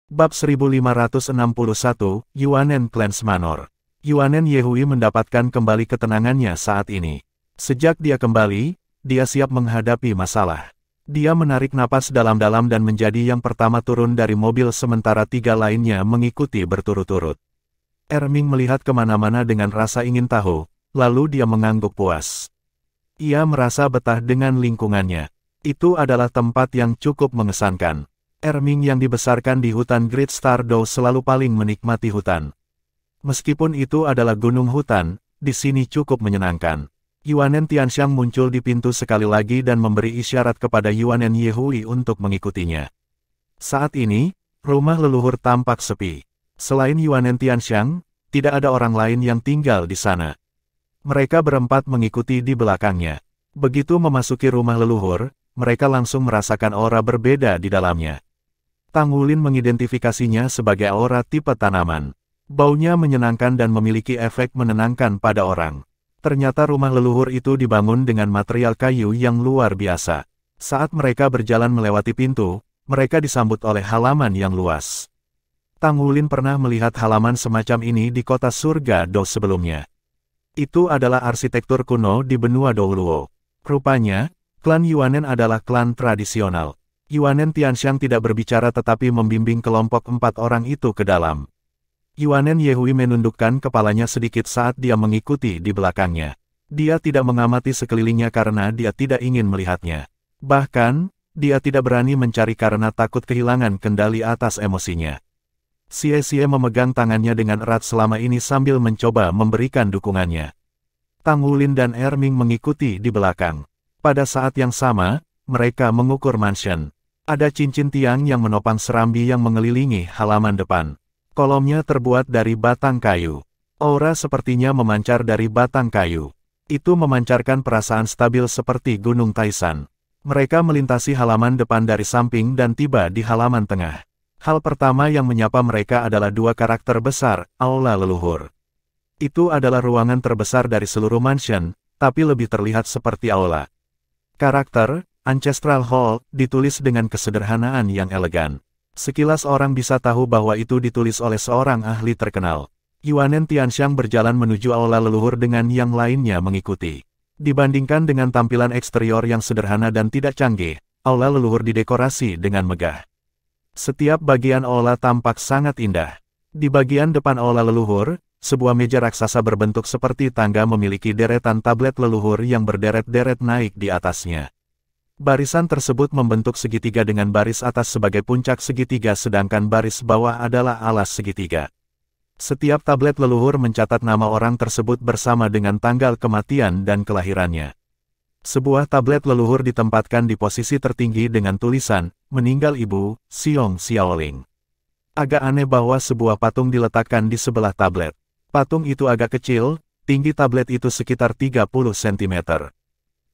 Bab 1561, Yuanen Clans Manor. Yuanen Yehui mendapatkan kembali ketenangannya saat ini. Sejak dia kembali, dia siap menghadapi masalah. Dia menarik napas dalam-dalam dan menjadi yang pertama turun dari mobil sementara tiga lainnya mengikuti berturut-turut. Erming melihat kemana-mana dengan rasa ingin tahu, lalu dia mengangguk puas. Ia merasa betah dengan lingkungannya. Itu adalah tempat yang cukup mengesankan. Erming yang dibesarkan di hutan Great Stardow selalu paling menikmati hutan. Meskipun itu adalah gunung hutan, di sini cukup menyenangkan. Yuanen Tianxiang muncul di pintu sekali lagi dan memberi isyarat kepada Yuanen Yehui untuk mengikutinya. Saat ini, rumah leluhur tampak sepi. Selain Yuanen Tianxiang, tidak ada orang lain yang tinggal di sana. Mereka berempat mengikuti di belakangnya. Begitu memasuki rumah leluhur, mereka langsung merasakan aura berbeda di dalamnya. Tang Wulin mengidentifikasinya sebagai aura tipe tanaman. Baunya menyenangkan dan memiliki efek menenangkan pada orang. Ternyata rumah leluhur itu dibangun dengan material kayu yang luar biasa. Saat mereka berjalan melewati pintu, mereka disambut oleh halaman yang luas. Tang Wulin pernah melihat halaman semacam ini di kota surga Dou sebelumnya. Itu adalah arsitektur kuno di benua Douluo. Rupanya, klan Yuanen adalah klan tradisional. Yuanen Tianxiang tidak berbicara tetapi membimbing kelompok 4 orang itu ke dalam. Yuanen Yehui menundukkan kepalanya sedikit saat dia mengikuti di belakangnya. Dia tidak mengamati sekelilingnya karena dia tidak ingin melihatnya. Bahkan, dia tidak berani mencari karena takut kehilangan kendali atas emosinya. Xie memegang tangannya dengan erat selama ini sambil mencoba memberikan dukungannya. Tang Wulin dan Erming mengikuti di belakang. Pada saat yang sama, mereka mengukur mansion. Ada cincin tiang yang menopang serambi yang mengelilingi halaman depan. Kolomnya terbuat dari batang kayu. Aura sepertinya memancar dari batang kayu. Itu memancarkan perasaan stabil seperti Gunung Taisan. Mereka melintasi halaman depan dari samping dan tiba di halaman tengah. Hal pertama yang menyapa mereka adalah dua karakter besar, aula leluhur. Itu adalah ruangan terbesar dari seluruh mansion, tapi lebih terlihat seperti aula. Karakter Ancestral Hall ditulis dengan kesederhanaan yang elegan. Sekilas orang bisa tahu bahwa itu ditulis oleh seorang ahli terkenal. Yuanen Tianxiang berjalan menuju aula leluhur dengan yang lainnya mengikuti. Dibandingkan dengan tampilan eksterior yang sederhana dan tidak canggih, aula leluhur didekorasi dengan megah. Setiap bagian aula tampak sangat indah. Di bagian depan aula leluhur, sebuah meja raksasa berbentuk seperti tangga memiliki deretan tablet leluhur yang berderet-deret naik di atasnya. Barisan tersebut membentuk segitiga dengan baris atas sebagai puncak segitiga sedangkan baris bawah adalah alas segitiga. Setiap tablet leluhur mencatat nama orang tersebut bersama dengan tanggal kematian dan kelahirannya. Sebuah tablet leluhur ditempatkan di posisi tertinggi dengan tulisan, "Meninggal Ibu, Xiong Xiaoling." Agak aneh bahwa sebuah patung diletakkan di sebelah tablet. Patung itu agak kecil, tinggi tablet itu sekitar 30 cm.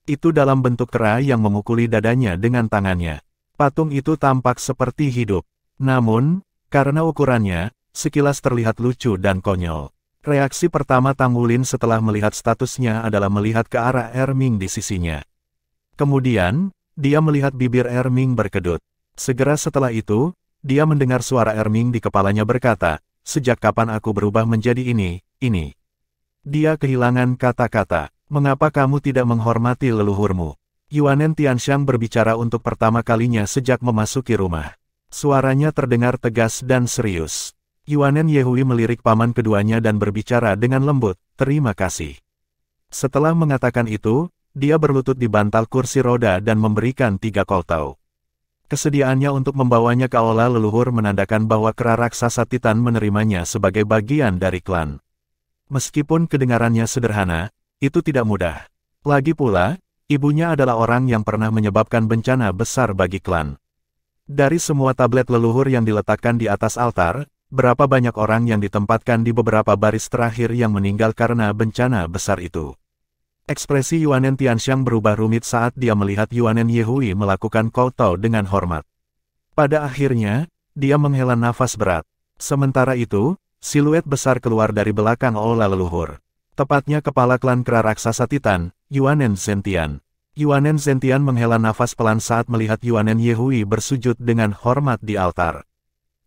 Itu dalam bentuk kera yang memukuli dadanya dengan tangannya. Patung itu tampak seperti hidup. Namun, karena ukurannya, sekilas terlihat lucu dan konyol. Reaksi pertama Tang Wulin setelah melihat statusnya adalah melihat ke arah Erming di sisinya. Kemudian, dia melihat bibir Erming berkedut. Segera setelah itu, dia mendengar suara Erming di kepalanya berkata, "Sejak kapan aku berubah menjadi ini?" Dia kehilangan kata-kata. "Mengapa kamu tidak menghormati leluhurmu?" Yuanen Tianxiang berbicara untuk pertama kalinya sejak memasuki rumah. Suaranya terdengar tegas dan serius. Yuanen Yehui melirik paman keduanya dan berbicara dengan lembut, "Terima kasih." Setelah mengatakan itu, dia berlutut di bantal kursi roda dan memberikan 3 koltau. Kesediaannya untuk membawanya ke aula leluhur menandakan bahwa kera raksasa Titan menerimanya sebagai bagian dari klan. Meskipun kedengarannya sederhana, itu tidak mudah. Lagi pula, ibunya adalah orang yang pernah menyebabkan bencana besar bagi klan. Dari semua tablet leluhur yang diletakkan di atas altar, berapa banyak orang yang ditempatkan di beberapa baris terakhir yang meninggal karena bencana besar itu. Ekspresi Yuanen Tianxiang berubah rumit saat dia melihat Yuanen Yehui melakukan kowtow dengan hormat. Pada akhirnya, dia menghela nafas berat. Sementara itu, siluet besar keluar dari belakang aula leluhur. Tepatnya kepala klan kera raksasa Titan, Yuanen Zentian. Yuanen Zentian menghela nafas pelan saat melihat Yuanen Yehui bersujud dengan hormat di altar.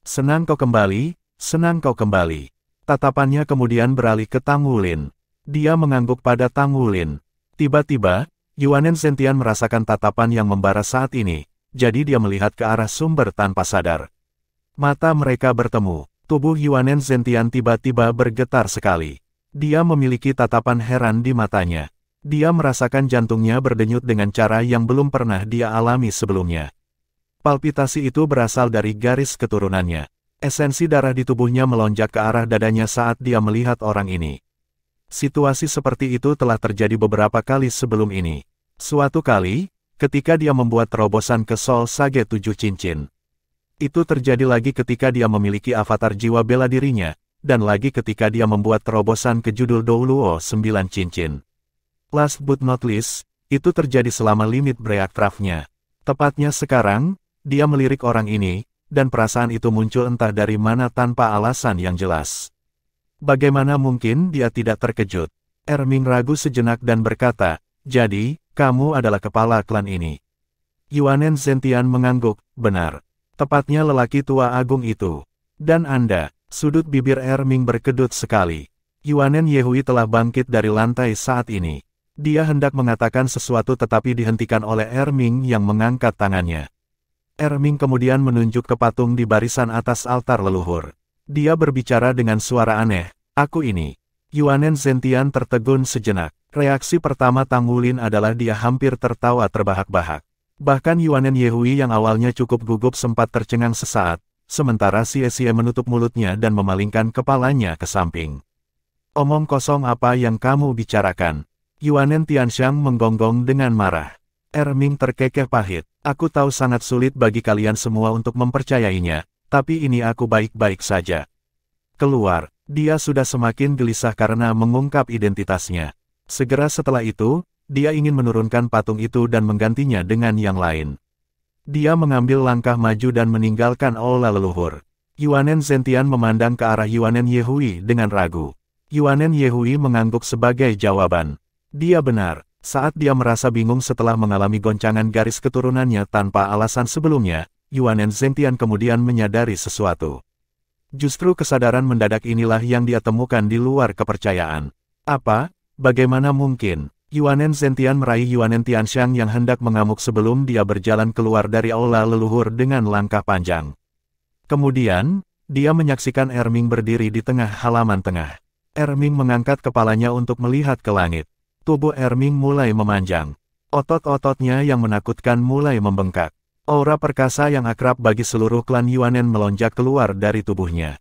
Senang kau kembali, senang kau kembali. Tatapannya kemudian beralih ke Tang Wulin. Dia mengangguk pada Tang Wulin. Tiba-tiba, Yuanen Zentian merasakan tatapan yang membara saat ini, jadi dia melihat ke arah sumber tanpa sadar. Mata mereka bertemu. Tubuh Yuanen Zentian tiba-tiba bergetar sekali. Dia memiliki tatapan heran di matanya. Dia merasakan jantungnya berdenyut dengan cara yang belum pernah dia alami sebelumnya. Palpitasi itu berasal dari garis keturunannya. Esensi darah di tubuhnya melonjak ke arah dadanya saat dia melihat orang ini. Situasi seperti itu telah terjadi beberapa kali sebelum ini. Suatu kali, ketika dia membuat terobosan ke Soul Sage 7 cincin. Itu terjadi lagi ketika dia memiliki avatar jiwa bela dirinya, dan lagi ketika dia membuat terobosan ke judul Douluo 9 cincin. Last but not least, itu terjadi selama limit Breakcraft-nya. Tepatnya sekarang, dia melirik orang ini, dan perasaan itu muncul entah dari mana tanpa alasan yang jelas. Bagaimana mungkin dia tidak terkejut? Erming ragu sejenak dan berkata, jadi, kamu adalah kepala klan ini. Yuanen Zentian mengangguk, benar. Tepatnya lelaki tua agung itu. Dan Anda, sudut bibir Erming berkedut sekali. Yuanen Yehui telah bangkit dari lantai saat ini. Dia hendak mengatakan sesuatu tetapi dihentikan oleh Erming yang mengangkat tangannya. Erming kemudian menunjuk ke patung di barisan atas altar leluhur. Dia berbicara dengan suara aneh, aku ini. Yuanen Zentian tertegun sejenak. Reaksi pertama Tang Wulin adalah dia hampir tertawa terbahak-bahak. Bahkan Yuanen Yehui yang awalnya cukup gugup sempat tercengang sesaat, sementara Xie menutup mulutnya dan memalingkan kepalanya ke samping. Omong kosong apa yang kamu bicarakan? Yuanen Tianxiang menggonggong dengan marah. Erming terkekeh pahit. Aku tahu sangat sulit bagi kalian semua untuk mempercayainya, tapi ini aku baik-baik saja. Keluar, dia sudah semakin gelisah karena mengungkap identitasnya. Segera setelah itu, dia ingin menurunkan patung itu dan menggantinya dengan yang lain. Dia mengambil langkah maju dan meninggalkan aula leluhur. Yuanen Zentian memandang ke arah Yuanen Yehui dengan ragu. Yuanen Yehui mengangguk sebagai jawaban. Dia benar. Saat dia merasa bingung setelah mengalami goncangan garis keturunannya tanpa alasan sebelumnya, Yuanen Zentian kemudian menyadari sesuatu. Justru kesadaran mendadak inilah yang dia temukan di luar kepercayaan. Apa? Bagaimana mungkin? Yuanen Zentian meraih Yuanen Tianxiang yang hendak mengamuk sebelum dia berjalan keluar dari aula leluhur dengan langkah panjang. Kemudian, dia menyaksikan Erming berdiri di tengah halaman tengah. Erming mengangkat kepalanya untuk melihat ke langit. Tubuh Erming mulai memanjang. Otot-ototnya yang menakutkan mulai membengkak. Aura perkasa yang akrab bagi seluruh klan Yuanen melonjak keluar dari tubuhnya.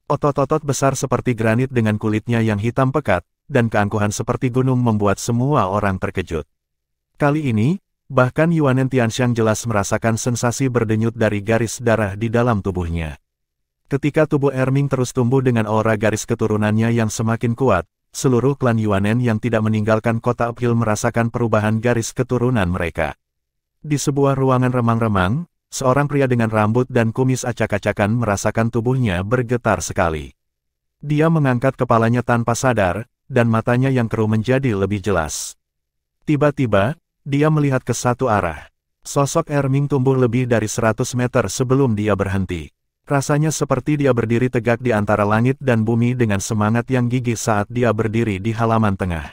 Otot-otot besar seperti granit dengan kulitnya yang hitam pekat, dan keangkuhan seperti gunung membuat semua orang terkejut. Kali ini, bahkan Yuanen Tianxiang jelas merasakan sensasi berdenyut dari garis darah di dalam tubuhnya. Ketika tubuh Erming terus tumbuh dengan aura garis keturunannya yang semakin kuat, seluruh klan Yuanen yang tidak meninggalkan kota Uphill merasakan perubahan garis keturunan mereka. Di sebuah ruangan remang-remang, seorang pria dengan rambut dan kumis acak-acakan merasakan tubuhnya bergetar sekali. Dia mengangkat kepalanya tanpa sadar, dan matanya yang keruh menjadi lebih jelas. Tiba-tiba, dia melihat ke satu arah. Sosok Erming tumbuh lebih dari 100 meter sebelum dia berhenti. Rasanya seperti dia berdiri tegak di antara langit dan bumi dengan semangat yang gigih saat dia berdiri di halaman tengah.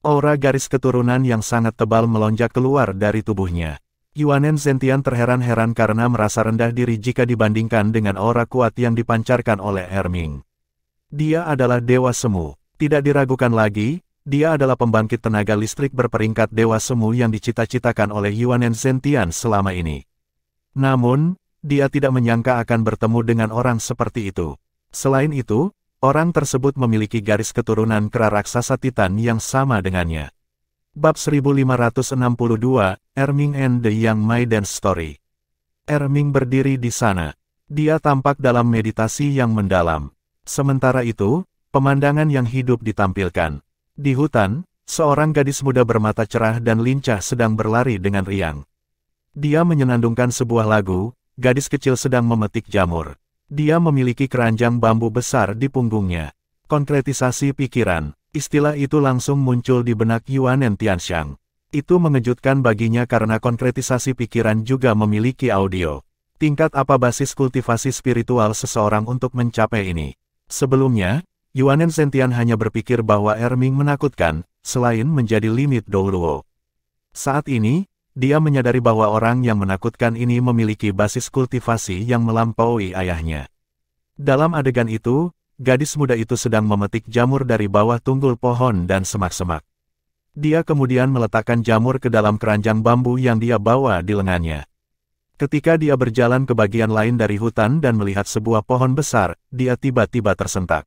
Aura garis keturunan yang sangat tebal melonjak keluar dari tubuhnya. Yuanen Zentian terheran-heran karena merasa rendah diri jika dibandingkan dengan aura kuat yang dipancarkan oleh Erming. Dia adalah Dewa Semu. Tidak diragukan lagi, dia adalah pembangkit tenaga listrik berperingkat Dewa Semu yang dicita-citakan oleh Yuanen Zentian selama ini. Namun, dia tidak menyangka akan bertemu dengan orang seperti itu. Selain itu, orang tersebut memiliki garis keturunan kera raksasa Titan yang sama dengannya. Bab 1562, Erming and the Young Maiden's Story. Erming berdiri di sana. Dia tampak dalam meditasi yang mendalam. Sementara itu, pemandangan yang hidup ditampilkan. Di hutan, seorang gadis muda bermata cerah dan lincah sedang berlari dengan riang. Dia menyenandungkan sebuah lagu. Gadis kecil sedang memetik jamur. Dia memiliki keranjang bambu besar di punggungnya. Konkretisasi pikiran. Istilah itu langsung muncul di benak Yuanen Tianxiang. Itu mengejutkan baginya karena konkretisasi pikiran juga memiliki audio. Tingkat apa basis kultivasi spiritual seseorang untuk mencapai ini? Sebelumnya, Yuanen Zentian hanya berpikir bahwa Erming menakutkan, selain menjadi limit Douluo. Saat ini, dia menyadari bahwa orang yang menakutkan ini memiliki basis kultivasi yang melampaui ayahnya. Dalam adegan itu, gadis muda itu sedang memetik jamur dari bawah tunggul pohon dan semak-semak. Dia kemudian meletakkan jamur ke dalam keranjang bambu yang dia bawa di lengannya. Ketika dia berjalan ke bagian lain dari hutan dan melihat sebuah pohon besar, dia tiba-tiba tersentak.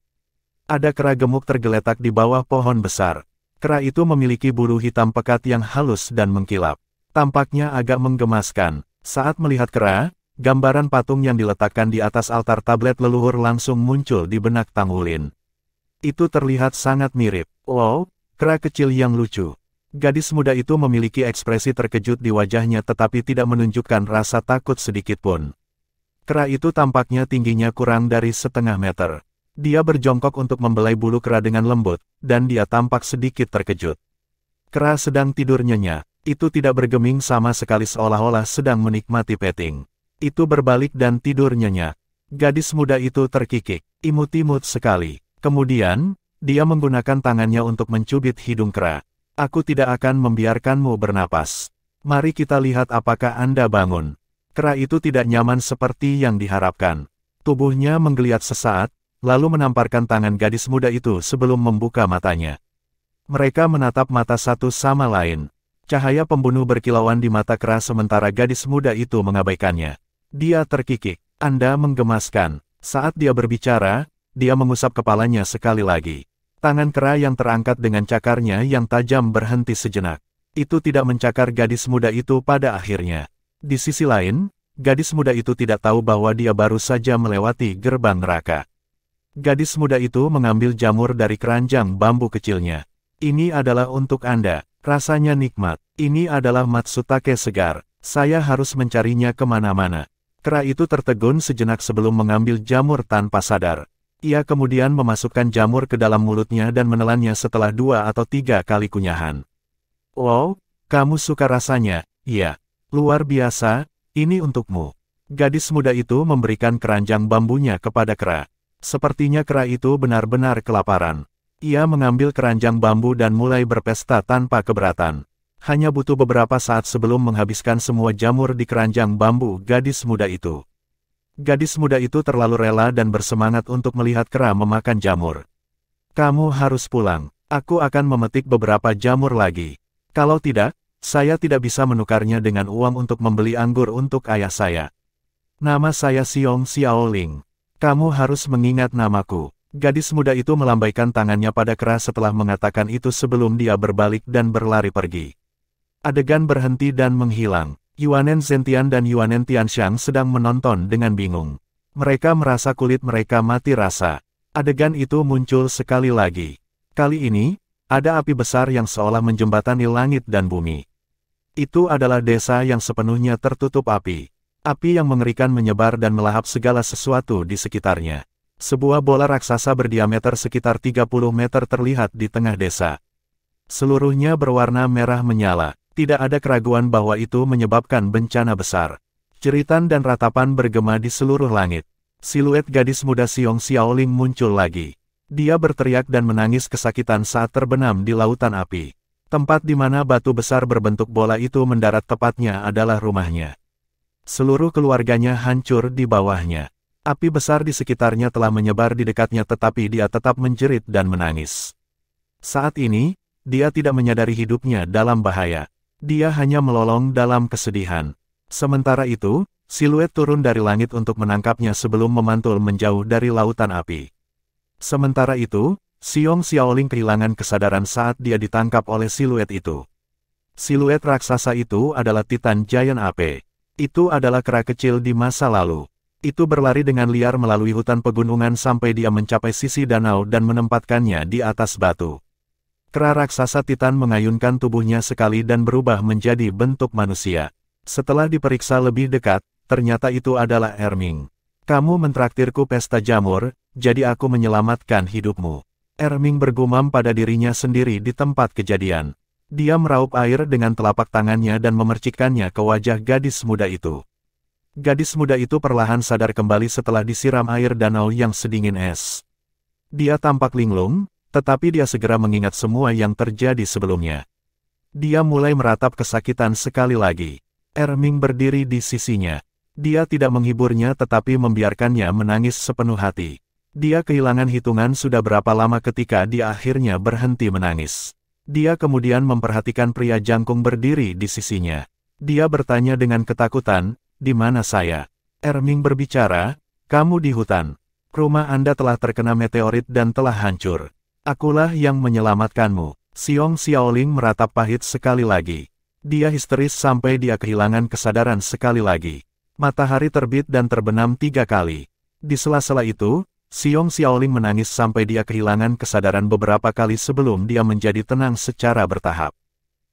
Ada kera gemuk tergeletak di bawah pohon besar. Kera itu memiliki bulu hitam pekat yang halus dan mengkilap. Tampaknya agak menggemaskan. Saat melihat kera, gambaran patung yang diletakkan di atas altar tablet leluhur langsung muncul di benak Tang Wulin. Itu terlihat sangat mirip. Wow, kera kecil yang lucu. Gadis muda itu memiliki ekspresi terkejut di wajahnya tetapi tidak menunjukkan rasa takut sedikitpun. Kera itu tampaknya tingginya kurang dari setengah meter. Dia berjongkok untuk membelai bulu kera dengan lembut, dan dia tampak sedikit terkejut. Kera sedang tidur nyenyak. Itu tidak bergeming sama sekali seolah-olah sedang menikmati petting. Itu berbalik dan tidur nyenyak. Gadis muda itu terkikik, imut-imut sekali. Kemudian, dia menggunakan tangannya untuk mencubit hidung kera. Aku tidak akan membiarkanmu bernapas. Mari kita lihat apakah Anda bangun. Kera itu tidak nyaman seperti yang diharapkan. Tubuhnya menggeliat sesaat, lalu menamparkan tangan gadis muda itu sebelum membuka matanya. Mereka menatap mata satu sama lain. Cahaya pembunuh berkilauan di mata kera sementara gadis muda itu mengabaikannya. Dia terkikik. Anda menggemaskan. Saat dia berbicara, dia mengusap kepalanya sekali lagi. Tangan kera yang terangkat dengan cakarnya yang tajam berhenti sejenak. Itu tidak mencakar gadis muda itu pada akhirnya. Di sisi lain, gadis muda itu tidak tahu bahwa dia baru saja melewati gerbang neraka. Gadis muda itu mengambil jamur dari keranjang bambu kecilnya. Ini adalah untuk Anda. Rasanya nikmat. Ini adalah matsutake segar. Saya harus mencarinya kemana-mana. Kera itu tertegun sejenak sebelum mengambil jamur tanpa sadar. Ia kemudian memasukkan jamur ke dalam mulutnya dan menelannya setelah 2 atau 3 kali kunyahan. Wow, kamu suka rasanya? Iya. Luar biasa, ini untukmu. Gadis muda itu memberikan keranjang bambunya kepada kera. Sepertinya kera itu benar-benar kelaparan. Ia mengambil keranjang bambu dan mulai berpesta tanpa keberatan. Hanya butuh beberapa saat sebelum menghabiskan semua jamur di keranjang bambu gadis muda itu. Gadis muda itu terlalu rela dan bersemangat untuk melihat kera memakan jamur. Kamu harus pulang. Aku akan memetik beberapa jamur lagi. Kalau tidak, saya tidak bisa menukarnya dengan uang untuk membeli anggur untuk ayah saya. Nama saya Xiong Xiaoling. Kamu harus mengingat namaku. Gadis muda itu melambaikan tangannya pada kera setelah mengatakan itu sebelum dia berbalik dan berlari pergi. Adegan berhenti dan menghilang. Yuanen Zentian dan Yuanen Tianxiang sedang menonton dengan bingung. Mereka merasa kulit mereka mati rasa. Adegan itu muncul sekali lagi. Kali ini, ada api besar yang seolah menjembatani langit dan bumi. Itu adalah desa yang sepenuhnya tertutup api. Api yang mengerikan menyebar dan melahap segala sesuatu di sekitarnya. Sebuah bola raksasa berdiameter sekitar 30 meter terlihat di tengah desa. Seluruhnya berwarna merah menyala. Tidak ada keraguan bahwa itu menyebabkan bencana besar. Jeritan dan ratapan bergema di seluruh langit. Siluet gadis muda Xiong Xiaoling muncul lagi. Dia berteriak dan menangis kesakitan saat terbenam di lautan api. Tempat di mana batu besar berbentuk bola itu mendarat tepatnya adalah rumahnya. Seluruh keluarganya hancur di bawahnya. Api besar di sekitarnya telah menyebar di dekatnya tetapi dia tetap menjerit dan menangis. Saat ini, dia tidak menyadari hidupnya dalam bahaya. Dia hanya melolong dalam kesedihan. Sementara itu, siluet turun dari langit untuk menangkapnya sebelum memantul menjauh dari lautan api. Sementara itu, Xiong Xiaoling kehilangan kesadaran saat dia ditangkap oleh siluet itu. Siluet raksasa itu adalah Titan Giant Ape. Itu adalah kera kecil di masa lalu. Itu berlari dengan liar melalui hutan pegunungan sampai dia mencapai sisi danau dan menempatkannya di atas batu. Kera raksasa Titan mengayunkan tubuhnya sekali dan berubah menjadi bentuk manusia. Setelah diperiksa lebih dekat, ternyata itu adalah Erming. Kamu mentraktirku pesta jamur, jadi aku menyelamatkan hidupmu. Erming bergumam pada dirinya sendiri di tempat kejadian. Dia meraup air dengan telapak tangannya dan memercikkannya ke wajah gadis muda itu. Gadis muda itu perlahan sadar kembali setelah disiram air danau yang sedingin es. Dia tampak linglung, tetapi dia segera mengingat semua yang terjadi sebelumnya. Dia mulai meratap kesakitan sekali lagi. Erming berdiri di sisinya. Dia tidak menghiburnya tetapi membiarkannya menangis sepenuh hati. Dia kehilangan hitungan sudah berapa lama ketika dia akhirnya berhenti menangis. Dia kemudian memperhatikan pria jangkung berdiri di sisinya. Dia bertanya dengan ketakutan, "Di mana saya?" Erming berbicara, "Kamu di hutan. Rumah Anda telah terkena meteorit dan telah hancur. Akulah yang menyelamatkanmu." Xiong Xiaoling meratap pahit sekali lagi. Dia histeris sampai dia kehilangan kesadaran sekali lagi. Matahari terbit dan terbenam 3 kali. Di sela-sela itu, Xiong Xiaoling menangis sampai dia kehilangan kesadaran beberapa kali sebelum dia menjadi tenang secara bertahap.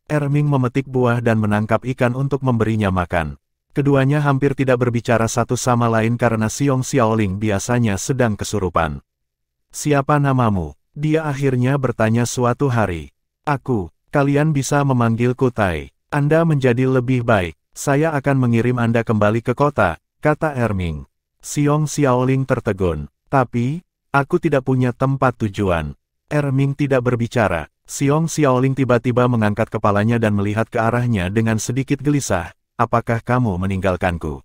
Erming memetik buah dan menangkap ikan untuk memberinya makan. Keduanya hampir tidak berbicara satu sama lain karena Xiong Xiaoling biasanya sedang kesurupan. "Siapa namamu?" Dia akhirnya bertanya suatu hari. "Aku, kalian bisa memanggilku Tai. Anda menjadi lebih baik. Saya akan mengirim Anda kembali ke kota," kata Erming. Xiong Xiaoling tertegun. "Tapi, aku tidak punya tempat tujuan." Erming tidak berbicara. Xiong Xiaoling tiba-tiba mengangkat kepalanya dan melihat ke arahnya dengan sedikit gelisah. "Apakah kamu meninggalkanku?"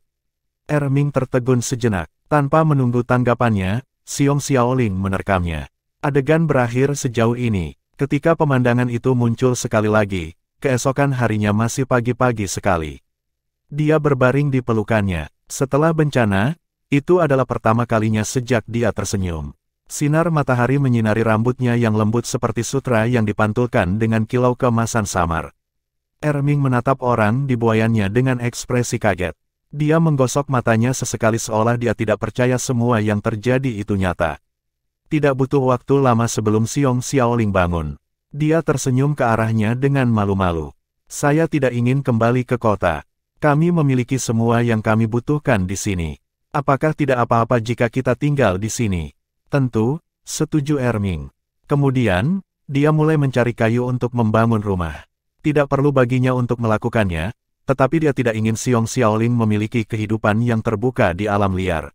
Erming tertegun sejenak. Tanpa menunggu tanggapannya, Xiong Xiaoling menerkamnya. Adegan berakhir sejauh ini. Ketika pemandangan itu muncul sekali lagi, keesokan harinya masih pagi-pagi sekali. Dia berbaring di pelukannya. Setelah bencana, itu adalah pertama kalinya sejak dia tersenyum. Sinar matahari menyinari rambutnya yang lembut seperti sutra yang dipantulkan dengan kilau keemasan samar. Erming menatap orang di buayannya dengan ekspresi kaget. Dia menggosok matanya sesekali seolah dia tidak percaya semua yang terjadi itu nyata. Tidak butuh waktu lama sebelum Xiong Xiaoling bangun. Dia tersenyum ke arahnya dengan malu-malu. "Saya tidak ingin kembali ke kota. Kami memiliki semua yang kami butuhkan di sini. Apakah tidak apa-apa jika kita tinggal di sini?" "Tentu," setuju Erming. Kemudian, dia mulai mencari kayu untuk membangun rumah. Tidak perlu baginya untuk melakukannya, tetapi dia tidak ingin Xiong Xiaoling memiliki kehidupan yang terbuka di alam liar.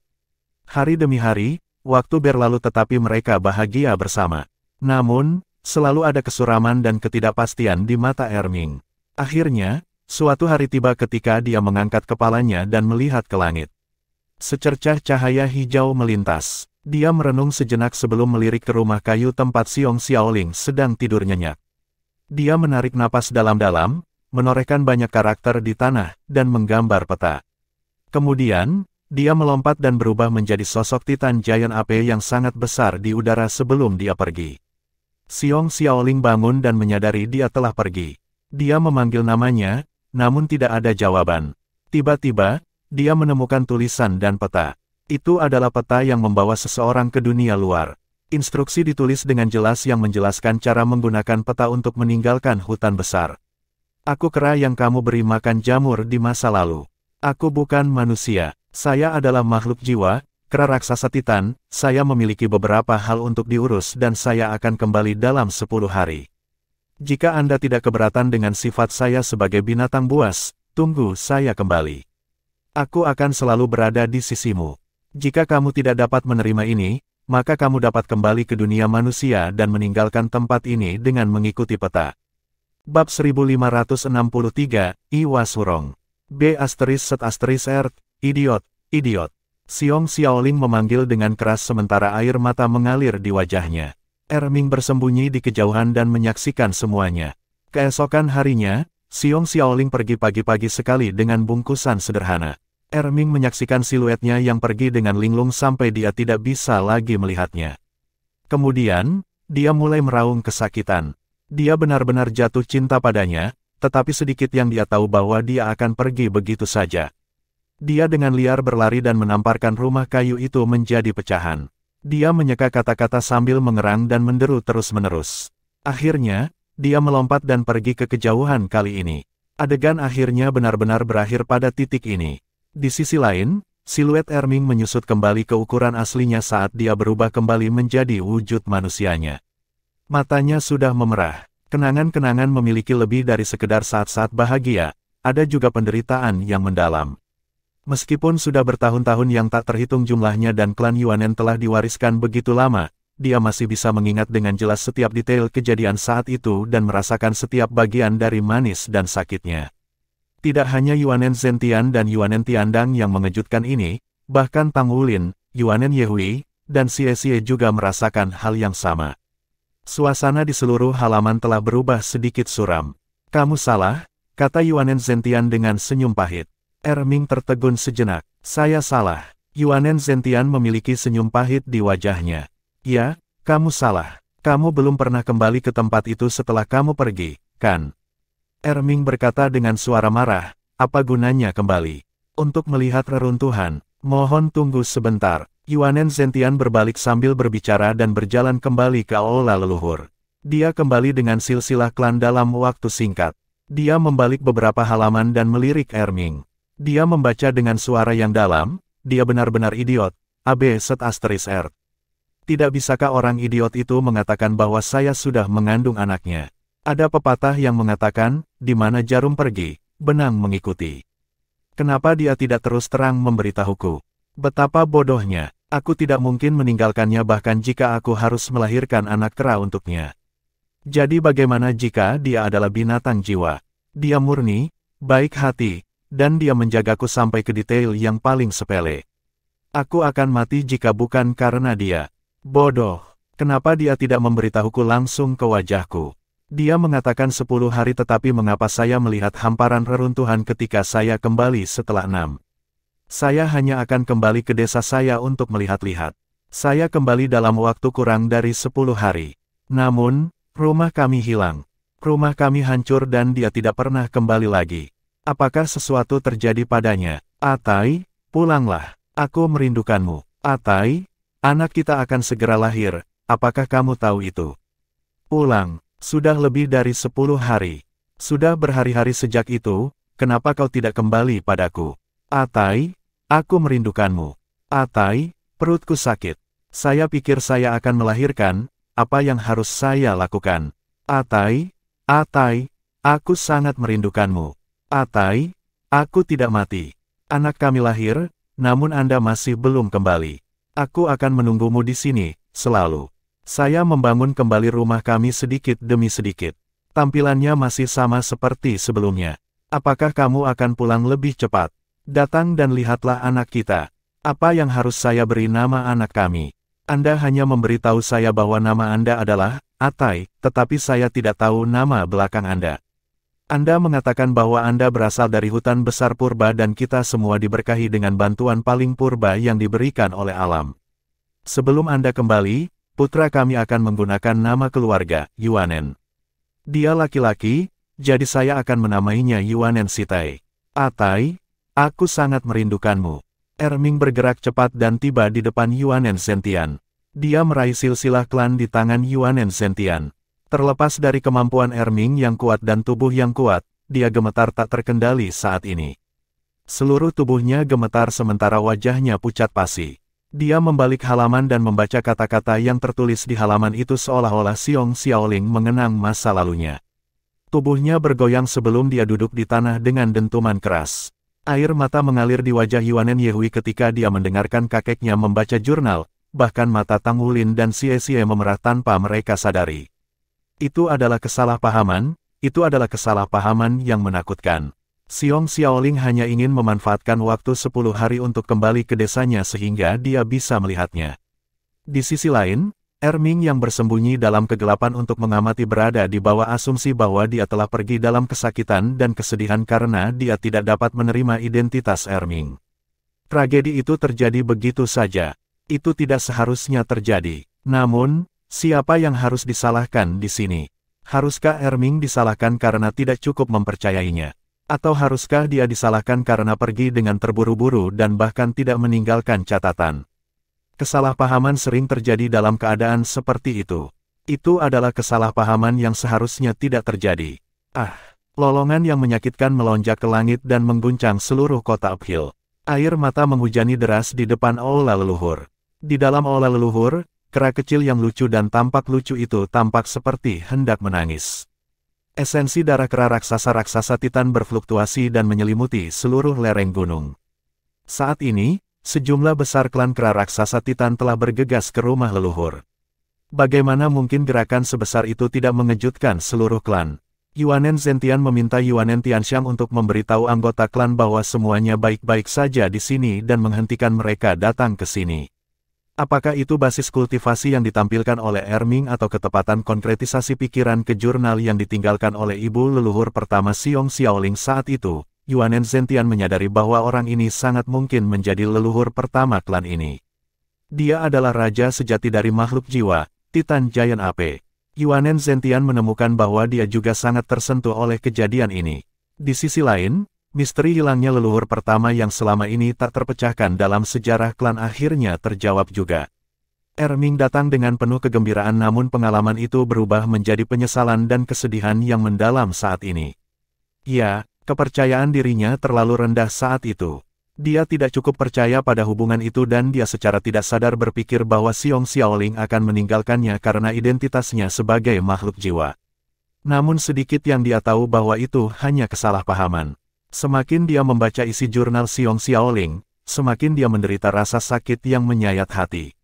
Hari demi hari, waktu berlalu tetapi mereka bahagia bersama. Namun, selalu ada kesuraman dan ketidakpastian di mata Erming. Akhirnya, suatu hari tiba ketika dia mengangkat kepalanya dan melihat ke langit. Secercah cahaya hijau melintas. Dia merenung sejenak sebelum melirik ke rumah kayu tempat Xiong Xiaoling sedang tidur nyenyak. Dia menarik napas dalam-dalam, menorehkan banyak karakter di tanah, dan menggambar peta. Kemudian, dia melompat dan berubah menjadi sosok Titan Giant Ape yang sangat besar di udara sebelum dia pergi. Xiong Xiaoling bangun dan menyadari dia telah pergi. Dia memanggil namanya, namun tidak ada jawaban. Tiba-tiba, dia menemukan tulisan dan peta. Itu adalah peta yang membawa seseorang ke dunia luar. Instruksi ditulis dengan jelas yang menjelaskan cara menggunakan peta untuk meninggalkan hutan besar. "Aku kera yang kamu beri makan jamur di masa lalu. Aku bukan manusia. Saya adalah makhluk jiwa, kera raksasa Titan. Saya memiliki beberapa hal untuk diurus dan saya akan kembali dalam 10 hari. Jika Anda tidak keberatan dengan sifat saya sebagai binatang buas, tunggu saya kembali. Aku akan selalu berada di sisimu. Jika kamu tidak dapat menerima ini, maka kamu dapat kembali ke dunia manusia dan meninggalkan tempat ini dengan mengikuti peta." Bab 1563, Iwa Surong. B*****, idiot, idiot. Xiong Xiaoling memanggil dengan keras sementara air mata mengalir di wajahnya. Erming bersembunyi di kejauhan dan menyaksikan semuanya. Keesokan harinya, Xiong Xiaoling pergi pagi-pagi sekali dengan bungkusan sederhana. Erming menyaksikan siluetnya yang pergi dengan linglung sampai dia tidak bisa lagi melihatnya. Kemudian, dia mulai meraung kesakitan. Dia benar-benar jatuh cinta padanya, tetapi sedikit yang dia tahu bahwa dia akan pergi begitu saja. Dia dengan liar berlari dan menamparkan rumah kayu itu menjadi pecahan. Dia menyeka kata-kata sambil mengerang dan menderu terus-menerus. Akhirnya, dia melompat dan pergi ke kejauhan kali ini. Adegan akhirnya benar-benar berakhir pada titik ini. Di sisi lain, siluet Erming menyusut kembali ke ukuran aslinya saat dia berubah kembali menjadi wujud manusianya. Matanya sudah memerah. Kenangan-kenangan memiliki lebih dari sekedar saat-saat bahagia, ada juga penderitaan yang mendalam. Meskipun sudah bertahun-tahun yang tak terhitung jumlahnya dan klan Yuanen telah diwariskan begitu lama, dia masih bisa mengingat dengan jelas setiap detail kejadian saat itu dan merasakan setiap bagian dari manis dan sakitnya. Tidak hanya Yuanen Zentian dan Yuanen Tiandang yang mengejutkan ini, bahkan Tang Wulin, Yuanen Yehui, dan Xie Xie juga merasakan hal yang sama. Suasana di seluruh halaman telah berubah sedikit suram. "Kamu salah," kata Yuanen Zentian dengan senyum pahit. Erming tertegun sejenak. "Saya salah." Yuanen Zentian memiliki senyum pahit di wajahnya. "Ya, kamu salah. Kamu belum pernah kembali ke tempat itu setelah kamu pergi, kan?" Erming berkata dengan suara marah, "Apa gunanya kembali? Untuk melihat reruntuhan, mohon tunggu sebentar." Yuanen Zentian berbalik sambil berbicara dan berjalan kembali ke aula leluhur. Dia kembali dengan silsilah klan dalam waktu singkat. Dia membalik beberapa halaman dan melirik Erming. Dia membaca dengan suara yang dalam, "Dia benar-benar idiot, AB set asterisk R. Tidak bisakah orang idiot itu mengatakan bahwa saya sudah mengandung anaknya? Ada pepatah yang mengatakan, di mana jarum pergi, benang mengikuti. Kenapa dia tidak terus terang memberitahuku? Betapa bodohnya, aku tidak mungkin meninggalkannya bahkan jika aku harus melahirkan anak kera untuknya. Jadi bagaimana jika dia adalah binatang jiwa? Dia murni, baik hati, dan dia menjagaku sampai ke detail yang paling sepele. Aku akan mati jika bukan karena dia. Bodoh, kenapa dia tidak memberitahuku langsung ke wajahku? Dia mengatakan 10 hari tetapi mengapa saya melihat hamparan reruntuhan ketika saya kembali setelah 6? Saya hanya akan kembali ke desa saya untuk melihat-lihat. Saya kembali dalam waktu kurang dari 10 hari. Namun, rumah kami hilang. Rumah kami hancur dan dia tidak pernah kembali lagi. Apakah sesuatu terjadi padanya? Atai, pulanglah. Aku merindukanmu. Atai, anak kita akan segera lahir. Apakah kamu tahu itu? Pulang. Sudah lebih dari 10 hari. Sudah berhari-hari sejak itu, kenapa kau tidak kembali padaku? Atai, aku merindukanmu. Atai, perutku sakit. Saya pikir saya akan melahirkan, apa yang harus saya lakukan? Atai, Atai, aku sangat merindukanmu. Atai, aku tidak mati. Anak kami lahir, namun Anda masih belum kembali. Aku akan menunggumu di sini, selalu. Saya membangun kembali rumah kami sedikit demi sedikit. Tampilannya masih sama seperti sebelumnya. Apakah kamu akan pulang lebih cepat? Datang dan lihatlah anak kita. Apa yang harus saya beri nama anak kami? Anda hanya memberitahu saya bahwa nama Anda adalah Atai, tetapi saya tidak tahu nama belakang Anda. Anda mengatakan bahwa Anda berasal dari hutan besar purba dan kita semua diberkahi dengan bantuan paling purba yang diberikan oleh alam. Sebelum Anda kembali, putra kami akan menggunakan nama keluarga, Yuanen. Dia laki-laki, jadi saya akan menamainya Yuanen Sitai. Atai, aku sangat merindukanmu. Erming bergerak cepat dan tiba di depan Yuanen Zentian. Dia meraih silsilah klan di tangan Yuanen Zentian. Terlepas dari kemampuan Erming yang kuat dan tubuh yang kuat, dia gemetar tak terkendali saat ini. Seluruh tubuhnya gemetar sementara wajahnya pucat pasi. Dia membalik halaman dan membaca kata-kata yang tertulis di halaman itu seolah-olah Xiong Xiaoling mengenang masa lalunya. Tubuhnya bergoyang sebelum dia duduk di tanah dengan dentuman keras. Air mata mengalir di wajah Yuanen Yehui ketika dia mendengarkan kakeknya membaca jurnal, bahkan mata Tang Wulin dan Xie Xie memerah tanpa mereka sadari. Itu adalah kesalahpahaman yang menakutkan. Xiong Xiaoling hanya ingin memanfaatkan waktu 10 hari untuk kembali ke desanya sehingga dia bisa melihatnya. Di sisi lain, Erming yang bersembunyi dalam kegelapan untuk mengamati berada di bawah asumsi bahwa dia telah pergi dalam kesakitan dan kesedihan karena dia tidak dapat menerima identitas Erming. Tragedi itu terjadi begitu saja. Itu tidak seharusnya terjadi. Namun, siapa yang harus disalahkan di sini? Haruskah Erming disalahkan karena tidak cukup mempercayainya? Atau haruskah dia disalahkan karena pergi dengan terburu-buru dan bahkan tidak meninggalkan catatan? Kesalahpahaman sering terjadi dalam keadaan seperti itu. Itu adalah kesalahpahaman yang seharusnya tidak terjadi. Lolongan yang menyakitkan melonjak ke langit dan mengguncang seluruh kota Uphill. Air mata menghujani deras di depan aula leluhur. Di dalam aula leluhur, kera kecil yang lucu dan tampak lucu itu tampak seperti hendak menangis. Esensi darah kera raksasa-raksasa Titan berfluktuasi dan menyelimuti seluruh lereng gunung. Saat ini, sejumlah besar klan kera raksasa Titan telah bergegas ke rumah leluhur. Bagaimana mungkin gerakan sebesar itu tidak mengejutkan seluruh klan? Yuanen Zentian meminta Yuanen Tianxiang untuk memberitahu anggota klan bahwa semuanya baik-baik saja di sini dan menghentikan mereka datang ke sini. Apakah itu basis kultivasi yang ditampilkan oleh Erming atau ketepatan konkretisasi pikiran ke jurnal yang ditinggalkan oleh ibu leluhur pertama Xiong Xiaoling saat itu? Yuanen Zentian menyadari bahwa orang ini sangat mungkin menjadi leluhur pertama klan ini. Dia adalah raja sejati dari makhluk jiwa, Titan Giant AP. Yuanen Zentian menemukan bahwa dia juga sangat tersentuh oleh kejadian ini. Di sisi lain, misteri hilangnya leluhur pertama yang selama ini tak terpecahkan dalam sejarah klan akhirnya terjawab juga. Erming datang dengan penuh kegembiraan namun pengalaman itu berubah menjadi penyesalan dan kesedihan yang mendalam saat ini. Ya, kepercayaan dirinya terlalu rendah saat itu. Dia tidak cukup percaya pada hubungan itu dan dia secara tidak sadar berpikir bahwa Xiong Xiaoling akan meninggalkannya karena identitasnya sebagai makhluk jiwa. Namun sedikit yang dia tahu bahwa itu hanya kesalahpahaman. Semakin dia membaca isi jurnal Xiong Xiaoling, semakin dia menderita rasa sakit yang menyayat hati.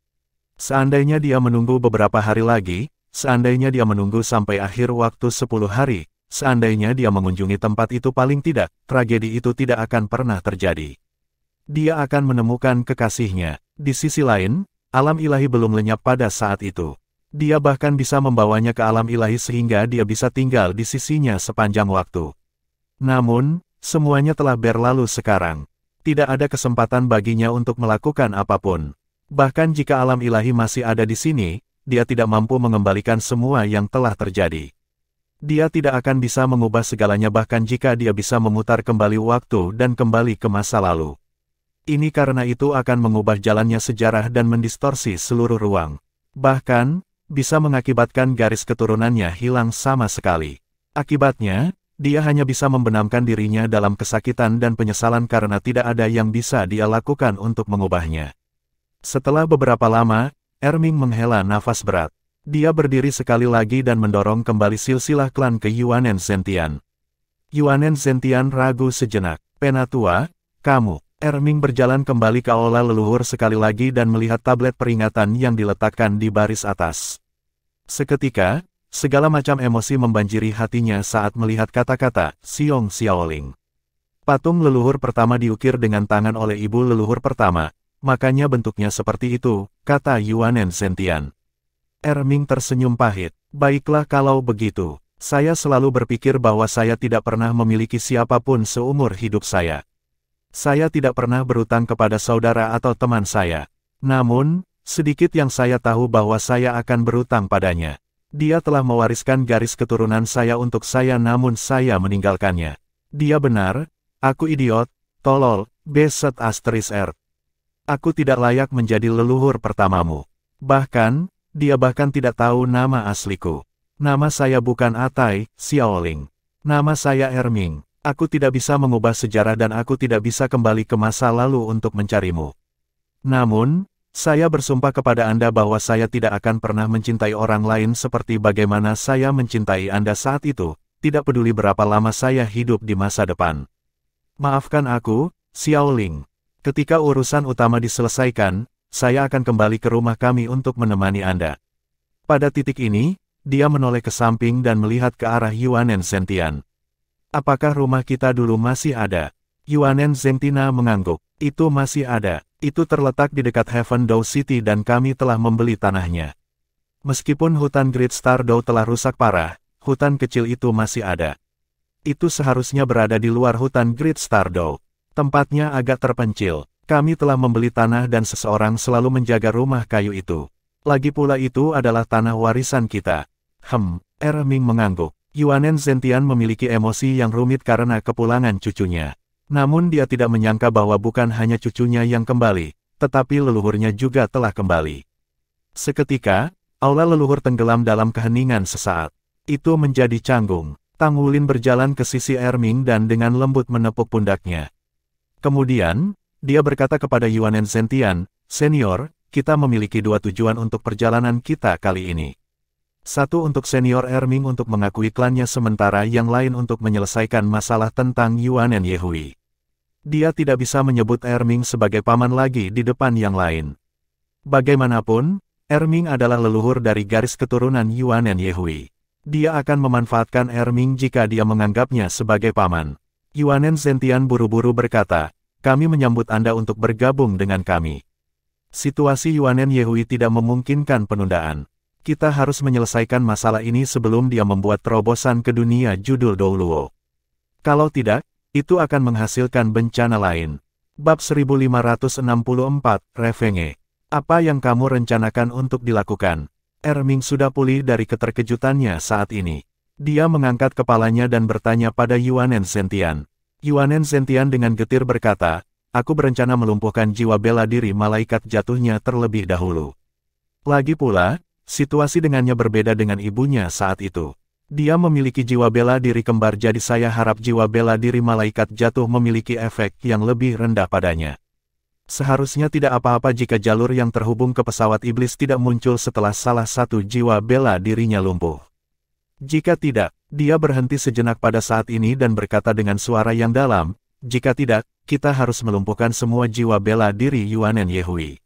Seandainya dia menunggu beberapa hari lagi, seandainya dia menunggu sampai akhir waktu 10 hari, seandainya dia mengunjungi tempat itu paling tidak, tragedi itu tidak akan pernah terjadi. Dia akan menemukan kekasihnya. Di sisi lain, alam ilahi belum lenyap pada saat itu. Dia bahkan bisa membawanya ke alam ilahi sehingga dia bisa tinggal di sisinya sepanjang waktu. Namun, semuanya telah berlalu sekarang. Tidak ada kesempatan baginya untuk melakukan apapun. Bahkan jika alam ilahi masih ada di sini, dia tidak mampu mengembalikan semua yang telah terjadi. Dia tidak akan bisa mengubah segalanya bahkan jika dia bisa memutar kembali waktu dan kembali ke masa lalu. Ini karena itu akan mengubah jalannya sejarah dan mendistorsi seluruh ruang. Bahkan, bisa mengakibatkan garis keturunannya hilang sama sekali. Akibatnya, dia hanya bisa membenamkan dirinya dalam kesakitan dan penyesalan karena tidak ada yang bisa dia lakukan untuk mengubahnya. Setelah beberapa lama, Erming menghela nafas berat. Dia berdiri sekali lagi dan mendorong kembali silsilah klan ke Yuanen Zentian. Yuanen Zentian ragu sejenak. Penatua, kamu. Erming berjalan kembali ke aula leluhur sekali lagi dan melihat tablet peringatan yang diletakkan di baris atas. Seketika, segala macam emosi membanjiri hatinya saat melihat kata-kata Xiong Xiaoling. Patung leluhur pertama diukir dengan tangan oleh ibu leluhur pertama, makanya bentuknya seperti itu, kata Yuanen Zentian. Erming tersenyum pahit. Baiklah kalau begitu, saya selalu berpikir bahwa saya tidak pernah memiliki siapapun seumur hidup saya. Saya tidak pernah berutang kepada saudara atau teman saya. Namun, sedikit yang saya tahu bahwa saya akan berutang padanya. Dia telah mewariskan garis keturunan saya untuk saya namun saya meninggalkannya. Dia benar, aku idiot, tolol, beset asterisk R. Aku tidak layak menjadi leluhur pertamamu. Bahkan, dia bahkan tidak tahu nama asliku. Nama saya bukan Atai Xiaoling. Nama saya Erming. Aku tidak bisa mengubah sejarah dan aku tidak bisa kembali ke masa lalu untuk mencarimu. Namun, saya bersumpah kepada Anda bahwa saya tidak akan pernah mencintai orang lain seperti bagaimana saya mencintai Anda saat itu, tidak peduli berapa lama saya hidup di masa depan. Maafkan aku, Xiaoling. Ketika urusan utama diselesaikan, saya akan kembali ke rumah kami untuk menemani Anda. Pada titik ini, dia menoleh ke samping dan melihat ke arah Yuanen Zentian. Apakah rumah kita dulu masih ada? Yuanen Zentian mengangguk. Itu masih ada. Itu terletak di dekat Heaven Dow City dan kami telah membeli tanahnya. Meskipun hutan Great Star Dow telah rusak parah, hutan kecil itu masih ada. Itu seharusnya berada di luar hutan Great Star Dow. Tempatnya agak terpencil. Kami telah membeli tanah dan seseorang selalu menjaga rumah kayu itu. Lagi pula itu adalah tanah warisan kita. Erming mengangguk. Yuanen Zentian memiliki emosi yang rumit karena kepulangan cucunya. Namun dia tidak menyangka bahwa bukan hanya cucunya yang kembali, tetapi leluhurnya juga telah kembali. Seketika, aula leluhur tenggelam dalam keheningan sesaat. Itu menjadi canggung. Tang Wulin berjalan ke sisi Erming dan dengan lembut menepuk pundaknya. Kemudian, dia berkata kepada Yuanen Zentian, "Senior, kita memiliki dua tujuan untuk perjalanan kita kali ini. Satu untuk senior Erming untuk mengakui klannya sementara yang lain untuk menyelesaikan masalah tentang Yuanen Yehui." Dia tidak bisa menyebut Erming sebagai paman lagi di depan yang lain. Bagaimanapun, Erming adalah leluhur dari garis keturunan Yuanen Yehui. Dia akan memanfaatkan Erming jika dia menganggapnya sebagai paman. Yuanen Zentian buru-buru berkata, kami menyambut Anda untuk bergabung dengan kami. Situasi Yuanen Yehui tidak memungkinkan penundaan. Kita harus menyelesaikan masalah ini sebelum dia membuat terobosan ke dunia judul Douluo. Kalau tidak, itu akan menghasilkan bencana lain. Bab 1564, Revenge. Apa yang kamu rencanakan untuk dilakukan? Erming sudah pulih dari keterkejutannya saat ini. Dia mengangkat kepalanya dan bertanya pada Yuanen Zentian. Yuanen Zentian dengan getir berkata, aku berencana melumpuhkan jiwa bela diri malaikat jatuhnya terlebih dahulu. Lagi pula, situasi dengannya berbeda dengan ibunya saat itu. Dia memiliki jiwa bela diri kembar, jadi saya harap jiwa bela diri malaikat jatuh memiliki efek yang lebih rendah padanya. Seharusnya tidak apa-apa jika jalur yang terhubung ke pesawat iblis tidak muncul setelah salah satu jiwa bela dirinya lumpuh. Jika tidak, dia berhenti sejenak pada saat ini dan berkata dengan suara yang dalam, jika tidak, kita harus melumpuhkan semua jiwa bela diri Yuanen Yehui.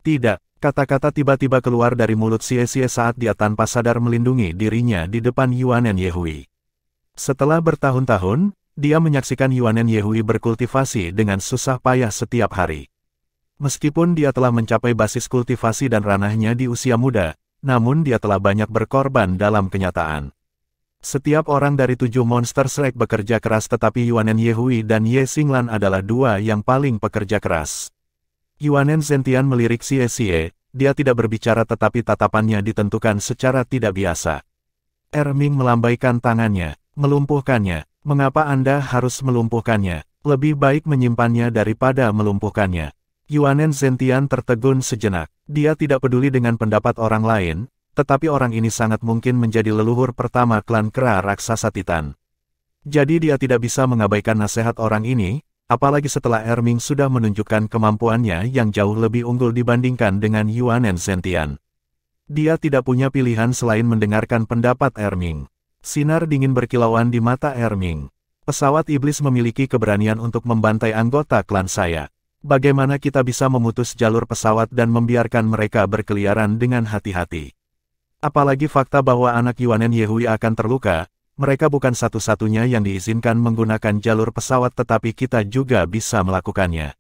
Tidak, kata-kata tiba-tiba keluar dari mulut Xie saat dia tanpa sadar melindungi dirinya di depan Yuanen Yehui. Setelah bertahun-tahun, dia menyaksikan Yuanen Yehui berkultivasi dengan susah payah setiap hari. Meskipun dia telah mencapai basis kultivasi dan ranahnya di usia muda, namun dia telah banyak berkorban dalam kenyataan. Setiap orang dari 7 monster Shrek bekerja keras, tetapi Yuanen Yehui dan Ye Xinglan adalah dua yang paling pekerja keras. Yuanen Zentian melirik Xie, dia tidak berbicara tetapi tatapannya ditentukan secara tidak biasa. Erming melambaikan tangannya, melumpuhkannya. Mengapa Anda harus melumpuhkannya? Lebih baik menyimpannya daripada melumpuhkannya. Yuanen Zentian tertegun sejenak. Dia tidak peduli dengan pendapat orang lain, tetapi orang ini sangat mungkin menjadi leluhur pertama klan kera raksasa Titan. Jadi dia tidak bisa mengabaikan nasihat orang ini, apalagi setelah Erming sudah menunjukkan kemampuannya yang jauh lebih unggul dibandingkan dengan Yuanen Zentian. Dia tidak punya pilihan selain mendengarkan pendapat Erming. Sinar dingin berkilauan di mata Erming. Pesawat iblis memiliki keberanian untuk membantai anggota klan saya. Bagaimana kita bisa memutus jalur pesawat dan membiarkan mereka berkeliaran dengan hati-hati? Apalagi fakta bahwa anak Yuanen Yehui akan terluka, mereka bukan satu-satunya yang diizinkan menggunakan jalur pesawat, tetapi kita juga bisa melakukannya.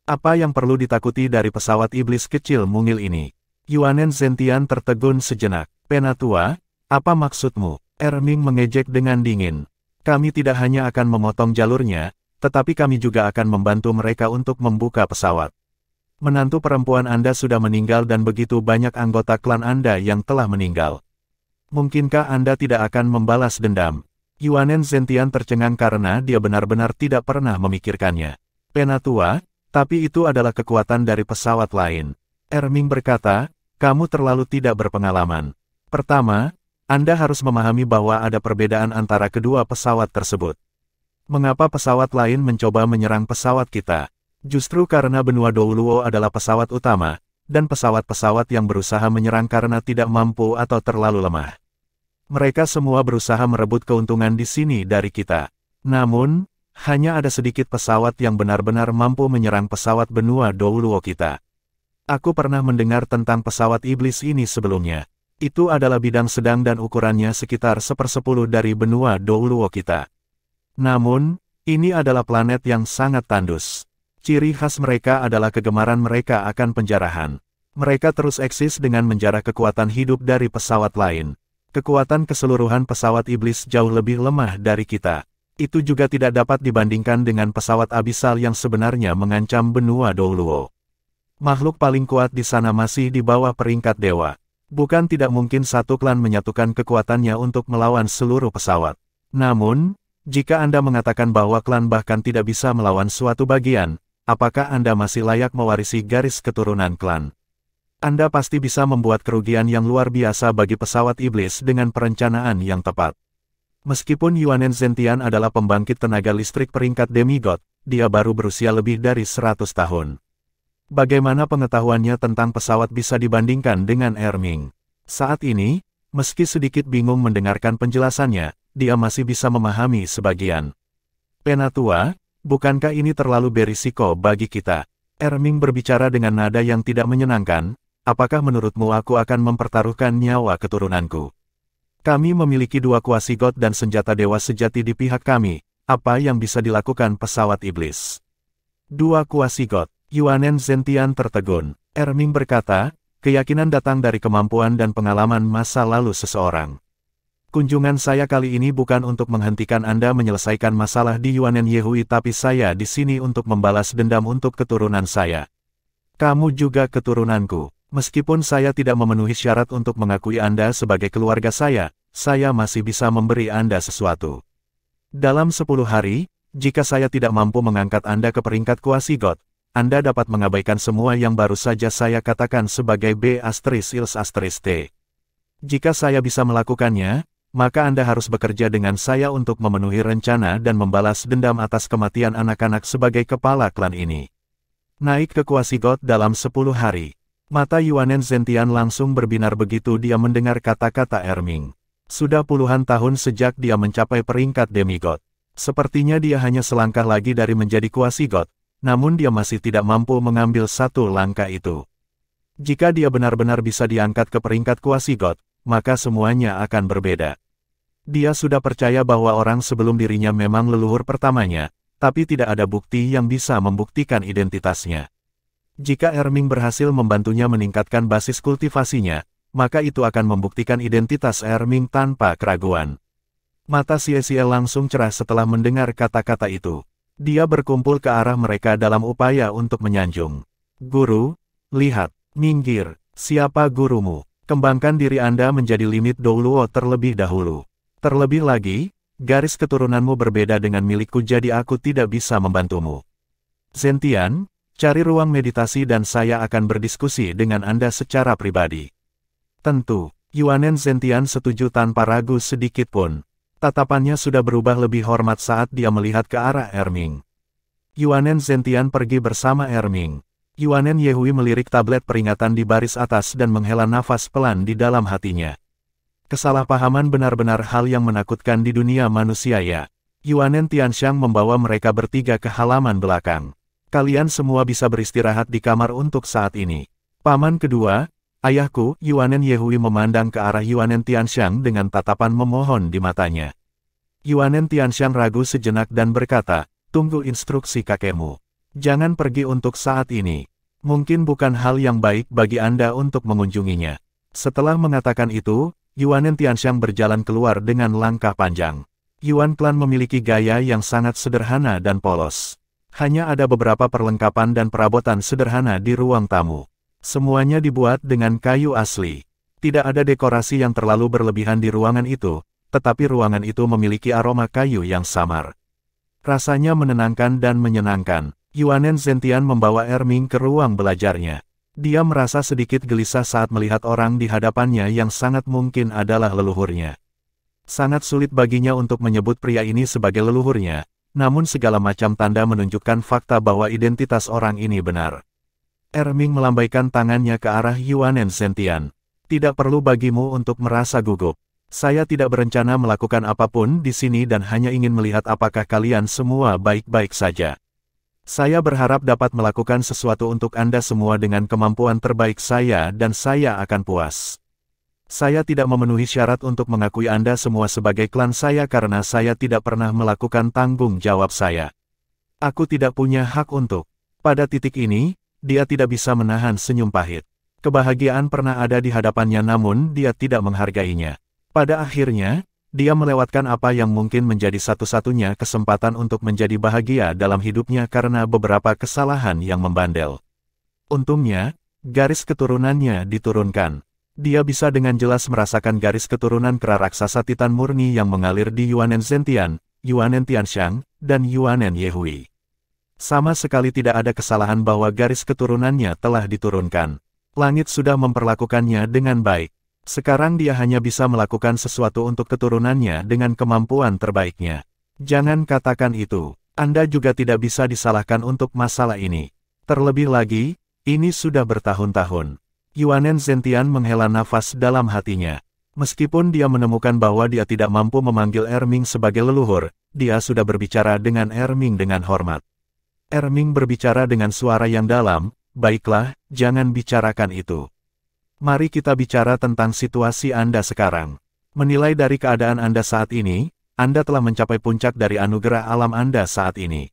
Apa yang perlu ditakuti dari pesawat iblis kecil mungil ini? Yuanen Zentian tertegun sejenak. Penatua, apa maksudmu? Erming mengejek dengan dingin. Kami tidak hanya akan memotong jalurnya, tetapi kami juga akan membantu mereka untuk membuka pesawat. Menantu perempuan Anda sudah meninggal dan begitu banyak anggota klan Anda yang telah meninggal. Mungkinkah Anda tidak akan membalas dendam? Yuanen Zentian tercengang karena dia benar-benar tidak pernah memikirkannya. Penatua, tapi itu adalah kekuatan dari pesawat lain. Erming berkata, kamu terlalu tidak berpengalaman. Pertama, Anda harus memahami bahwa ada perbedaan antara kedua pesawat tersebut. Mengapa pesawat lain mencoba menyerang pesawat kita? Justru karena benua Douluo adalah pesawat utama, dan pesawat-pesawat yang berusaha menyerang karena tidak mampu atau terlalu lemah. Mereka semua berusaha merebut keuntungan di sini dari kita. Namun, hanya ada sedikit pesawat yang benar-benar mampu menyerang pesawat benua Douluo kita. Aku pernah mendengar tentang pesawat iblis ini sebelumnya. Itu adalah bidang sedang dan ukurannya sekitar 1/10 dari benua Douluo kita. Namun, ini adalah planet yang sangat tandus. Ciri khas mereka adalah kegemaran mereka akan penjarahan. Mereka terus eksis dengan menjarah kekuatan hidup dari pesawat lain. Kekuatan keseluruhan pesawat iblis jauh lebih lemah dari kita. Itu juga tidak dapat dibandingkan dengan pesawat abisal yang sebenarnya mengancam benua Douluo. Makhluk paling kuat di sana masih di bawah peringkat dewa. Bukan tidak mungkin satu klan menyatukan kekuatannya untuk melawan seluruh pesawat. Namun, jika Anda mengatakan bahwa klan bahkan tidak bisa melawan suatu bagian, apakah Anda masih layak mewarisi garis keturunan klan? Anda pasti bisa membuat kerugian yang luar biasa bagi pesawat iblis dengan perencanaan yang tepat. Meskipun Yuanen Zentian adalah pembangkit tenaga listrik peringkat demigod, dia baru berusia lebih dari 100 tahun. Bagaimana pengetahuannya tentang pesawat bisa dibandingkan dengan Erming? Saat ini, meski sedikit bingung mendengarkan penjelasannya, dia masih bisa memahami sebagian. Penatua, Bukankah ini terlalu berisiko bagi kita? Erming berbicara dengan nada yang tidak menyenangkan, apakah menurutmu aku akan mempertaruhkan nyawa keturunanku? Kami memiliki 2 kuasi God dan senjata dewa sejati di pihak kami, apa yang bisa dilakukan pesawat iblis? 2 kuasi God. Yuanen Zentian tertegun. Erming berkata, keyakinan datang dari kemampuan dan pengalaman masa lalu seseorang. Kunjungan saya kali ini bukan untuk menghentikan Anda menyelesaikan masalah di Yuanen Yehui, tapi saya di sini untuk membalas dendam untuk keturunan saya. Kamu juga keturunanku. Meskipun saya tidak memenuhi syarat untuk mengakui Anda sebagai keluarga saya masih bisa memberi Anda sesuatu. Dalam 10 hari, jika saya tidak mampu mengangkat Anda ke peringkat kuasi God, Anda dapat mengabaikan semua yang baru saja saya katakan sebagai B*T. Jika saya bisa melakukannya, maka Anda harus bekerja dengan saya untuk memenuhi rencana dan membalas dendam atas kematian anak-anak sebagai kepala klan ini. Naik ke kuasi God dalam 10 hari. Mata Yuanen Zentian langsung berbinar begitu dia mendengar kata-kata Erming. Sudah puluhan tahun sejak dia mencapai peringkat demigod. Sepertinya dia hanya selangkah lagi dari menjadi kuasi God, namun dia masih tidak mampu mengambil satu langkah itu. Jika dia benar-benar bisa diangkat ke peringkat kuasi God, maka semuanya akan berbeda. Dia sudah percaya bahwa orang sebelum dirinya memang leluhur pertamanya, tapi tidak ada bukti yang bisa membuktikan identitasnya. Jika Erming berhasil membantunya meningkatkan basis kultivasinya, maka itu akan membuktikan identitas Erming tanpa keraguan. Mata Xie langsung cerah setelah mendengar kata-kata itu. Dia berkumpul ke arah mereka dalam upaya untuk menyanjung. Guru, lihat, minggir, siapa gurumu? Kembangkan diri Anda menjadi limit Douluo terlebih dahulu. Terlebih lagi, garis keturunanmu berbeda dengan milikku, jadi aku tidak bisa membantumu. Zentian, cari ruang meditasi dan saya akan berdiskusi dengan Anda secara pribadi. Tentu, Yuanen Zentian setuju tanpa ragu sedikit pun. Tatapannya sudah berubah lebih hormat saat dia melihat ke arah Erming. Yuanen Zentian pergi bersama Erming. Yuanen Yehui melirik tablet peringatan di baris atas dan menghela nafas pelan di dalam hatinya. Kesalahpahaman benar-benar hal yang menakutkan di dunia manusia ya. Yuanen Tianxiang membawa mereka bertiga ke halaman belakang. Kalian semua bisa beristirahat di kamar untuk saat ini. Paman kedua, ayahku, Yuanen Yehui memandang ke arah Yuanen Tianxiang dengan tatapan memohon di matanya. Yuanen Tianxiang ragu sejenak dan berkata, tunggu instruksi kakekmu. Jangan pergi untuk saat ini. Mungkin bukan hal yang baik bagi Anda untuk mengunjunginya. Setelah mengatakan itu, Yuanen Tianxiang berjalan keluar dengan langkah panjang. Yuan Clan memiliki gaya yang sangat sederhana dan polos. Hanya ada beberapa perlengkapan dan perabotan sederhana di ruang tamu. Semuanya dibuat dengan kayu asli. Tidak ada dekorasi yang terlalu berlebihan di ruangan itu, tetapi ruangan itu memiliki aroma kayu yang samar. Rasanya menenangkan dan menyenangkan. Yuanen Zentian membawa Erming ke ruang belajarnya. Dia merasa sedikit gelisah saat melihat orang di hadapannya yang sangat mungkin adalah leluhurnya. Sangat sulit baginya untuk menyebut pria ini sebagai leluhurnya, namun segala macam tanda menunjukkan fakta bahwa identitas orang ini benar. Erming melambaikan tangannya ke arah Yuanen Zentian. Tidak perlu bagimu untuk merasa gugup. Saya tidak berencana melakukan apapun di sini dan hanya ingin melihat apakah kalian semua baik-baik saja. Saya berharap dapat melakukan sesuatu untuk Anda semua dengan kemampuan terbaik saya dan saya akan puas. Saya tidak memenuhi syarat untuk mengakui Anda semua sebagai klan saya karena saya tidak pernah melakukan tanggung jawab saya. Aku tidak punya hak untuk. Pada titik ini, dia tidak bisa menahan senyum pahit. Kebahagiaan pernah ada di hadapannya namun dia tidak menghargainya. Pada akhirnya, dia melewatkan apa yang mungkin menjadi satu-satunya kesempatan untuk menjadi bahagia dalam hidupnya karena beberapa kesalahan yang membandel. Untungnya, garis keturunannya diturunkan. Dia bisa dengan jelas merasakan garis keturunan kera raksasa Titan murni yang mengalir di Yuanen Zentian, Yuanen Tianxiang, dan Yuanen Yehui. Sama sekali tidak ada kesalahan bahwa garis keturunannya telah diturunkan. Langit sudah memperlakukannya dengan baik. Sekarang dia hanya bisa melakukan sesuatu untuk keturunannya dengan kemampuan terbaiknya. Jangan katakan itu. Anda juga tidak bisa disalahkan untuk masalah ini. Terlebih lagi, ini sudah bertahun-tahun. Yuanen Zentian menghela nafas dalam hatinya. Meskipun dia menemukan bahwa dia tidak mampu memanggil Erming sebagai leluhur, dia sudah berbicara dengan Erming dengan hormat. Erming berbicara dengan suara yang dalam, "Baiklah, jangan bicarakan itu. Mari kita bicara tentang situasi Anda sekarang. Menilai dari keadaan Anda saat ini, Anda telah mencapai puncak dari anugerah alam Anda saat ini.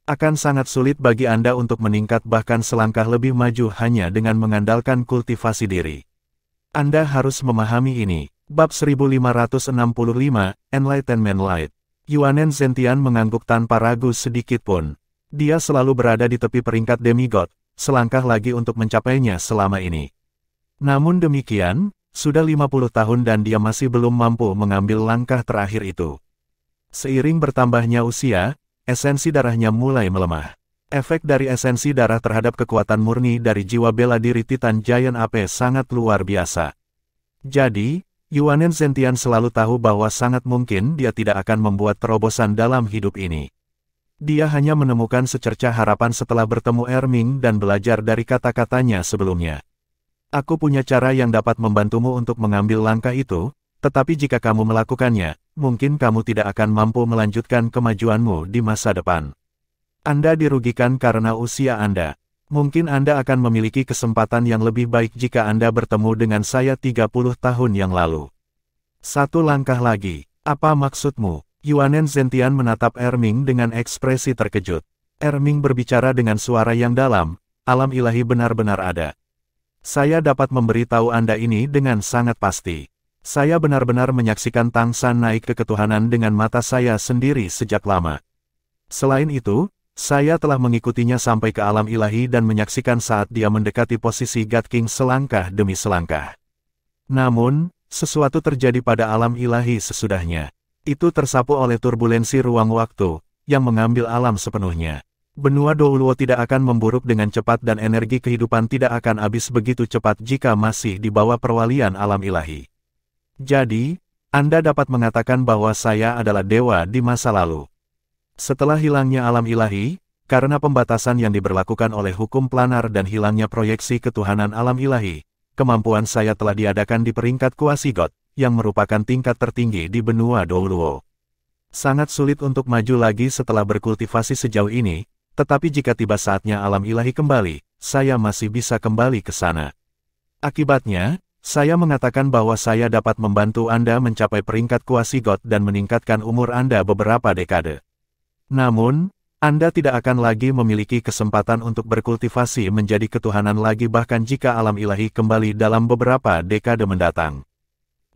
Akan sangat sulit bagi Anda untuk meningkat bahkan selangkah lebih maju hanya dengan mengandalkan kultivasi diri. Anda harus memahami ini." Bab 1565, Enlightenment Light. Yuanen Zentian mengangguk tanpa ragu sedikit pun. Dia selalu berada di tepi peringkat demigod, selangkah lagi untuk mencapainya selama ini. Namun demikian, sudah 50 tahun dan dia masih belum mampu mengambil langkah terakhir itu. Seiring bertambahnya usia, esensi darahnya mulai melemah. Efek dari esensi darah terhadap kekuatan murni dari jiwa bela diri Titan Giant Ape sangat luar biasa. Jadi, Yuanen Zentian selalu tahu bahwa sangat mungkin dia tidak akan membuat terobosan dalam hidup ini. Dia hanya menemukan secercah harapan setelah bertemu Erming dan belajar dari kata-katanya sebelumnya. "Aku punya cara yang dapat membantumu untuk mengambil langkah itu, tetapi jika kamu melakukannya, mungkin kamu tidak akan mampu melanjutkan kemajuanmu di masa depan. Anda dirugikan karena usia Anda. Mungkin Anda akan memiliki kesempatan yang lebih baik jika Anda bertemu dengan saya 30 tahun yang lalu." "Satu langkah lagi, apa maksudmu?" Yuanen Zentian menatap Erming dengan ekspresi terkejut. Erming berbicara dengan suara yang dalam, "Alam ilahi benar-benar ada. Saya dapat memberitahu Anda ini dengan sangat pasti. Saya benar-benar menyaksikan Tang San naik ke ketuhanan dengan mata saya sendiri sejak lama. Selain itu, saya telah mengikutinya sampai ke alam ilahi dan menyaksikan saat dia mendekati posisi God King selangkah demi selangkah. Namun, sesuatu terjadi pada alam ilahi sesudahnya. Itu tersapu oleh turbulensi ruang waktu, yang mengambil alam sepenuhnya. Benua Douluo tidak akan memburuk dengan cepat dan energi kehidupan tidak akan habis begitu cepat jika masih di bawah perwalian alam ilahi. Jadi, Anda dapat mengatakan bahwa saya adalah dewa di masa lalu. Setelah hilangnya alam ilahi, karena pembatasan yang diberlakukan oleh hukum planar dan hilangnya proyeksi ketuhanan alam ilahi, kemampuan saya telah diadakan di peringkat Quasi-God, yang merupakan tingkat tertinggi di benua Douluo. Sangat sulit untuk maju lagi setelah berkultivasi sejauh ini, tetapi jika tiba saatnya alam ilahi kembali, saya masih bisa kembali ke sana. Akibatnya, saya mengatakan bahwa saya dapat membantu Anda mencapai peringkat Quasi-God dan meningkatkan umur Anda beberapa dekade. Namun, Anda tidak akan lagi memiliki kesempatan untuk berkultivasi menjadi ketuhanan lagi bahkan jika alam ilahi kembali dalam beberapa dekade mendatang.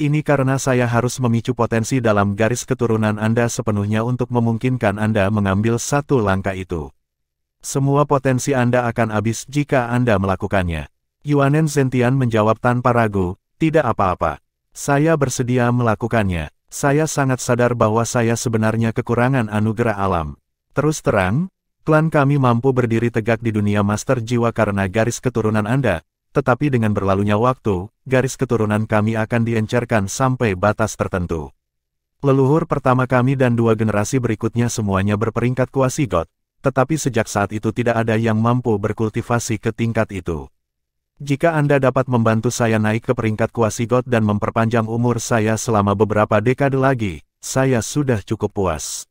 Ini karena saya harus memicu potensi dalam garis keturunan Anda sepenuhnya untuk memungkinkan Anda mengambil satu langkah itu. Semua potensi Anda akan habis jika Anda melakukannya." Yuanen Zentian menjawab tanpa ragu, "Tidak apa-apa. Saya bersedia melakukannya. Saya sangat sadar bahwa saya sebenarnya kekurangan anugerah alam. Terus terang, klan kami mampu berdiri tegak di dunia master jiwa karena garis keturunan Anda, tetapi dengan berlalunya waktu, garis keturunan kami akan diencerkan sampai batas tertentu. Leluhur pertama kami dan 2 generasi berikutnya semuanya berperingkat Quasi-God, tetapi sejak saat itu tidak ada yang mampu berkultivasi ke tingkat itu. Jika Anda dapat membantu saya naik ke peringkat Quasi-God dan memperpanjang umur saya selama beberapa dekade lagi, saya sudah cukup puas.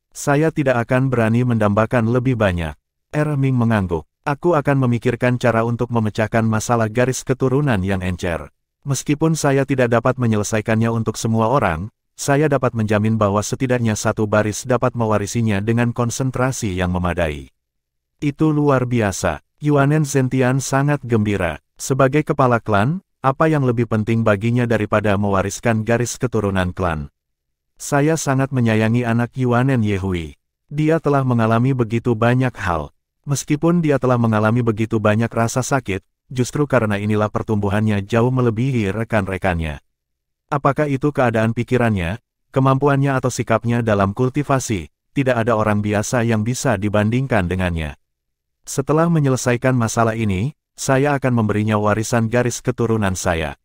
Saya tidak akan berani mendambakan lebih banyak." Erming mengangguk. "Aku akan memikirkan cara untuk memecahkan masalah garis keturunan yang encer. Meskipun saya tidak dapat menyelesaikannya untuk semua orang, saya dapat menjamin bahwa setidaknya satu baris dapat mewarisinya dengan konsentrasi yang memadai." "Itu luar biasa." Yuanen Zentian sangat gembira. Sebagai kepala klan, apa yang lebih penting baginya daripada mewariskan garis keturunan klan? "Saya sangat menyayangi anak Yuanen Yehui. Dia telah mengalami begitu banyak hal. Meskipun dia telah mengalami begitu banyak rasa sakit, justru karena inilah pertumbuhannya jauh melebihi rekan-rekannya. Apakah itu keadaan pikirannya, kemampuannya atau sikapnya dalam kultivasi, tidak ada orang biasa yang bisa dibandingkan dengannya. Setelah menyelesaikan masalah ini, saya akan memberinya warisan garis keturunan saya."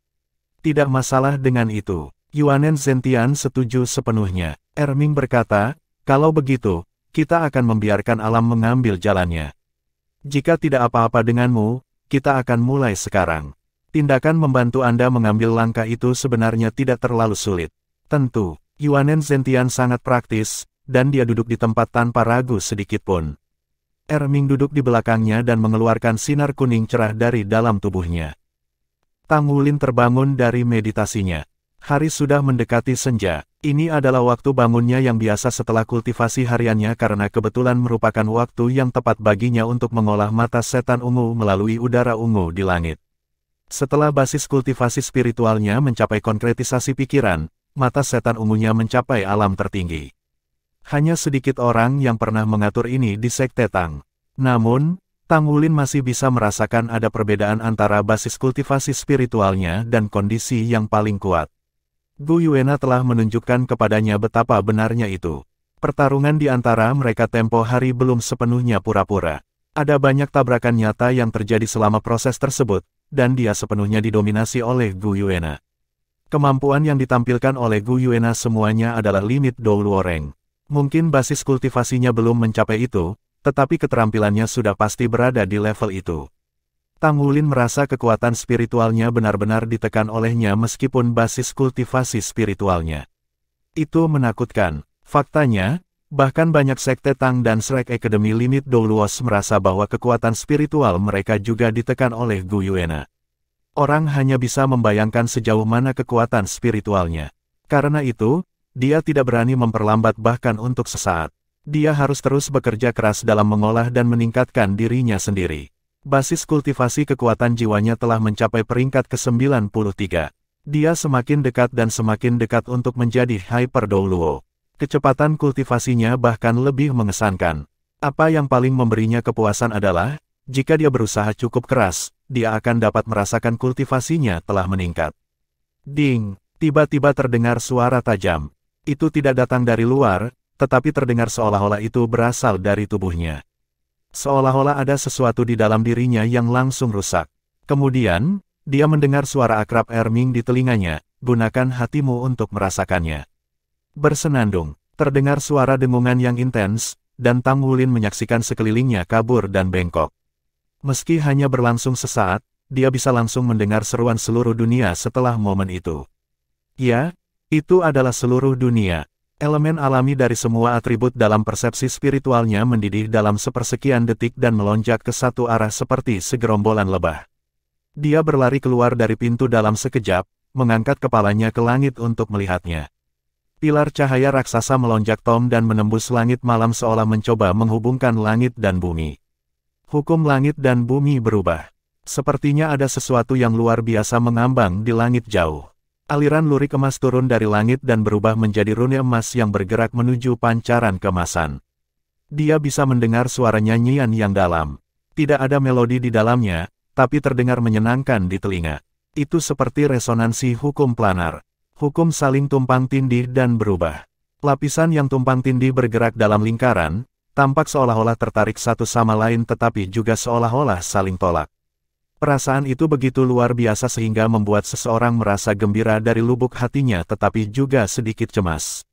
"Tidak masalah dengan itu." Yuanen Zentian setuju sepenuhnya. Erming berkata, "Kalau begitu, kita akan membiarkan alam mengambil jalannya. Jika tidak apa-apa denganmu, kita akan mulai sekarang. Tindakan membantu Anda mengambil langkah itu sebenarnya tidak terlalu sulit. Tentu, Yuanen Zentian sangat praktis, dan dia duduk di tempat tanpa ragu sedikitpun. Erming duduk di belakangnya dan mengeluarkan sinar kuning cerah dari dalam tubuhnya. Tang Wulin terbangun dari meditasinya. Hari sudah mendekati senja. Ini adalah waktu bangunnya yang biasa setelah kultivasi hariannya karena kebetulan merupakan waktu yang tepat baginya untuk mengolah mata setan ungu melalui udara ungu di langit. Setelah basis kultivasi spiritualnya mencapai konkretisasi pikiran, mata setan ungunya mencapai alam tertinggi. Hanya sedikit orang yang pernah mengatur ini di Sekte Tang. Namun, Tang Wulin masih bisa merasakan ada perbedaan antara basis kultivasi spiritualnya dan kondisi yang paling kuat. Gu Yuena telah menunjukkan kepadanya betapa benarnya itu. Pertarungan di antara mereka tempo hari belum sepenuhnya pura-pura. Ada banyak tabrakan nyata yang terjadi selama proses tersebut, dan dia sepenuhnya didominasi oleh Gu Yuena. Kemampuan yang ditampilkan oleh Gu Yuena semuanya adalah limit Douluoreng. Mungkin basis kultivasinya belum mencapai itu, tetapi keterampilannya sudah pasti berada di level itu. Tang Wulin merasa kekuatan spiritualnya benar-benar ditekan olehnya meskipun basis kultivasi spiritualnya itu menakutkan. Faktanya, bahkan banyak sekte Tang dan Shrek Academy Limit Doulos merasa bahwa kekuatan spiritual mereka juga ditekan oleh Gu Yuena. Orang hanya bisa membayangkan sejauh mana kekuatan spiritualnya. Karena itu, dia tidak berani memperlambat bahkan untuk sesaat. Dia harus terus bekerja keras dalam mengolah dan meningkatkan dirinya sendiri. Basis kultivasi kekuatan jiwanya telah mencapai peringkat ke-93. Dia semakin dekat dan semakin dekat untuk menjadi Hyper Douluo. Kecepatan kultivasinya bahkan lebih mengesankan. Apa yang paling memberinya kepuasan adalah, jika dia berusaha cukup keras, dia akan dapat merasakan kultivasinya telah meningkat. Ding, tiba-tiba terdengar suara tajam. Itu tidak datang dari luar, tetapi terdengar seolah-olah itu berasal dari tubuhnya. Seolah-olah ada sesuatu di dalam dirinya yang langsung rusak. Kemudian, dia mendengar suara akrab Erming di telinganya, gunakan hatimu untuk merasakannya. Bersenandung, terdengar suara dengungan yang intens, dan Tang Wulin menyaksikan sekelilingnya kabur dan bengkok. Meski hanya berlangsung sesaat, dia bisa langsung mendengar seruan seluruh dunia setelah momen itu. Ya, itu adalah seluruh dunia. Elemen alami dari semua atribut dalam persepsi spiritualnya mendidih dalam sepersekian detik dan melonjak ke satu arah seperti segerombolan lebah. Dia berlari keluar dari pintu dalam sekejap, mengangkat kepalanya ke langit untuk melihatnya. Pilar cahaya raksasa melonjak tom dan menembus langit malam seolah mencoba menghubungkan langit dan bumi. Hukum langit dan bumi berubah. Sepertinya ada sesuatu yang luar biasa mengambang di langit jauh. Aliran lurik emas turun dari langit dan berubah menjadi rune emas yang bergerak menuju pancaran keemasan. Dia bisa mendengar suara nyanyian yang dalam. Tidak ada melodi di dalamnya, tapi terdengar menyenangkan di telinga. Itu seperti resonansi hukum planar. Hukum saling tumpang tindih dan berubah. Lapisan yang tumpang tindih bergerak dalam lingkaran, tampak seolah-olah tertarik satu sama lain tetapi juga seolah-olah saling tolak. Perasaan itu begitu luar biasa sehingga membuat seseorang merasa gembira dari lubuk hatinya tetapi juga sedikit cemas.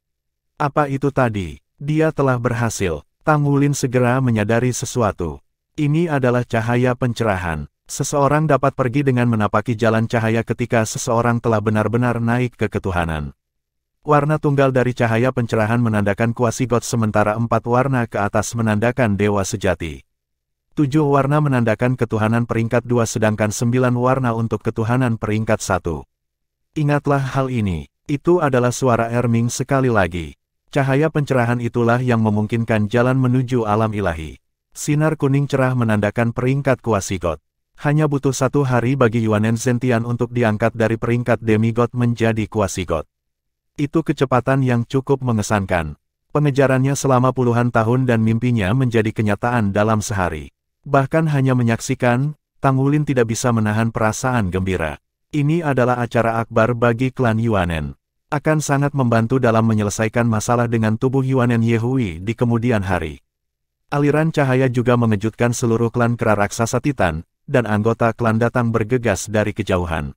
Apa itu tadi? Dia telah berhasil. Tang Wulin segera menyadari sesuatu. Ini adalah cahaya pencerahan. Seseorang dapat pergi dengan menapaki jalan cahaya ketika seseorang telah benar-benar naik ke ketuhanan. Warna tunggal dari cahaya pencerahan menandakan Quasigot sementara 4 warna ke atas menandakan dewa sejati. 7 warna menandakan ketuhanan peringkat 2 sedangkan 9 warna untuk ketuhanan peringkat 1. Ingatlah hal ini. Itu adalah suara Erming sekali lagi. Cahaya pencerahan itulah yang memungkinkan jalan menuju alam ilahi. Sinar kuning cerah menandakan peringkat Quasigot. Hanya butuh 1 hari bagi Yuanen Zentian untuk diangkat dari peringkat demigod menjadi Quasigot. Itu kecepatan yang cukup mengesankan. Pengejarannya selama puluhan tahun dan mimpinya menjadi kenyataan dalam sehari. Bahkan hanya menyaksikan, Tang Wulin tidak bisa menahan perasaan gembira. Ini adalah acara akbar bagi klan Yuanen. Akan sangat membantu dalam menyelesaikan masalah dengan tubuh Yuanen Yehui di kemudian hari. Aliran cahaya juga mengejutkan seluruh klan kera raksasa Titan, dan anggota klan datang bergegas dari kejauhan.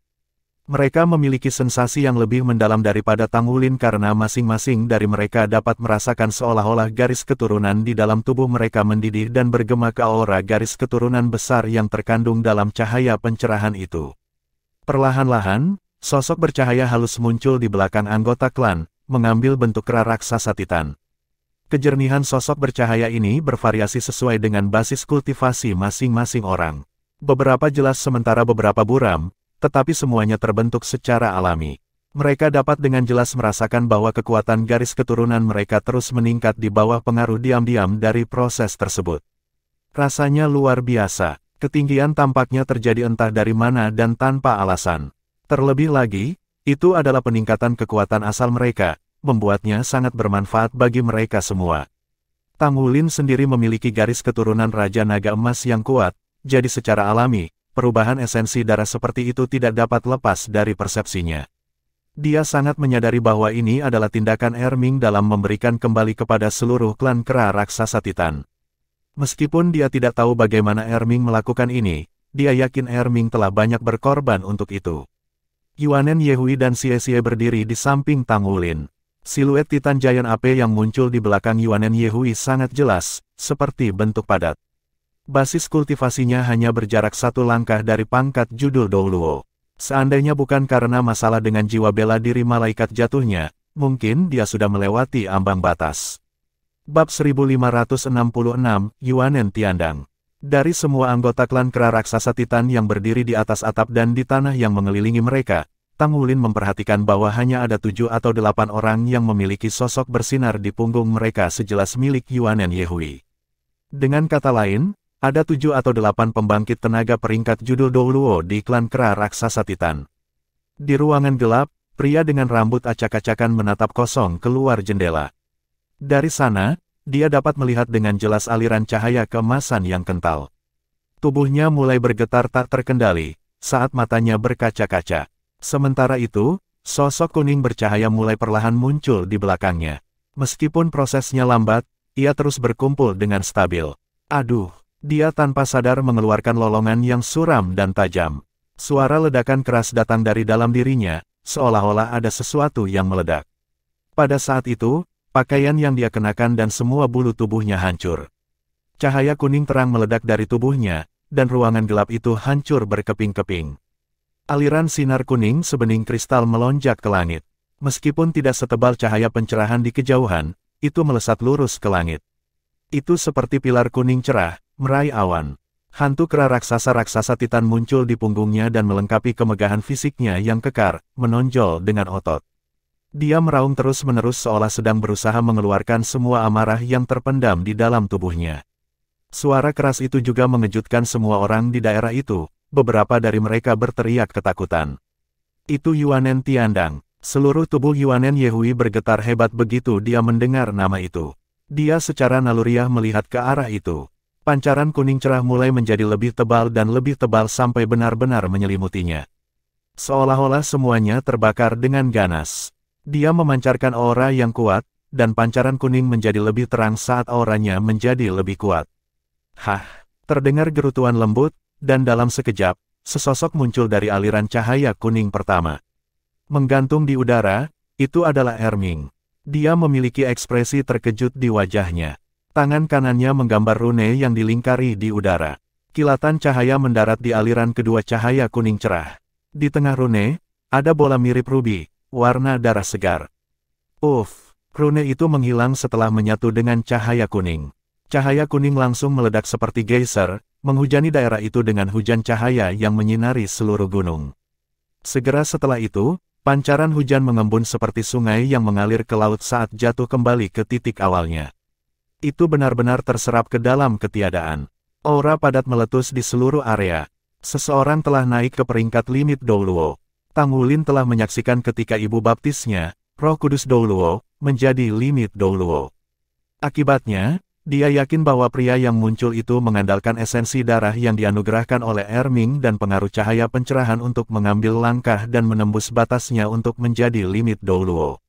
Mereka memiliki sensasi yang lebih mendalam daripada Tang Wulin karena masing-masing dari mereka dapat merasakan seolah-olah garis keturunan di dalam tubuh mereka mendidih dan bergema ke aura garis keturunan besar yang terkandung dalam cahaya pencerahan itu. Perlahan-lahan, sosok bercahaya halus muncul di belakang anggota klan, mengambil bentuk kera raksasa Titan. Kejernihan sosok bercahaya ini bervariasi sesuai dengan basis kultivasi masing-masing orang. Beberapa jelas sementara beberapa buram, tetapi semuanya terbentuk secara alami. Mereka dapat dengan jelas merasakan bahwa kekuatan garis keturunan mereka terus meningkat di bawah pengaruh diam-diam dari proses tersebut. Rasanya luar biasa. Ketinggian tampaknya terjadi entah dari mana dan tanpa alasan. Terlebih lagi, itu adalah peningkatan kekuatan asal mereka, membuatnya sangat bermanfaat bagi mereka semua. Tang Wulin sendiri memiliki garis keturunan Raja Naga Emas yang kuat, jadi secara alami, perubahan esensi darah seperti itu tidak dapat lepas dari persepsinya. Dia sangat menyadari bahwa ini adalah tindakan Erming dalam memberikan kembali kepada seluruh klan kera raksasa Titan. Meskipun dia tidak tahu bagaimana Erming melakukan ini, dia yakin Erming telah banyak berkorban untuk itu. Yuanen Yehui dan Xie Xie berdiri di samping Tang Wulin. Siluet Titan Giant AP yang muncul di belakang Yuanen Yehui sangat jelas, seperti bentuk padat. Basis kultivasinya hanya berjarak satu langkah dari pangkat judul Douluo. Seandainya bukan karena masalah dengan jiwa bela diri malaikat jatuhnya, mungkin dia sudah melewati ambang batas. Bab 1566, Yuanen Tiandang. Dari semua anggota klan kera raksasa Titan yang berdiri di atas atap dan di tanah yang mengelilingi mereka, Tang Wulin memperhatikan bahwa hanya ada 7 atau 8 orang yang memiliki sosok bersinar di punggung mereka sejelas milik Yuanen Yehui. Dengan kata lain, ada 7 atau 8 pembangkit tenaga peringkat judul Douluo di klan kera raksasa Titan. Di ruangan gelap, pria dengan rambut acak-acakan menatap kosong keluar jendela. Dari sana, dia dapat melihat dengan jelas aliran cahaya keemasan yang kental. Tubuhnya mulai bergetar tak terkendali, saat matanya berkaca-kaca. Sementara itu, sosok kuning bercahaya mulai perlahan muncul di belakangnya. Meskipun prosesnya lambat, ia terus berkumpul dengan stabil. Aduh, dia tanpa sadar mengeluarkan lolongan yang suram dan tajam. Suara ledakan keras datang dari dalam dirinya, seolah-olah ada sesuatu yang meledak. Pada saat itu, pakaian yang dia kenakan dan semua bulu tubuhnya hancur. Cahaya kuning terang meledak dari tubuhnya, dan ruangan gelap itu hancur berkeping-keping. Aliran sinar kuning sebening kristal melonjak ke langit. Meskipun tidak setebal cahaya pencerahan di kejauhan, itu melesat lurus ke langit. Itu seperti pilar kuning cerah, meraih awan. Hantu kera raksasa Titan muncul di punggungnya dan melengkapi kemegahan fisiknya yang kekar, menonjol dengan otot. Dia meraung terus-menerus seolah sedang berusaha mengeluarkan semua amarah yang terpendam di dalam tubuhnya. Suara keras itu juga mengejutkan semua orang di daerah itu, beberapa dari mereka berteriak ketakutan. Itu Yuanen Tiandang. Seluruh tubuh Yuanen Yehui bergetar hebat begitu dia mendengar nama itu. Dia secara naluriah melihat ke arah itu. Pancaran kuning cerah mulai menjadi lebih tebal dan lebih tebal sampai benar-benar menyelimutinya. Seolah-olah semuanya terbakar dengan ganas. Dia memancarkan aura yang kuat, dan pancaran kuning menjadi lebih terang saat auranya menjadi lebih kuat. Hah! Terdengar gerutuan lembut, dan dalam sekejap, sesosok muncul dari aliran cahaya kuning pertama. Menggantung di udara, itu adalah Erming. Dia memiliki ekspresi terkejut di wajahnya. Tangan kanannya menggambar rune yang dilingkari di udara. Kilatan cahaya mendarat di aliran kedua cahaya kuning cerah. Di tengah rune, ada bola mirip rubi, warna darah segar. Rune itu menghilang setelah menyatu dengan cahaya kuning. Cahaya kuning langsung meledak seperti geyser, menghujani daerah itu dengan hujan cahaya yang menyinari seluruh gunung. Segera setelah itu, pancaran hujan mengembun seperti sungai yang mengalir ke laut saat jatuh kembali ke titik awalnya. Itu benar-benar terserap ke dalam ketiadaan. Aura padat meletus di seluruh area. Seseorang telah naik ke peringkat limit Douluo. Tang Wulin telah menyaksikan ketika ibu baptisnya, Roh Kudus Douluo, menjadi limit Douluo. Akibatnya, dia yakin bahwa pria yang muncul itu mengandalkan esensi darah yang dianugerahkan oleh Erming dan pengaruh cahaya pencerahan untuk mengambil langkah dan menembus batasnya untuk menjadi limit Douluo.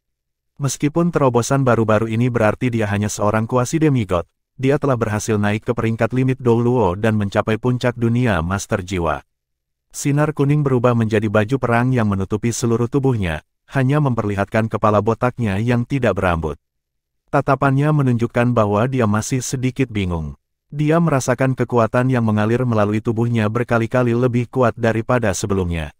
Meskipun terobosan baru-baru ini berarti dia hanya seorang kuasi demigod, dia telah berhasil naik ke peringkat limit Douluo dan mencapai puncak dunia master jiwa. Sinar kuning berubah menjadi baju perang yang menutupi seluruh tubuhnya, hanya memperlihatkan kepala botaknya yang tidak berambut. Tatapannya menunjukkan bahwa dia masih sedikit bingung. Dia merasakan kekuatan yang mengalir melalui tubuhnya berkali-kali lebih kuat daripada sebelumnya.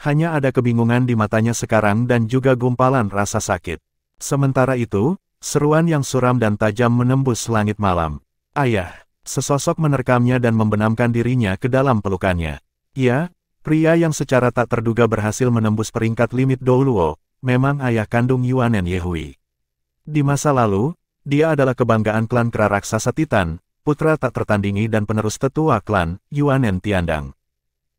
Hanya ada kebingungan di matanya sekarang dan juga gumpalan rasa sakit. Sementara itu, seruan yang suram dan tajam menembus langit malam. "Ayah!" Sesosok menerkamnya dan membenamkan dirinya ke dalam pelukannya. Ya, pria yang secara tak terduga berhasil menembus peringkat limit Douluo, memang ayah kandung Yuanen Yehui. Di masa lalu, dia adalah kebanggaan klan kera raksasa Titan, putra tak tertandingi dan penerus tetua klan, Yuanen Tiandang.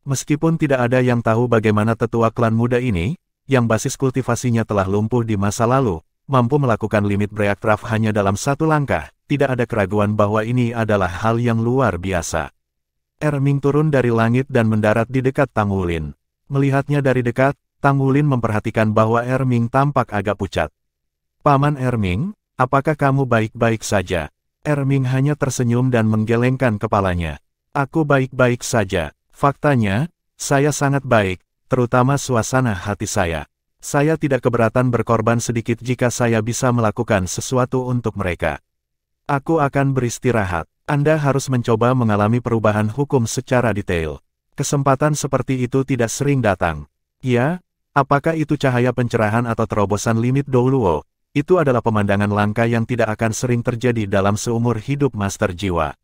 Meskipun tidak ada yang tahu bagaimana tetua klan muda ini, yang basis kultivasinya telah lumpuh di masa lalu, mampu melakukan limit Breakcraft hanya dalam satu langkah, tidak ada keraguan bahwa ini adalah hal yang luar biasa. Erming turun dari langit dan mendarat di dekat Tang Wulin. Melihatnya dari dekat, Tang Wulin memperhatikan bahwa Erming tampak agak pucat. "Paman Erming, apakah kamu baik-baik saja?" Erming hanya tersenyum dan menggelengkan kepalanya. "Aku baik-baik saja. Faktanya, saya sangat baik, terutama suasana hati saya. Saya tidak keberatan berkorban sedikit jika saya bisa melakukan sesuatu untuk mereka. Aku akan beristirahat. Anda harus mencoba mengalami perubahan hukum secara detail. Kesempatan seperti itu tidak sering datang. Ya, apakah itu cahaya pencerahan atau terobosan limit Douluo? Itu adalah pemandangan langka yang tidak akan sering terjadi dalam seumur hidup Master Jiwa.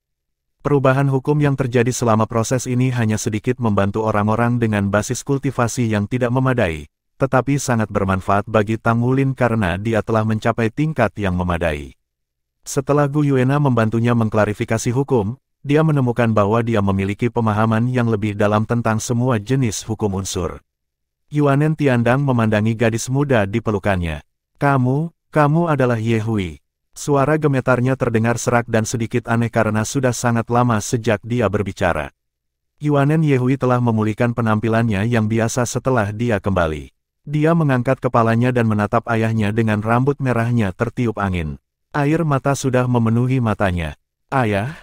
Perubahan hukum yang terjadi selama proses ini hanya sedikit membantu orang-orang dengan basis kultivasi yang tidak memadai, tetapi sangat bermanfaat bagi Tang Wulin karena dia telah mencapai tingkat yang memadai. Setelah Gu Yuena membantunya mengklarifikasi hukum, dia menemukan bahwa dia memiliki pemahaman yang lebih dalam tentang semua jenis hukum unsur. Yuanen Tiandang memandangi gadis muda di pelukannya. Kamu adalah Yehui." Suara gemetarnya terdengar serak dan sedikit aneh karena sudah sangat lama sejak dia berbicara. Yuanen Yehui telah memulihkan penampilannya yang biasa setelah dia kembali. Dia mengangkat kepalanya dan menatap ayahnya dengan rambut merahnya tertiup angin. Air mata sudah memenuhi matanya. Ayah,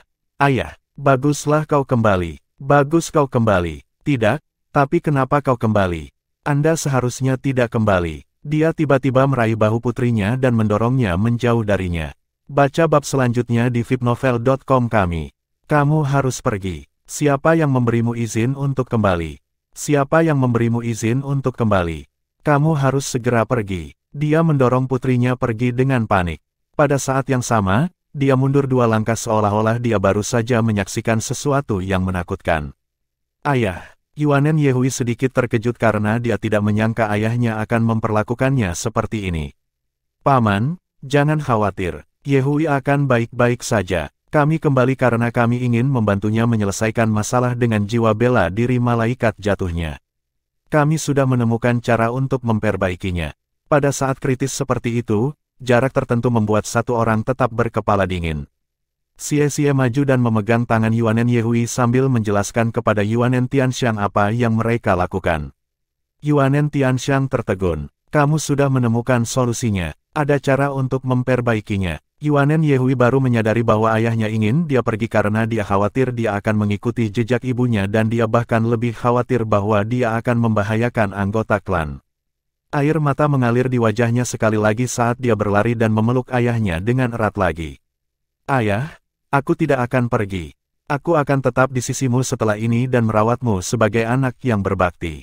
baguslah kau kembali. Bagus kau kembali." "Tidak, tapi kenapa kau kembali? Anda seharusnya tidak kembali." Dia tiba-tiba meraih bahu putrinya dan mendorongnya menjauh darinya. Baca bab selanjutnya di vipnovel.com kami. "Kamu harus pergi. Siapa yang memberimu izin untuk kembali? Siapa yang memberimu izin untuk kembali? Kamu harus segera pergi." Dia mendorong putrinya pergi dengan panik. Pada saat yang sama, dia mundur 2 langkah seolah-olah dia baru saja menyaksikan sesuatu yang menakutkan. "Ayah!" Yuanen Yehui sedikit terkejut karena dia tidak menyangka ayahnya akan memperlakukannya seperti ini. "Paman, jangan khawatir. Yehui akan baik-baik saja. Kami kembali karena kami ingin membantunya menyelesaikan masalah dengan jiwa bela diri malaikat jatuhnya. Kami sudah menemukan cara untuk memperbaikinya." Pada saat kritis seperti itu, jarak tertentu membuat satu orang tetap berkepala dingin. Xie maju dan memegang tangan Yuanen Yehui sambil menjelaskan kepada Yuanen Tianxiang apa yang mereka lakukan. Yuanen Tianxiang tertegun. "Kamu sudah menemukan solusinya. Ada cara untuk memperbaikinya." Yuanen Yehui baru menyadari bahwa ayahnya ingin dia pergi karena dia khawatir dia akan mengikuti jejak ibunya dan dia bahkan lebih khawatir bahwa dia akan membahayakan anggota klan. Air mata mengalir di wajahnya sekali lagi saat dia berlari dan memeluk ayahnya dengan erat lagi. "Ayah, aku tidak akan pergi. Aku akan tetap di sisimu setelah ini dan merawatmu sebagai anak yang berbakti.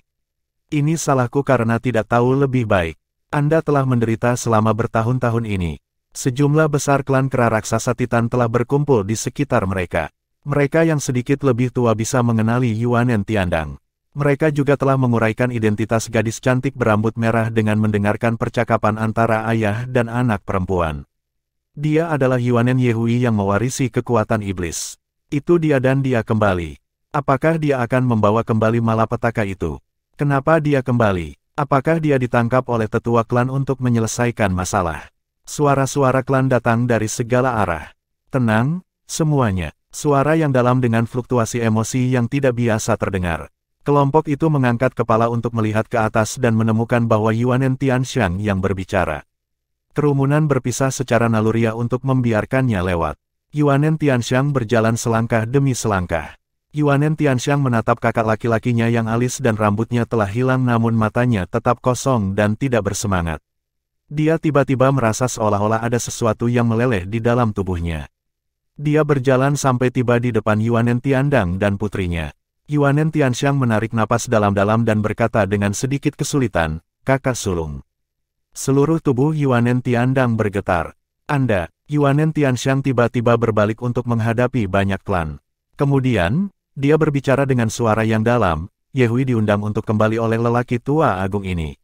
Ini salahku karena tidak tahu lebih baik. Anda telah menderita selama bertahun-tahun ini." Sejumlah besar klan kera raksasa Titan telah berkumpul di sekitar mereka. Mereka yang sedikit lebih tua bisa mengenali Yuanen Tiandang. Mereka juga telah menguraikan identitas gadis cantik berambut merah dengan mendengarkan percakapan antara ayah dan anak perempuan. Dia adalah Yuanen Yehui yang mewarisi kekuatan iblis. Itu dia dan dia kembali. Apakah dia akan membawa kembali malapetaka itu? Kenapa dia kembali? Apakah dia ditangkap oleh tetua klan untuk menyelesaikan masalah? Suara-suara klan datang dari segala arah. Tenang, semuanya. Suara yang dalam dengan fluktuasi emosi yang tidak biasa terdengar. Kelompok itu mengangkat kepala untuk melihat ke atas dan menemukan bahwa Yuanen Tianxiang yang berbicara. Kerumunan berpisah secara naluriah untuk membiarkannya lewat. Yuanen Tianxiang berjalan selangkah demi selangkah. Yuanen Tianxiang menatap kakak laki-lakinya yang alis dan rambutnya telah hilang namun matanya tetap kosong dan tidak bersemangat. Dia tiba-tiba merasa seolah-olah ada sesuatu yang meleleh di dalam tubuhnya. Dia berjalan sampai tiba di depan Yuanen Tiandang dan putrinya. Yuanen Tianxiang menarik napas dalam-dalam dan berkata dengan sedikit kesulitan, "Kakak sulung." Seluruh tubuh Yuanen Tiandang bergetar. "Anda," Yuanen Tianxiang tiba-tiba berbalik untuk menghadapi banyak klan. Kemudian, dia berbicara dengan suara yang dalam, "Yehui diundang untuk kembali oleh lelaki tua agung ini.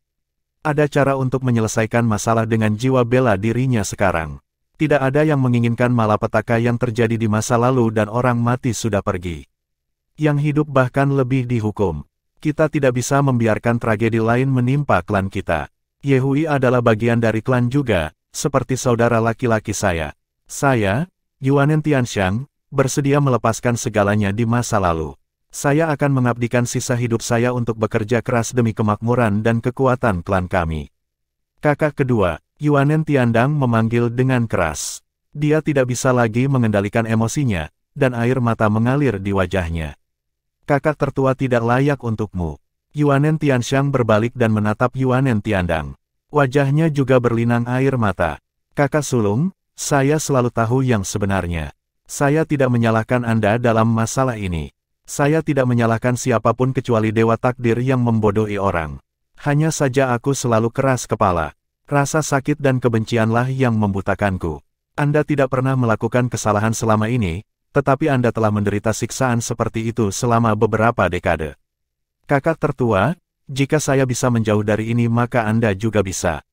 Ada cara untuk menyelesaikan masalah dengan jiwa bela dirinya sekarang. Tidak ada yang menginginkan malapetaka yang terjadi di masa lalu dan orang mati sudah pergi. Yang hidup bahkan lebih dihukum. Kita tidak bisa membiarkan tragedi lain menimpa klan kita. Yehui adalah bagian dari klan juga, seperti saudara laki-laki saya. Saya, Yuanen Tianxiang, bersedia melepaskan segalanya di masa lalu. Saya akan mengabdikan sisa hidup saya untuk bekerja keras demi kemakmuran dan kekuatan klan kami." Kakak kedua, Yuanen Tiandang memanggil dengan keras. Dia tidak bisa lagi mengendalikan emosinya, dan air mata mengalir di wajahnya. "Kakak tertua tidak layak untukmu." Yuanen Tianxiang berbalik dan menatap Yuanen Tiandang. Wajahnya juga berlinang air mata. "Kakak sulung, saya selalu tahu yang sebenarnya. Saya tidak menyalahkan Anda dalam masalah ini. Saya tidak menyalahkan siapapun kecuali Dewa Takdir yang membodohi orang. Hanya saja aku selalu keras kepala. Rasa sakit dan kebencianlah yang membutakanku. Anda tidak pernah melakukan kesalahan selama ini, tetapi Anda telah menderita siksaan seperti itu selama beberapa dekade. Kakak tertua, jika saya bisa menjauh dari ini maka Anda juga bisa.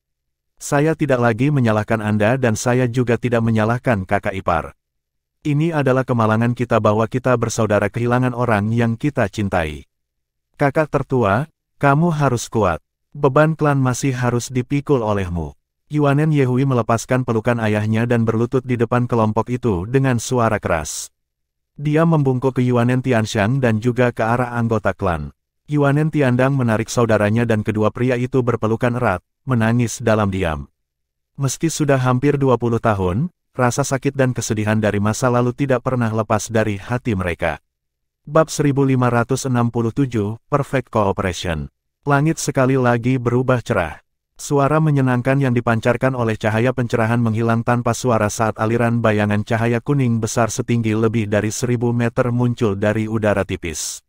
Saya tidak lagi menyalahkan Anda dan saya juga tidak menyalahkan kakak ipar. Ini adalah kemalangan kita bahwa kita bersaudara kehilangan orang yang kita cintai. Kakak tertua, kamu harus kuat. Beban klan masih harus dipikul olehmu." Yuanen Yehui melepaskan pelukan ayahnya dan berlutut di depan kelompok itu dengan suara keras. Dia membungkuk ke Yuanen Tianxiang dan juga ke arah anggota klan. Yuanen Tiandang menarik saudaranya dan kedua pria itu berpelukan erat, menangis dalam diam. Meski sudah hampir 20 tahun, rasa sakit dan kesedihan dari masa lalu tidak pernah lepas dari hati mereka. Bab 1567, Perfect Cooperation. Langit sekali lagi berubah cerah. Suara menyenangkan yang dipancarkan oleh cahaya pencerahan menghilang tanpa suara saat aliran bayangan cahaya kuning besar setinggi lebih dari 1000 meter muncul dari udara tipis.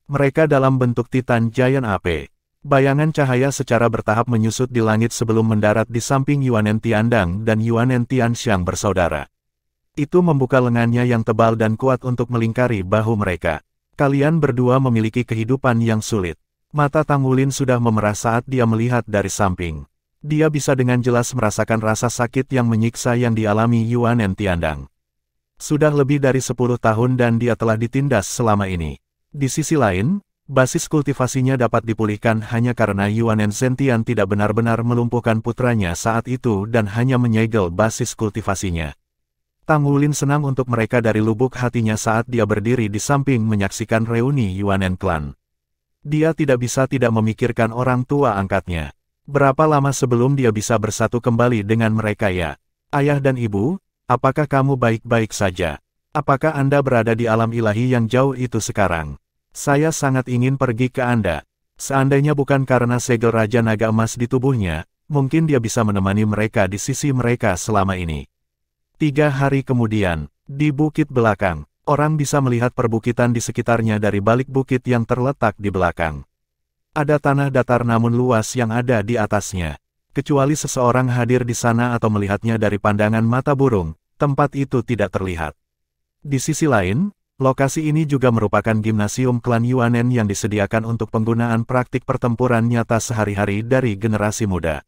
Mereka dalam bentuk Titan Giant AP. Bayangan cahaya secara bertahap menyusut di langit sebelum mendarat di samping Yuanen Tiandang dan Yuanen Tianxiang bersaudara. Itu membuka lengannya yang tebal dan kuat untuk melingkari bahu mereka. "Kalian berdua memiliki kehidupan yang sulit." Mata Tang Wulin sudah memerah saat dia melihat dari samping. Dia bisa dengan jelas merasakan rasa sakit yang menyiksa yang dialami Yuanen Tiandang. Sudah lebih dari 10 tahun dan dia telah ditindas selama ini. Di sisi lain, basis kultivasinya dapat dipulihkan hanya karena Yuanen Zentian tidak benar-benar melumpuhkan putranya saat itu dan hanya menyegel basis kultivasinya. Tang Wulin senang untuk mereka dari lubuk hatinya saat dia berdiri di samping menyaksikan reuni Yuanen Clan. Dia tidak bisa tidak memikirkan orang tua angkatnya. Berapa lama sebelum dia bisa bersatu kembali dengan mereka ya? Ayah dan ibu, apakah kamu baik-baik saja? Apakah Anda berada di alam ilahi yang jauh itu sekarang? Saya sangat ingin pergi ke Anda. Seandainya bukan karena segel Raja Naga Emas di tubuhnya, mungkin dia bisa menemani mereka di sisi mereka selama ini. 3 hari kemudian, di bukit belakang, orang bisa melihat perbukitan di sekitarnya dari balik bukit yang terletak di belakang. Ada tanah datar namun luas yang ada di atasnya. Kecuali seseorang hadir di sana atau melihatnya dari pandangan mata burung, tempat itu tidak terlihat. Di sisi lain, lokasi ini juga merupakan gimnasium klan Yuanen yang disediakan untuk penggunaan praktik pertempuran nyata sehari-hari dari generasi muda.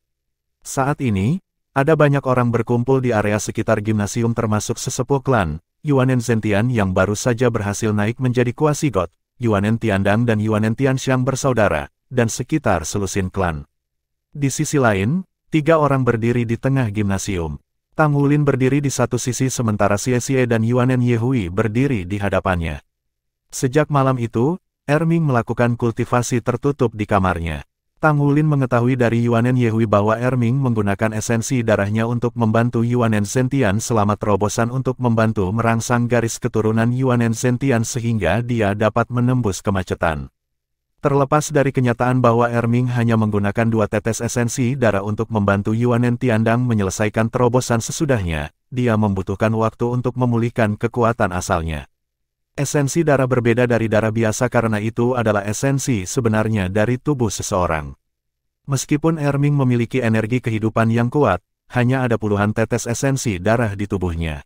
Saat ini, ada banyak orang berkumpul di area sekitar gimnasium termasuk sesepuh klan, Yuanen Zentian yang baru saja berhasil naik menjadi Quasi-God, Yuanen Tiandang dan Yuanen Tianxiang bersaudara, dan sekitar selusin klan. Di sisi lain, 3 orang berdiri di tengah gimnasium. Tang Wulin berdiri di satu sisi sementara Xie Xie dan Yuanen Yehui berdiri di hadapannya. Sejak malam itu, Erming melakukan kultivasi tertutup di kamarnya. Tang Wulin mengetahui dari Yuanen Yehui bahwa Erming menggunakan esensi darahnya untuk membantu Yuanen Zentian selama terobosan untuk membantu merangsang garis keturunan Yuanen Zentian sehingga dia dapat menembus kemacetan. Terlepas dari kenyataan bahwa Erming hanya menggunakan 2 tetes esensi darah untuk membantu Yuanen Tiandang menyelesaikan terobosan sesudahnya, dia membutuhkan waktu untuk memulihkan kekuatan asalnya. Esensi darah berbeda dari darah biasa karena itu adalah esensi sebenarnya dari tubuh seseorang. Meskipun Erming memiliki energi kehidupan yang kuat, hanya ada puluhan tetes esensi darah di tubuhnya.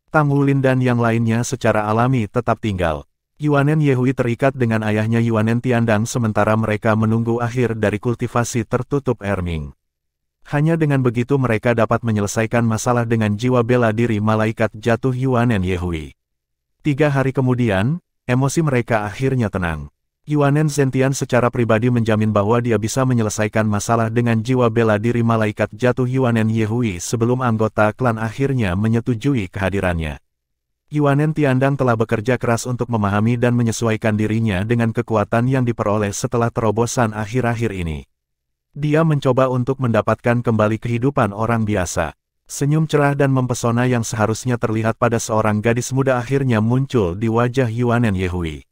Tang Wulin dan yang lainnya secara alami tetap tinggal. Yuanen Yehui terikat dengan ayahnya Yuanen Tiandang sementara mereka menunggu akhir dari kultivasi tertutup Erming. Hanya dengan begitu mereka dapat menyelesaikan masalah dengan jiwa bela diri malaikat jatuh Yuanen Yehui. 3 hari kemudian, emosi mereka akhirnya tenang. Yuanen Zentian secara pribadi menjamin bahwa dia bisa menyelesaikan masalah dengan jiwa bela diri malaikat jatuh Yuanen Yehui sebelum anggota klan akhirnya menyetujui kehadirannya. Yuanen Tiandang telah bekerja keras untuk memahami dan menyesuaikan dirinya dengan kekuatan yang diperoleh setelah terobosan akhir-akhir ini. Dia mencoba untuk mendapatkan kembali kehidupan orang biasa. Senyum cerah dan mempesona yang seharusnya terlihat pada seorang gadis muda akhirnya muncul di wajah Yuanen Yehui.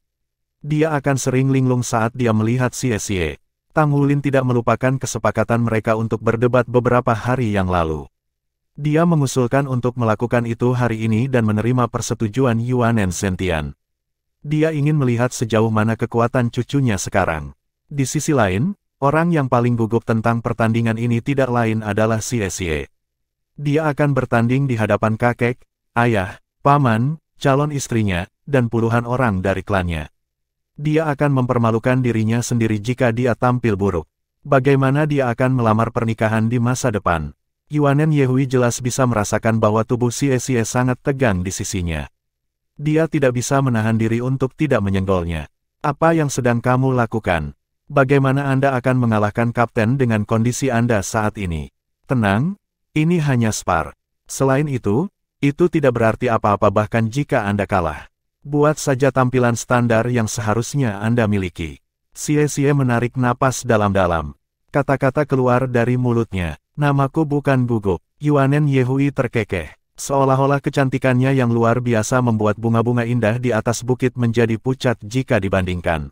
Dia akan sering linglung saat dia melihat Xie. Tang Wulin tidak melupakan kesepakatan mereka untuk berdebat beberapa hari yang lalu. Dia mengusulkan untuk melakukan itu hari ini dan menerima persetujuan Yuanen Zentian. Dia ingin melihat sejauh mana kekuatan cucunya sekarang. Di sisi lain, orang yang paling gugup tentang pertandingan ini tidak lain adalah Xie. Dia akan bertanding di hadapan kakek, ayah, paman, calon istrinya, dan puluhan orang dari klannya. Dia akan mempermalukan dirinya sendiri jika dia tampil buruk. Bagaimana dia akan melamar pernikahan di masa depan? Yuanen Yehui jelas bisa merasakan bahwa tubuh Xie sangat tegang di sisinya. Dia tidak bisa menahan diri untuk tidak menyenggolnya. Apa yang sedang kamu lakukan? Bagaimana Anda akan mengalahkan kapten dengan kondisi Anda saat ini? Tenang. Ini hanya spar. Selain itu tidak berarti apa-apa bahkan jika Anda kalah. Buat saja tampilan standar yang seharusnya Anda miliki. Xie menarik napas dalam-dalam. Kata-kata keluar dari mulutnya. Namaku bukan gugup. Yuanen Yehui terkekeh. Seolah-olah kecantikannya yang luar biasa membuat bunga-bunga indah di atas bukit menjadi pucat jika dibandingkan.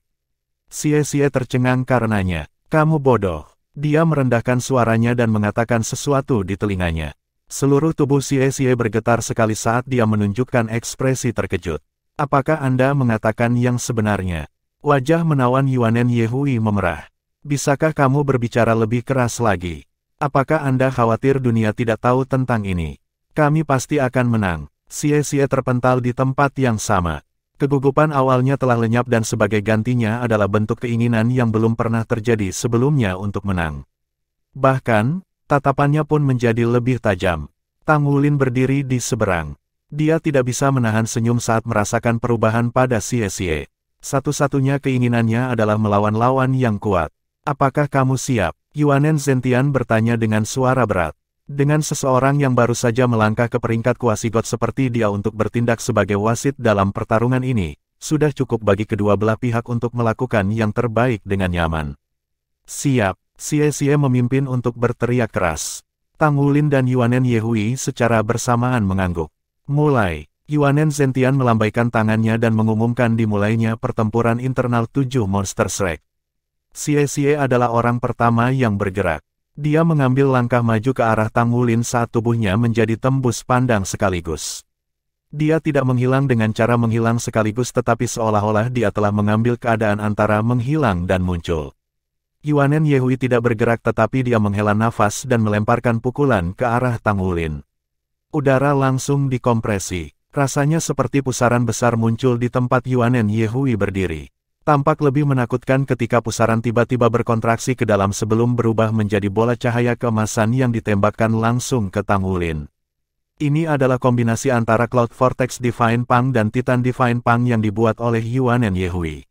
Xie tercengang karenanya. Kamu bodoh. Dia merendahkan suaranya dan mengatakan sesuatu di telinganya. Seluruh tubuh Xie bergetar sekali saat dia menunjukkan ekspresi terkejut. Apakah Anda mengatakan yang sebenarnya? Wajah menawan Yuanen Yehui memerah. Bisakah kamu berbicara lebih keras lagi? Apakah Anda khawatir dunia tidak tahu tentang ini? Kami pasti akan menang. Xie terpental di tempat yang sama. Kegugupan awalnya telah lenyap dan sebagai gantinya adalah bentuk keinginan yang belum pernah terjadi sebelumnya untuk menang. Bahkan, tatapannya pun menjadi lebih tajam. Tang Wulin berdiri di seberang. Dia tidak bisa menahan senyum saat merasakan perubahan pada Xie. Satu-satunya keinginannya adalah melawan lawan yang kuat. Apakah kamu siap? Yuanen Zentian bertanya dengan suara berat. Dengan seseorang yang baru saja melangkah ke peringkat kuasigot seperti dia untuk bertindak sebagai wasit dalam pertarungan ini, sudah cukup bagi kedua belah pihak untuk melakukan yang terbaik dengan nyaman. Siap, Xie memimpin untuk berteriak keras. Tang Wulin dan Yuanen Yehui secara bersamaan mengangguk. Mulai, Yuanen Zentian melambaikan tangannya dan mengumumkan dimulainya pertempuran internal 7 Monster Shrek. Xie adalah orang pertama yang bergerak. Dia mengambil langkah maju ke arah Tang Wulin saat tubuhnya menjadi tembus pandang sekaligus. Dia tidak menghilang dengan cara menghilang sekaligus tetapi seolah-olah dia telah mengambil keadaan antara menghilang dan muncul. Yuanen Yehui tidak bergerak tetapi dia menghela nafas dan melemparkan pukulan ke arah Tang Wulin. Udara langsung dikompresi. Rasanya seperti pusaran besar muncul di tempat Yuanen Yehui berdiri. Tampak lebih menakutkan ketika pusaran tiba-tiba berkontraksi ke dalam sebelum berubah menjadi bola cahaya keemasan yang ditembakkan langsung ke Tang Wulin. Ini adalah kombinasi antara Cloud Vortex Divine Pang dan Titan Divine Pang yang dibuat oleh Yuanen Yehui.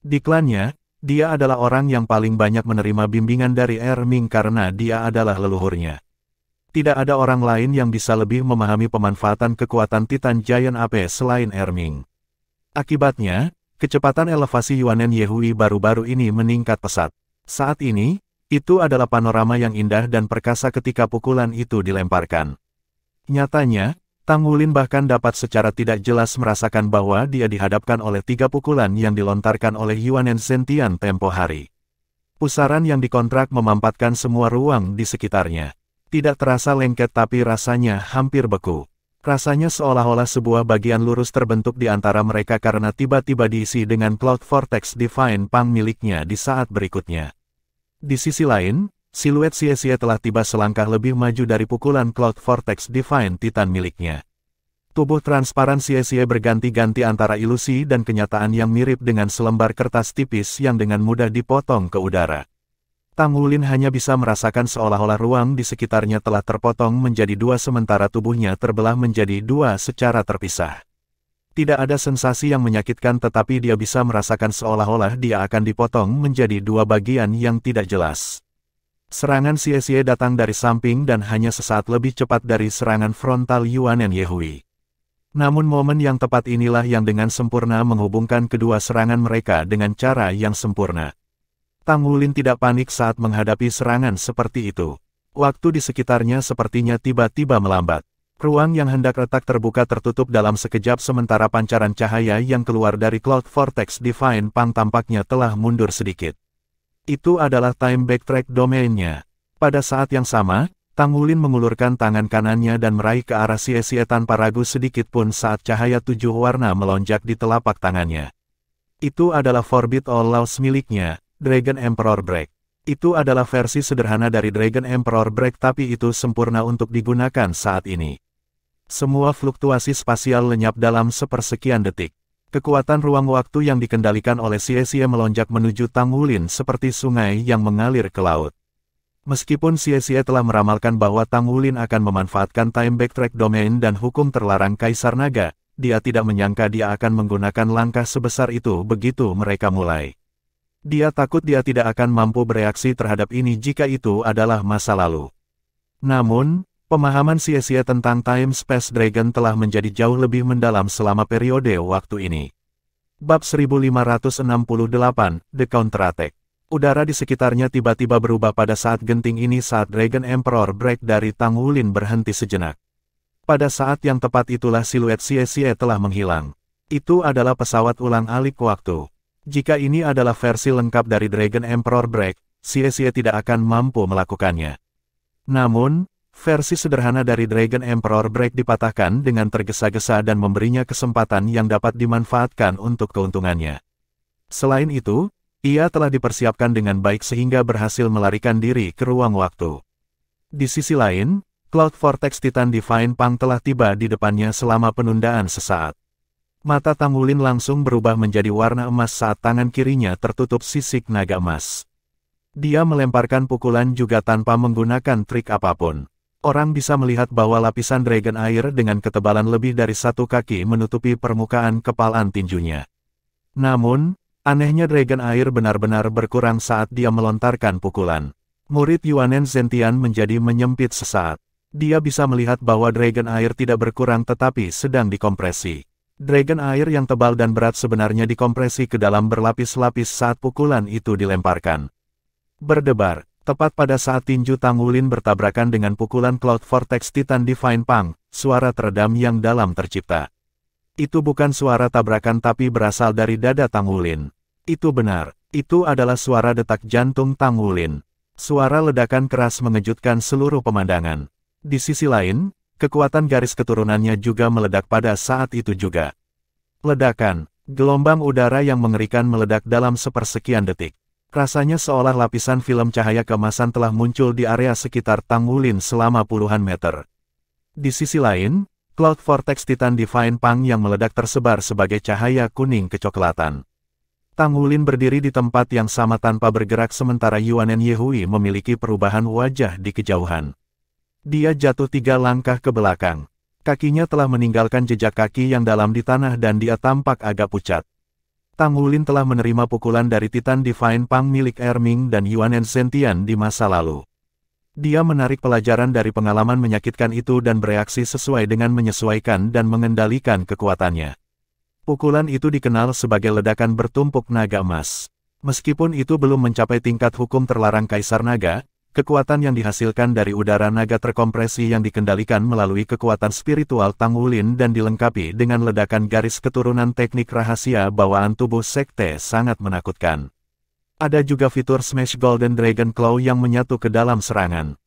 Di klannya, dia adalah orang yang paling banyak menerima bimbingan dari Erming karena dia adalah leluhurnya. Tidak ada orang lain yang bisa lebih memahami pemanfaatan kekuatan Titan Giant Ape selain Erming. Akibatnya, kecepatan elevasi Yuanen Yehui baru-baru ini meningkat pesat. Saat ini, itu adalah panorama yang indah dan perkasa ketika pukulan itu dilemparkan. Nyatanya, Tang Wulin bahkan dapat secara tidak jelas merasakan bahwa dia dihadapkan oleh 3 pukulan yang dilontarkan oleh Yuanen Zentian tempo hari. Pusaran yang dikontrak memampatkan semua ruang di sekitarnya. Tidak terasa lengket tapi rasanya hampir beku. Rasanya seolah-olah sebuah bagian lurus terbentuk di antara mereka karena tiba-tiba diisi dengan Cloud Vortex Divine Pang miliknya di saat berikutnya. Di sisi lain, siluet Xie telah tiba selangkah lebih maju dari pukulan Cloud Vortex Divine Titan miliknya. Tubuh transparan Xie berganti-ganti antara ilusi dan kenyataan yang mirip dengan selembar kertas tipis yang dengan mudah dipotong ke udara. Tang Wulin hanya bisa merasakan seolah-olah ruang di sekitarnya telah terpotong menjadi dua sementara tubuhnya terbelah menjadi dua secara terpisah. Tidak ada sensasi yang menyakitkan tetapi dia bisa merasakan seolah-olah dia akan dipotong menjadi dua bagian yang tidak jelas. Serangan Xie datang dari samping dan hanya sesaat lebih cepat dari serangan frontal Yuanen Yehui. Namun momen yang tepat inilah yang dengan sempurna menghubungkan kedua serangan mereka dengan cara yang sempurna. Tang Wulin tidak panik saat menghadapi serangan seperti itu. Waktu di sekitarnya sepertinya tiba-tiba melambat. Ruang yang hendak retak terbuka tertutup dalam sekejap sementara pancaran cahaya yang keluar dari Cloud Vortex Divine Pang tampaknya telah mundur sedikit. Itu adalah time backtrack domainnya. Pada saat yang sama, Tang Wulin mengulurkan tangan kanannya dan meraih ke arah Xie tanpa ragu sedikit pun saat cahaya 7 warna melonjak di telapak tangannya. Itu adalah Forbid All Laws miliknya. Dragon Emperor Break. Itu adalah versi sederhana dari Dragon Emperor Break tapi itu sempurna untuk digunakan saat ini. Semua fluktuasi spasial lenyap dalam sepersekian detik. Kekuatan ruang waktu yang dikendalikan oleh Xie melonjak menuju Tang Wulin seperti sungai yang mengalir ke laut. Meskipun Xie telah meramalkan bahwa Tang Wulin akan memanfaatkan time backtrack domain dan hukum terlarang Kaisar Naga, dia tidak menyangka dia akan menggunakan langkah sebesar itu begitu mereka mulai. Dia takut dia tidak akan mampu bereaksi terhadap ini jika itu adalah masa lalu. Namun, pemahaman Xie tentang Time Space Dragon telah menjadi jauh lebih mendalam selama periode waktu ini. Bab 1568, The Counterattack. Udara di sekitarnya tiba-tiba berubah pada saat genting ini saat Dragon Emperor Break dari Tang Wulin berhenti sejenak. Pada saat yang tepat itulah siluet Xie telah menghilang. Itu adalah pesawat ulang-alik waktu. Jika ini adalah versi lengkap dari Dragon Emperor Break, Xie tidak akan mampu melakukannya. Namun, versi sederhana dari Dragon Emperor Break dipatahkan dengan tergesa-gesa dan memberinya kesempatan yang dapat dimanfaatkan untuk keuntungannya. Selain itu, ia telah dipersiapkan dengan baik sehingga berhasil melarikan diri ke ruang waktu. Di sisi lain, Cloud Vortex Titan Divine Pang telah tiba di depannya selama penundaan sesaat. Mata Tang Wulin langsung berubah menjadi warna emas saat tangan kirinya tertutup sisik naga emas. Dia melemparkan pukulan juga tanpa menggunakan trik apapun. Orang bisa melihat bahwa lapisan Dragon Air dengan ketebalan lebih dari 1 kaki menutupi permukaan kepalan tinjunya. Namun, anehnya Dragon Air benar-benar berkurang saat dia melontarkan pukulan. Murid Yuanen Zentian menjadi menyempit sesaat. Dia bisa melihat bahwa Dragon Air tidak berkurang tetapi sedang dikompresi. Dragon Air yang tebal dan berat sebenarnya dikompresi ke dalam berlapis-lapis saat pukulan itu dilemparkan. Berdebar, tepat pada saat tinju Tang Wulin bertabrakan dengan pukulan Cloud Vortex Titan Divine Pang, suara teredam yang dalam tercipta. Itu bukan suara tabrakan tapi berasal dari dada Tang Wulin. Itu benar, itu adalah suara detak jantung Tang Wulin. Suara ledakan keras mengejutkan seluruh pemandangan. Di sisi lain, kekuatan garis keturunannya juga meledak pada saat itu juga. Ledakan, gelombang udara yang mengerikan meledak dalam sepersekian detik. Rasanya seolah lapisan film cahaya keemasan telah muncul di area sekitar Tang Wulin selama puluhan meter. Di sisi lain, Cloud Vortex Titan Divine Pang yang meledak tersebar sebagai cahaya kuning kecoklatan. Tang Wulin berdiri di tempat yang sama tanpa bergerak sementara Yuanen Yehui memiliki perubahan wajah di kejauhan. Dia jatuh 3 langkah ke belakang. Kakinya telah meninggalkan jejak kaki yang dalam di tanah dan dia tampak agak pucat. Tang Wulin telah menerima pukulan dari Titan Divine Pang milik Erming dan Yuanen Zentian di masa lalu. Dia menarik pelajaran dari pengalaman menyakitkan itu dan bereaksi sesuai dengan menyesuaikan dan mengendalikan kekuatannya. Pukulan itu dikenal sebagai ledakan bertumpuk naga emas. Meskipun itu belum mencapai tingkat hukum terlarang Kaisar Naga, kekuatan yang dihasilkan dari udara naga terkompresi yang dikendalikan melalui kekuatan spiritual Tang Wulin dan dilengkapi dengan ledakan garis keturunan teknik rahasia bawaan tubuh sekte sangat menakutkan. Ada juga fitur Smash Golden Dragon Claw yang menyatu ke dalam serangan.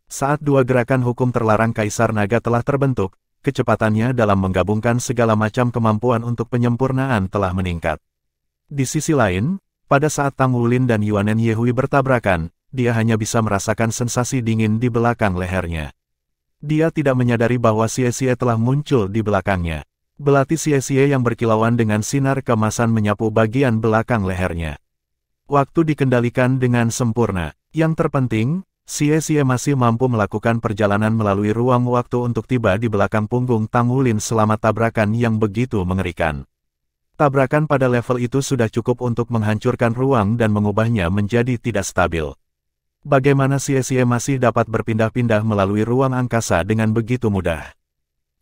Saat dua gerakan hukum terlarang Kaisar Naga telah terbentuk, kecepatannya dalam menggabungkan segala macam kemampuan untuk penyempurnaan telah meningkat. Di sisi lain, pada saat Tang Wulin dan Yuanen Yehui bertabrakan, dia hanya bisa merasakan sensasi dingin di belakang lehernya. Dia tidak menyadari bahwa Xie telah muncul di belakangnya. Belati Xie yang berkilauan dengan sinar keemasan menyapu bagian belakang lehernya. Waktu dikendalikan dengan sempurna. Yang terpenting, Xie masih mampu melakukan perjalanan melalui ruang waktu untuk tiba di belakang punggung Tang Wulin selama tabrakan yang begitu mengerikan. Tabrakan pada level itu sudah cukup untuk menghancurkan ruang dan mengubahnya menjadi tidak stabil. Bagaimana Xie masih dapat berpindah-pindah melalui ruang angkasa dengan begitu mudah?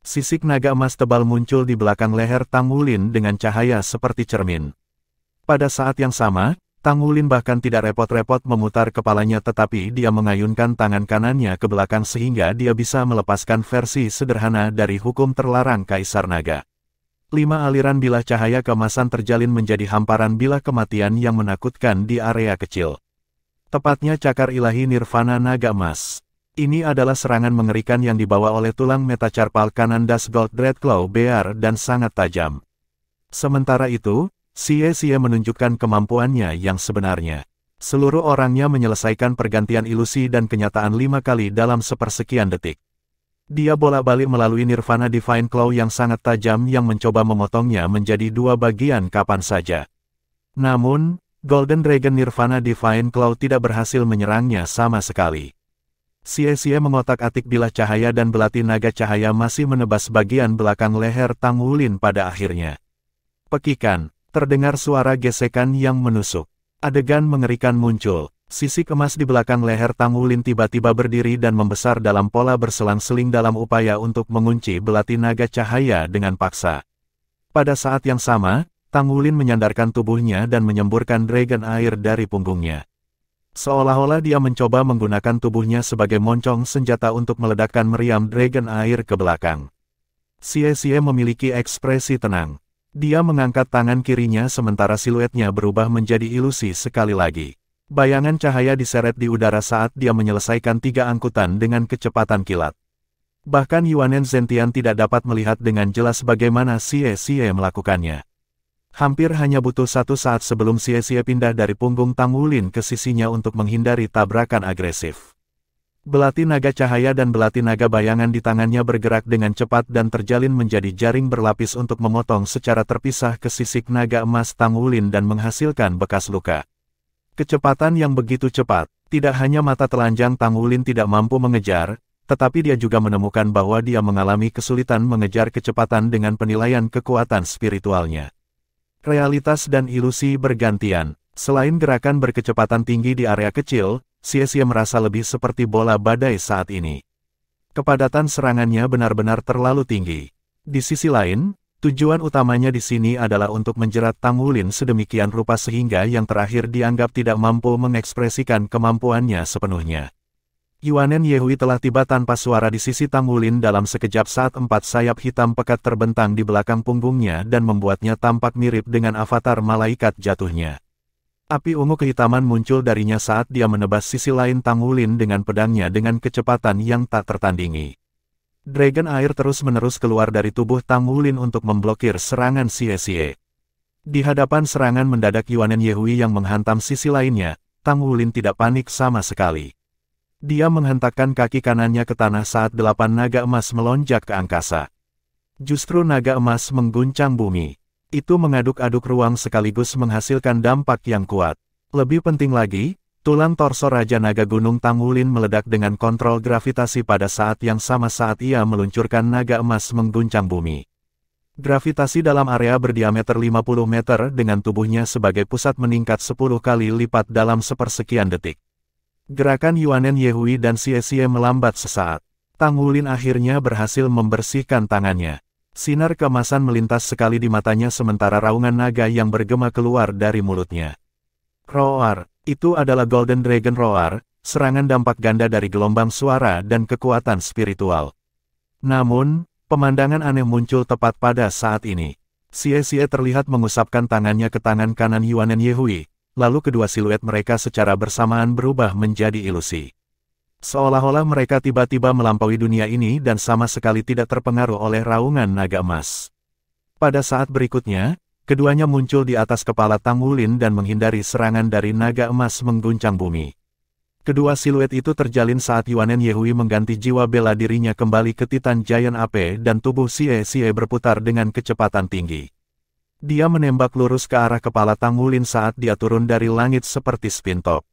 Sisik naga emas tebal muncul di belakang leher Tang Wulin dengan cahaya seperti cermin. Pada saat yang sama, Tang Wulin bahkan tidak repot-repot memutar kepalanya, tetapi dia mengayunkan tangan kanannya ke belakang sehingga dia bisa melepaskan versi sederhana dari hukum terlarang Kaisar Naga. 5 aliran bilah cahaya keemasan terjalin menjadi hamparan bilah kematian yang menakutkan di area kecil. Tepatnya cakar ilahi Nirvana Naga Emas. Ini adalah serangan mengerikan yang dibawa oleh tulang metacarpal kanan Das Gold Dreadclaw Bear dan sangat tajam. Sementara itu, Xie menunjukkan kemampuannya yang sebenarnya. Seluruh orangnya menyelesaikan pergantian ilusi dan kenyataan 5 kali dalam sepersekian detik. Dia bolak-balik melalui Nirvana Divine Claw yang sangat tajam yang mencoba memotongnya menjadi 2 bagian kapan saja. Namun, Golden Dragon Nirvana Divine Claw tidak berhasil menyerangnya sama sekali. Xie mengotak-atik bilah cahaya dan belati naga cahaya masih menebas bagian belakang leher Tang Wulin pada akhirnya. Pekikan. Terdengar suara gesekan yang menusuk. Adegan mengerikan muncul. Sisik emas di belakang leher Tang Wulin tiba-tiba berdiri dan membesar dalam pola berselang-seling dalam upaya untuk mengunci belati naga cahaya dengan paksa. Pada saat yang sama, Tang Wulin menyandarkan tubuhnya dan menyemburkan dragon air dari punggungnya. Seolah-olah dia mencoba menggunakan tubuhnya sebagai moncong senjata untuk meledakkan meriam dragon air ke belakang. Xie memiliki ekspresi tenang. Dia mengangkat tangan kirinya sementara siluetnya berubah menjadi ilusi sekali lagi. Bayangan cahaya diseret di udara saat dia menyelesaikan 3 angkutan dengan kecepatan kilat. Bahkan Yuanen Zentian tidak dapat melihat dengan jelas bagaimana Xie melakukannya. Hampir hanya butuh 1 saat sebelum Xie pindah dari punggung Tang Wulin ke sisinya untuk menghindari tabrakan agresif. Belati naga cahaya dan belati naga bayangan di tangannya bergerak dengan cepat dan terjalin menjadi jaring berlapis untuk memotong secara terpisah ke sisik naga emas Tang Wulin dan menghasilkan bekas luka. Kecepatan yang begitu cepat, tidak hanya mata telanjang Tang Wulin tidak mampu mengejar, tetapi dia juga menemukan bahwa dia mengalami kesulitan mengejar kecepatan dengan penilaian kekuatan spiritualnya. Realitas dan ilusi bergantian. Selain gerakan berkecepatan tinggi di area kecil, Xie merasa lebih seperti bola badai saat ini. Kepadatan serangannya benar-benar terlalu tinggi. Di sisi lain, tujuan utamanya di sini adalah untuk menjerat Tang Wulin sedemikian rupa sehingga yang terakhir dianggap tidak mampu mengekspresikan kemampuannya sepenuhnya. Yuanen Yehui telah tiba tanpa suara di sisi Tang Wulin dalam sekejap saat 4 sayap hitam pekat terbentang di belakang punggungnya dan membuatnya tampak mirip dengan avatar malaikat jatuhnya. Api ungu kehitaman muncul darinya saat dia menebas sisi lain Tang Wulin dengan pedangnya dengan kecepatan yang tak tertandingi. Dragon air terus-menerus keluar dari tubuh Tang Wulin untuk memblokir serangan Xie. Di hadapan serangan mendadak Yuanen Yehui yang menghantam sisi lainnya, Tang Wulin tidak panik sama sekali. Dia menghentakkan kaki kanannya ke tanah saat 8 naga emas melonjak ke angkasa. Justru naga emas mengguncang bumi. Itu mengaduk-aduk ruang sekaligus menghasilkan dampak yang kuat. Lebih penting lagi, tulang torso Raja Naga Gunung Tang Wulin meledak dengan kontrol gravitasi pada saat yang sama saat ia meluncurkan naga emas mengguncang bumi. Gravitasi dalam area berdiameter 50 meter dengan tubuhnya sebagai pusat meningkat 10 kali lipat dalam sepersekian detik. Gerakan Yuanen Yehui dan Xie melambat sesaat. Tang Wulin akhirnya berhasil membersihkan tangannya. Sinar keemasan melintas sekali di matanya sementara raungan naga yang bergema keluar dari mulutnya. Roar, itu adalah Golden Dragon Roar, serangan dampak ganda dari gelombang suara dan kekuatan spiritual. Namun, pemandangan aneh muncul tepat pada saat ini. Xie terlihat mengusapkan tangannya ke tangan kanan Yuanen Yehui, lalu kedua siluet mereka secara bersamaan berubah menjadi ilusi. Seolah-olah mereka tiba-tiba melampaui dunia ini dan sama sekali tidak terpengaruh oleh raungan naga emas. Pada saat berikutnya, keduanya muncul di atas kepala Tang Wulin dan menghindari serangan dari naga emas mengguncang bumi. Kedua siluet itu terjalin saat Yuanen Yehui mengganti jiwa bela dirinya kembali ke Titan Giant Ape dan tubuh Xie berputar dengan kecepatan tinggi. Dia menembak lurus ke arah kepala Tang Wulin saat dia turun dari langit seperti spin top.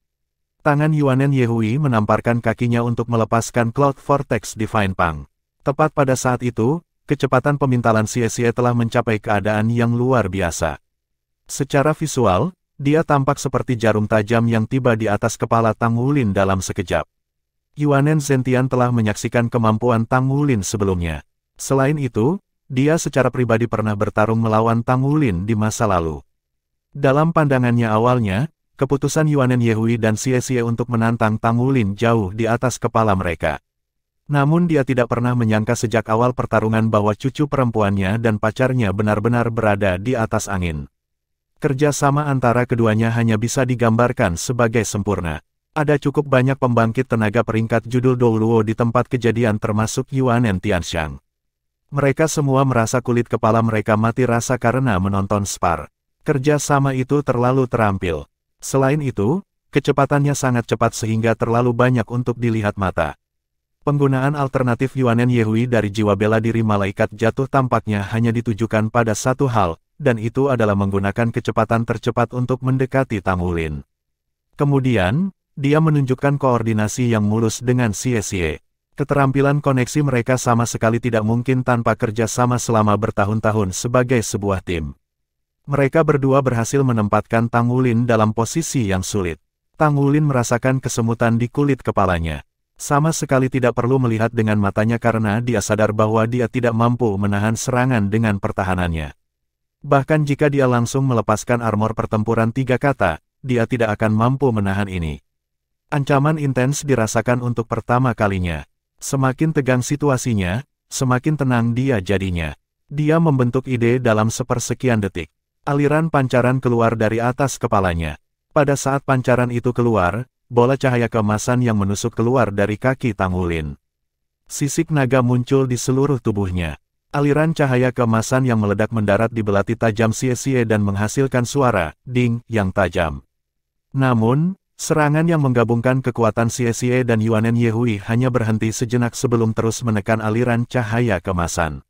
Tangan Yuanen Yehui menamparkan kakinya untuk melepaskan Cloud Vortex Divine Pang. Tepat pada saat itu, kecepatan pemintalan Xie telah mencapai keadaan yang luar biasa. Secara visual, dia tampak seperti jarum tajam yang tiba di atas kepala Tang Wulin dalam sekejap. Yuanen Zentian telah menyaksikan kemampuan Tang Wulin sebelumnya. Selain itu, dia secara pribadi pernah bertarung melawan Tang Wulin di masa lalu. Dalam pandangannya awalnya, keputusan Yuanen Yehui dan Xie untuk menantang Tang Wulin jauh di atas kepala mereka. Namun dia tidak pernah menyangka sejak awal pertarungan bahwa cucu perempuannya dan pacarnya benar-benar berada di atas angin. Kerjasama antara keduanya hanya bisa digambarkan sebagai sempurna. Ada cukup banyak pembangkit tenaga peringkat judul Douluo di tempat kejadian termasuk Yuanen Tianxiang. Mereka semua merasa kulit kepala mereka mati rasa karena menonton spar. Kerjasama itu terlalu terampil. Selain itu, kecepatannya sangat cepat sehingga terlalu banyak untuk dilihat mata. Penggunaan alternatif Yuanen Yehui dari jiwa bela diri malaikat jatuh tampaknya hanya ditujukan pada satu hal, dan itu adalah menggunakan kecepatan tercepat untuk mendekati Tang Wulin. Kemudian, dia menunjukkan koordinasi yang mulus dengan Xie. Keterampilan koneksi mereka sama sekali tidak mungkin tanpa kerja sama selama bertahun-tahun sebagai sebuah tim. Mereka berdua berhasil menempatkan Tang Wulin dalam posisi yang sulit. Tang Wulin merasakan kesemutan di kulit kepalanya. Sama sekali tidak perlu melihat dengan matanya karena dia sadar bahwa dia tidak mampu menahan serangan dengan pertahanannya. Bahkan jika dia langsung melepaskan armor pertempuran 3 kata, dia tidak akan mampu menahan ini. Ancaman intens dirasakan untuk pertama kalinya. Semakin tegang situasinya, semakin tenang dia jadinya. Dia membentuk ide dalam sepersekian detik. Aliran pancaran keluar dari atas kepalanya. Pada saat pancaran itu keluar, bola cahaya keemasan yang menusuk keluar dari kaki Tang Wulin. Sisik naga muncul di seluruh tubuhnya. Aliran cahaya keemasan yang meledak mendarat di belati tajam Xie dan menghasilkan suara ding yang tajam. Namun, serangan yang menggabungkan kekuatan Xie dan Yuanen Yehui hanya berhenti sejenak sebelum terus menekan aliran cahaya keemasan.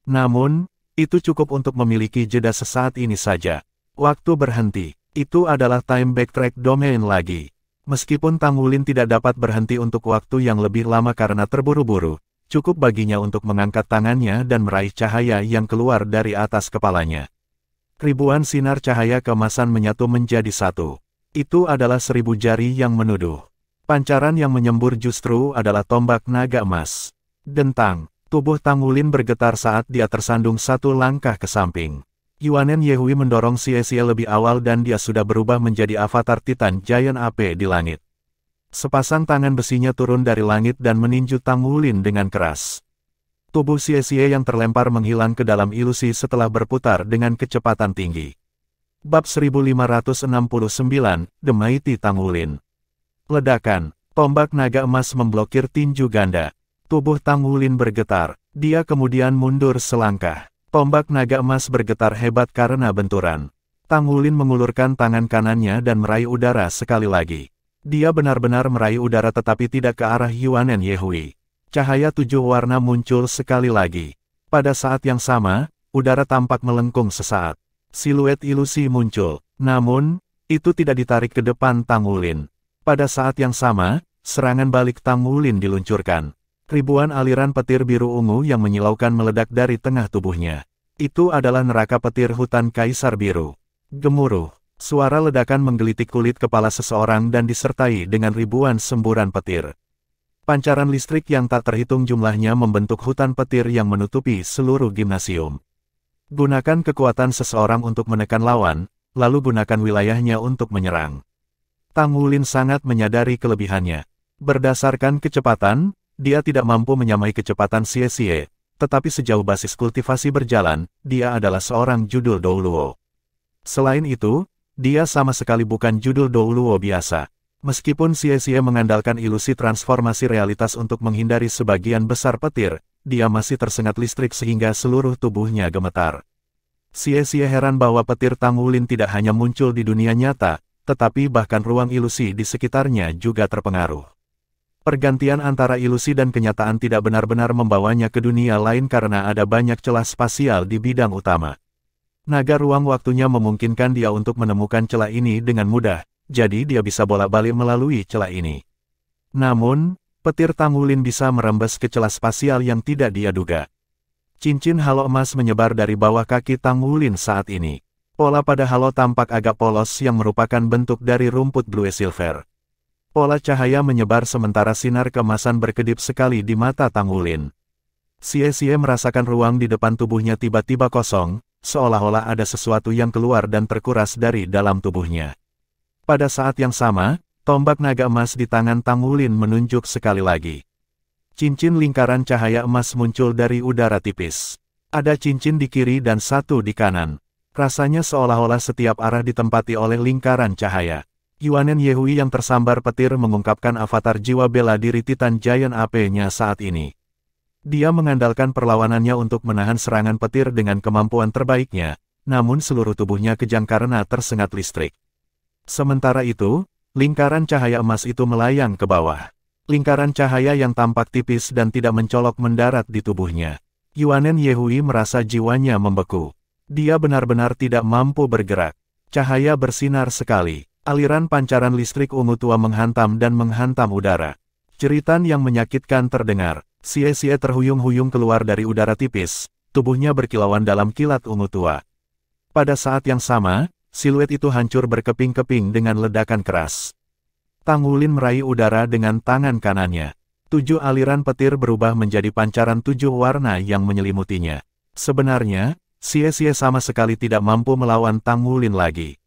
Namun, itu cukup untuk memiliki jeda sesaat ini saja. Waktu berhenti. Itu adalah time backtrack domain lagi. Meskipun Tang Wulin tidak dapat berhenti untuk waktu yang lebih lama karena terburu-buru, cukup baginya untuk mengangkat tangannya dan meraih cahaya yang keluar dari atas kepalanya. Ribuan sinar cahaya keemasan menyatu menjadi satu. Itu adalah 1000 jari yang menuduh. Pancaran yang menyembur justru adalah tombak naga emas. Dentang, tubuh Tang Wulin bergetar saat dia tersandung satu langkah ke samping. Yuanen Yehui mendorong Xie lebih awal dan dia sudah berubah menjadi avatar Titan Giant Ape di langit. Sepasang tangan besinya turun dari langit dan meninju Tang Wulin dengan keras. Tubuh Xie yang terlempar menghilang ke dalam ilusi setelah berputar dengan kecepatan tinggi. Bab 1569, The Mighty Tang Wulin. Ledakan, tombak naga emas memblokir tinju ganda. Tubuh Tang Wulin bergetar, dia kemudian mundur selangkah. Tombak naga emas bergetar hebat karena benturan. Tang Wulin mengulurkan tangan kanannya dan meraih udara sekali lagi. Dia benar-benar meraih udara tetapi tidak ke arah Yuanen Yehui. Cahaya 7 warna muncul sekali lagi. Pada saat yang sama, udara tampak melengkung sesaat. Siluet ilusi muncul, namun, itu tidak ditarik ke depan Tang Wulin. Pada saat yang sama, serangan balik Tang Wulin diluncurkan. Ribuan aliran petir biru ungu yang menyilaukan meledak dari tengah tubuhnya. Itu adalah neraka petir hutan Kaisar Biru. Gemuruh. Suara ledakan menggelitik kulit kepala seseorang dan disertai dengan ribuan semburan petir. Pancaran listrik yang tak terhitung jumlahnya membentuk hutan petir yang menutupi seluruh gimnasium. Gunakan kekuatan seseorang untuk menekan lawan, lalu gunakan wilayahnya untuk menyerang. Tang Wulin sangat menyadari kelebihannya. Berdasarkan kecepatan, dia tidak mampu menyamai kecepatan Xie, tetapi sejauh basis kultivasi berjalan, dia adalah seorang judul Douluo. Selain itu, dia sama sekali bukan judul Douluo biasa. Meskipun Xie mengandalkan ilusi transformasi realitas untuk menghindari sebagian besar petir, dia masih tersengat listrik sehingga seluruh tubuhnya gemetar. Xie heran bahwa petir Tangulin tidak hanya muncul di dunia nyata, tetapi bahkan ruang ilusi di sekitarnya juga terpengaruh. Pergantian antara ilusi dan kenyataan tidak benar-benar membawanya ke dunia lain karena ada banyak celah spasial di bidang utama. Naga ruang waktunya memungkinkan dia untuk menemukan celah ini dengan mudah, jadi dia bisa bolak-balik melalui celah ini. Namun, petir Tangulin bisa merembes ke celah spasial yang tidak dia duga. Cincin halo emas menyebar dari bawah kaki Tangulin saat ini. Pola pada halo tampak agak polos yang merupakan bentuk dari rumput blue silver. Pola cahaya menyebar sementara sinar keemasan berkedip sekali di mata Tangulin. Xie merasakan ruang di depan tubuhnya tiba-tiba kosong, seolah-olah ada sesuatu yang keluar dan terkuras dari dalam tubuhnya. Pada saat yang sama, tombak naga emas di tangan Tangulin menunjuk sekali lagi. Cincin lingkaran cahaya emas muncul dari udara tipis. Ada cincin di kiri dan satu di kanan. Rasanya seolah-olah setiap arah ditempati oleh lingkaran cahaya. Yuanen Yehui yang tersambar petir mengungkapkan avatar jiwa bela diri Titan Giant AP-nya saat ini. Dia mengandalkan perlawanannya untuk menahan serangan petir dengan kemampuan terbaiknya, namun seluruh tubuhnya kejang karena tersengat listrik. Sementara itu, lingkaran cahaya emas itu melayang ke bawah. Lingkaran cahaya yang tampak tipis dan tidak mencolok mendarat di tubuhnya. Yuanen Yehui merasa jiwanya membeku. Dia benar-benar tidak mampu bergerak. Cahaya bersinar sekali. Aliran pancaran listrik ungu tua menghantam dan menghantam udara. Jeritan yang menyakitkan terdengar. Xie terhuyung-huyung keluar dari udara tipis, tubuhnya berkilauan dalam kilat ungu tua. Pada saat yang sama, siluet itu hancur berkeping-keping dengan ledakan keras. Tangulin meraih udara dengan tangan kanannya. 7 aliran petir berubah menjadi pancaran 7 warna yang menyelimutinya. Sebenarnya, Xie sama sekali tidak mampu melawan Tangulin lagi.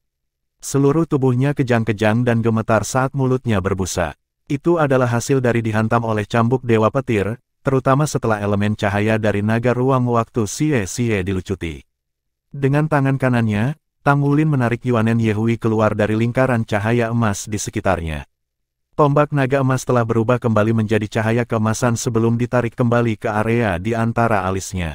Seluruh tubuhnya kejang-kejang dan gemetar saat mulutnya berbusa. Itu adalah hasil dari dihantam oleh cambuk Dewa Petir, terutama setelah elemen cahaya dari naga ruang waktu Xie dilucuti. Dengan tangan kanannya, Tangulin menarik Yuanen Yehui keluar dari lingkaran cahaya emas di sekitarnya. Tombak naga emas telah berubah kembali menjadi cahaya keemasan sebelum ditarik kembali ke area di antara alisnya.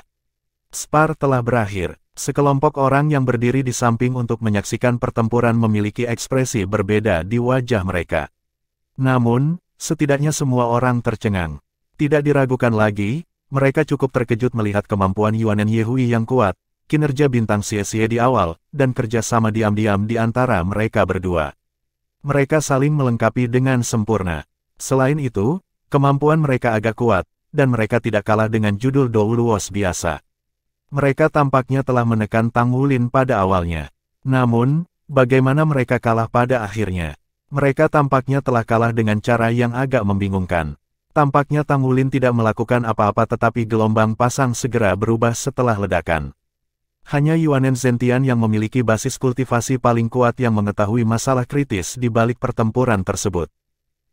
Spar telah berakhir. Sekelompok orang yang berdiri di samping untuk menyaksikan pertempuran memiliki ekspresi berbeda di wajah mereka. Namun, setidaknya semua orang tercengang. Tidak diragukan lagi, mereka cukup terkejut melihat kemampuan Yuanen Yehui yang kuat, kinerja bintang Xie di awal, dan kerjasama diam-diam di antara mereka berdua. Mereka saling melengkapi dengan sempurna. Selain itu, kemampuan mereka agak kuat, dan mereka tidak kalah dengan judul Dou Luos biasa. Mereka tampaknya telah menekan Tangulin pada awalnya. Namun, bagaimana mereka kalah pada akhirnya? Mereka tampaknya telah kalah dengan cara yang agak membingungkan. Tampaknya Tangulin tidak melakukan apa-apa tetapi gelombang pasang segera berubah setelah ledakan. Hanya Yuanen Zentian yang memiliki basis kultivasi paling kuat yang mengetahui masalah kritis di balik pertempuran tersebut.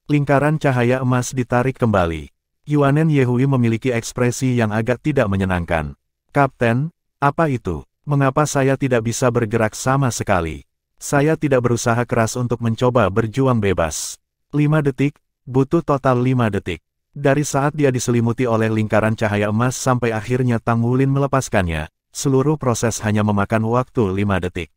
Lingkaran cahaya emas ditarik kembali. Yuanen Yehui memiliki ekspresi yang agak tidak menyenangkan. Kapten, apa itu? Mengapa saya tidak bisa bergerak sama sekali? Saya tidak berusaha keras untuk mencoba berjuang bebas. 5 detik, butuh total 5 detik. Dari saat dia diselimuti oleh lingkaran cahaya emas sampai akhirnya Tangulin melepaskannya, seluruh proses hanya memakan waktu 5 detik.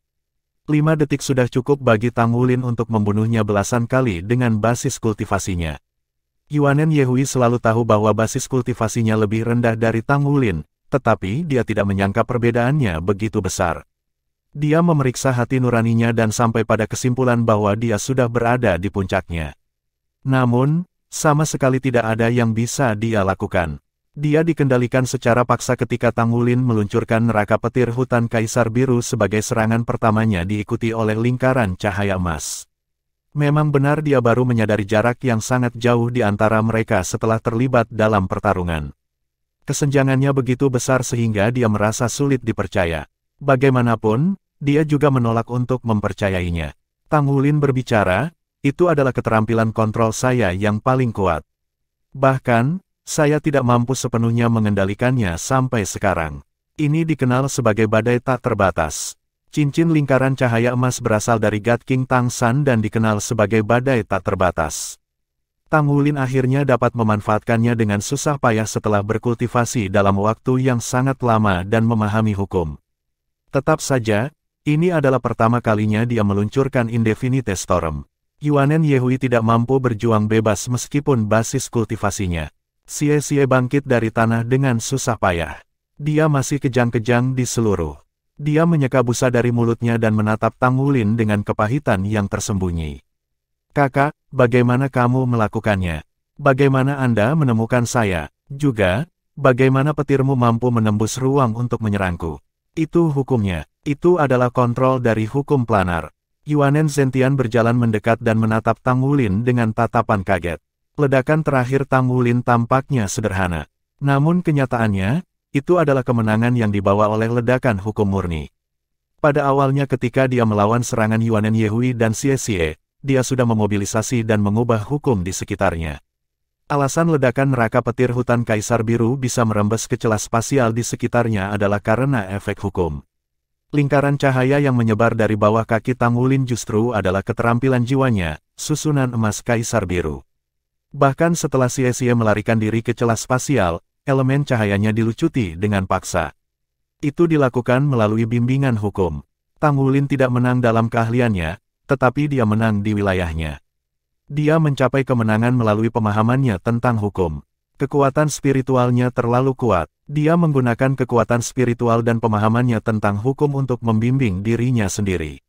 5 detik sudah cukup bagi Tangulin untuk membunuhnya belasan kali dengan basis kultivasinya. Yuanen Yehui selalu tahu bahwa basis kultivasinya lebih rendah dari Tangulin, tetapi dia tidak menyangka perbedaannya begitu besar. Dia memeriksa hati nuraninya dan sampai pada kesimpulan bahwa dia sudah berada di puncaknya. Namun, sama sekali tidak ada yang bisa dia lakukan. Dia dikendalikan secara paksa ketika Tangulin meluncurkan neraka petir hutan Kaisar Biru sebagai serangan pertamanya diikuti oleh lingkaran cahaya emas. Memang benar dia baru menyadari jarak yang sangat jauh di antara mereka setelah terlibat dalam pertarungan. Kesenjangannya begitu besar sehingga dia merasa sulit dipercaya. Bagaimanapun, dia juga menolak untuk mempercayainya. Tangulin berbicara, itu adalah keterampilan kontrol saya yang paling kuat. Bahkan, saya tidak mampu sepenuhnya mengendalikannya sampai sekarang. Ini dikenal sebagai badai tak terbatas. Cincin lingkaran cahaya emas berasal dari God King Tang San dan dikenal sebagai badai tak terbatas. Tang Wulin akhirnya dapat memanfaatkannya dengan susah payah setelah berkultivasi dalam waktu yang sangat lama dan memahami hukum. Tetap saja, ini adalah pertama kalinya dia meluncurkan Indefinite Storm. Yuanen Yehui tidak mampu berjuang bebas meskipun basis kultivasinya. Xie bangkit dari tanah dengan susah payah. Dia masih kejang-kejang di seluruh. Dia menyeka busa dari mulutnya dan menatap Tang Wulin dengan kepahitan yang tersembunyi. Kakak, bagaimana kamu melakukannya? Bagaimana Anda menemukan saya? Juga, bagaimana petirmu mampu menembus ruang untuk menyerangku? Itu hukumnya. Itu adalah kontrol dari hukum planar. Yuanen Zentian berjalan mendekat dan menatap Tang Wulin dengan tatapan kaget. Ledakan terakhir Tang Wulin tampaknya sederhana. Namun kenyataannya, itu adalah kemenangan yang dibawa oleh ledakan hukum murni. Pada awalnya ketika dia melawan serangan Yuanen Yehui dan Xie, dia sudah memobilisasi dan mengubah hukum di sekitarnya. Alasan ledakan neraka petir hutan Kaisar Biru bisa merembes ke celah spasial di sekitarnya adalah karena efek hukum. Lingkaran cahaya yang menyebar dari bawah kaki Tang Wulin justru adalah keterampilan jiwanya, susunan emas Kaisar Biru. Bahkan setelah Xie melarikan diri ke celah spasial, elemen cahayanya dilucuti dengan paksa. Itu dilakukan melalui bimbingan hukum. Tang Wulin tidak menang dalam keahliannya, tetapi dia menang di wilayahnya. Dia mencapai kemenangan melalui pemahamannya tentang hukum. Kekuatan spiritualnya terlalu kuat. Dia menggunakan kekuatan spiritual dan pemahamannya tentang hukum untuk membimbing dirinya sendiri.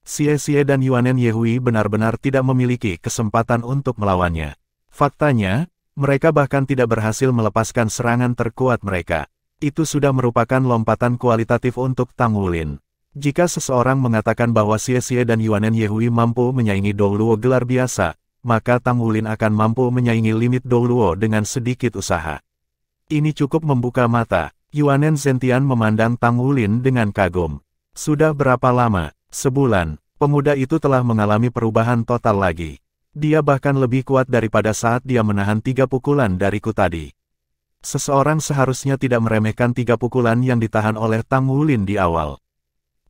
Xie dan Yuanen Yehui benar-benar tidak memiliki kesempatan untuk melawannya. Faktanya, mereka bahkan tidak berhasil melepaskan serangan terkuat mereka. Itu sudah merupakan lompatan kualitatif untuk Tang Wulin. Jika seseorang mengatakan bahwa Xie dan Yuanen Yehui mampu menyaingi Douluo gelar biasa, maka Tang Wulin akan mampu menyaingi limit Douluo dengan sedikit usaha. Ini cukup membuka mata. Yuanen Zentian memandang Tang Wulin dengan kagum. Sudah berapa lama? Sebulan. Pemuda itu telah mengalami perubahan total lagi. Dia bahkan lebih kuat daripada saat dia menahan 3 pukulan dariku tadi. Seseorang seharusnya tidak meremehkan 3 pukulan yang ditahan oleh Tang Wulin di awal.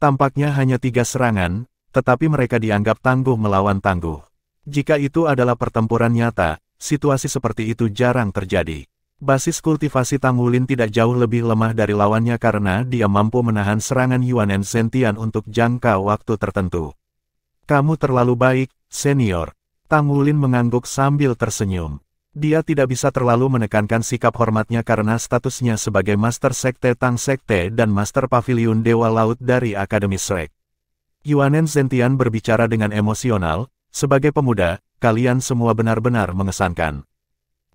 Tampaknya hanya 3 serangan, tetapi mereka dianggap tangguh melawan tangguh. Jika itu adalah pertempuran nyata, situasi seperti itu jarang terjadi. Basis kultivasi Tang Wulin tidak jauh lebih lemah dari lawannya karena dia mampu menahan serangan Yuanen Zentian untuk jangka waktu tertentu. Kamu terlalu baik, senior. Tang Wulin mengangguk sambil tersenyum. Dia tidak bisa terlalu menekankan sikap hormatnya karena statusnya sebagai Master Sekte Tang Sekte dan Master Pavilion Dewa Laut dari Akademi Shrek. Yuanen Zentian berbicara dengan emosional, sebagai pemuda, kalian semua benar-benar mengesankan.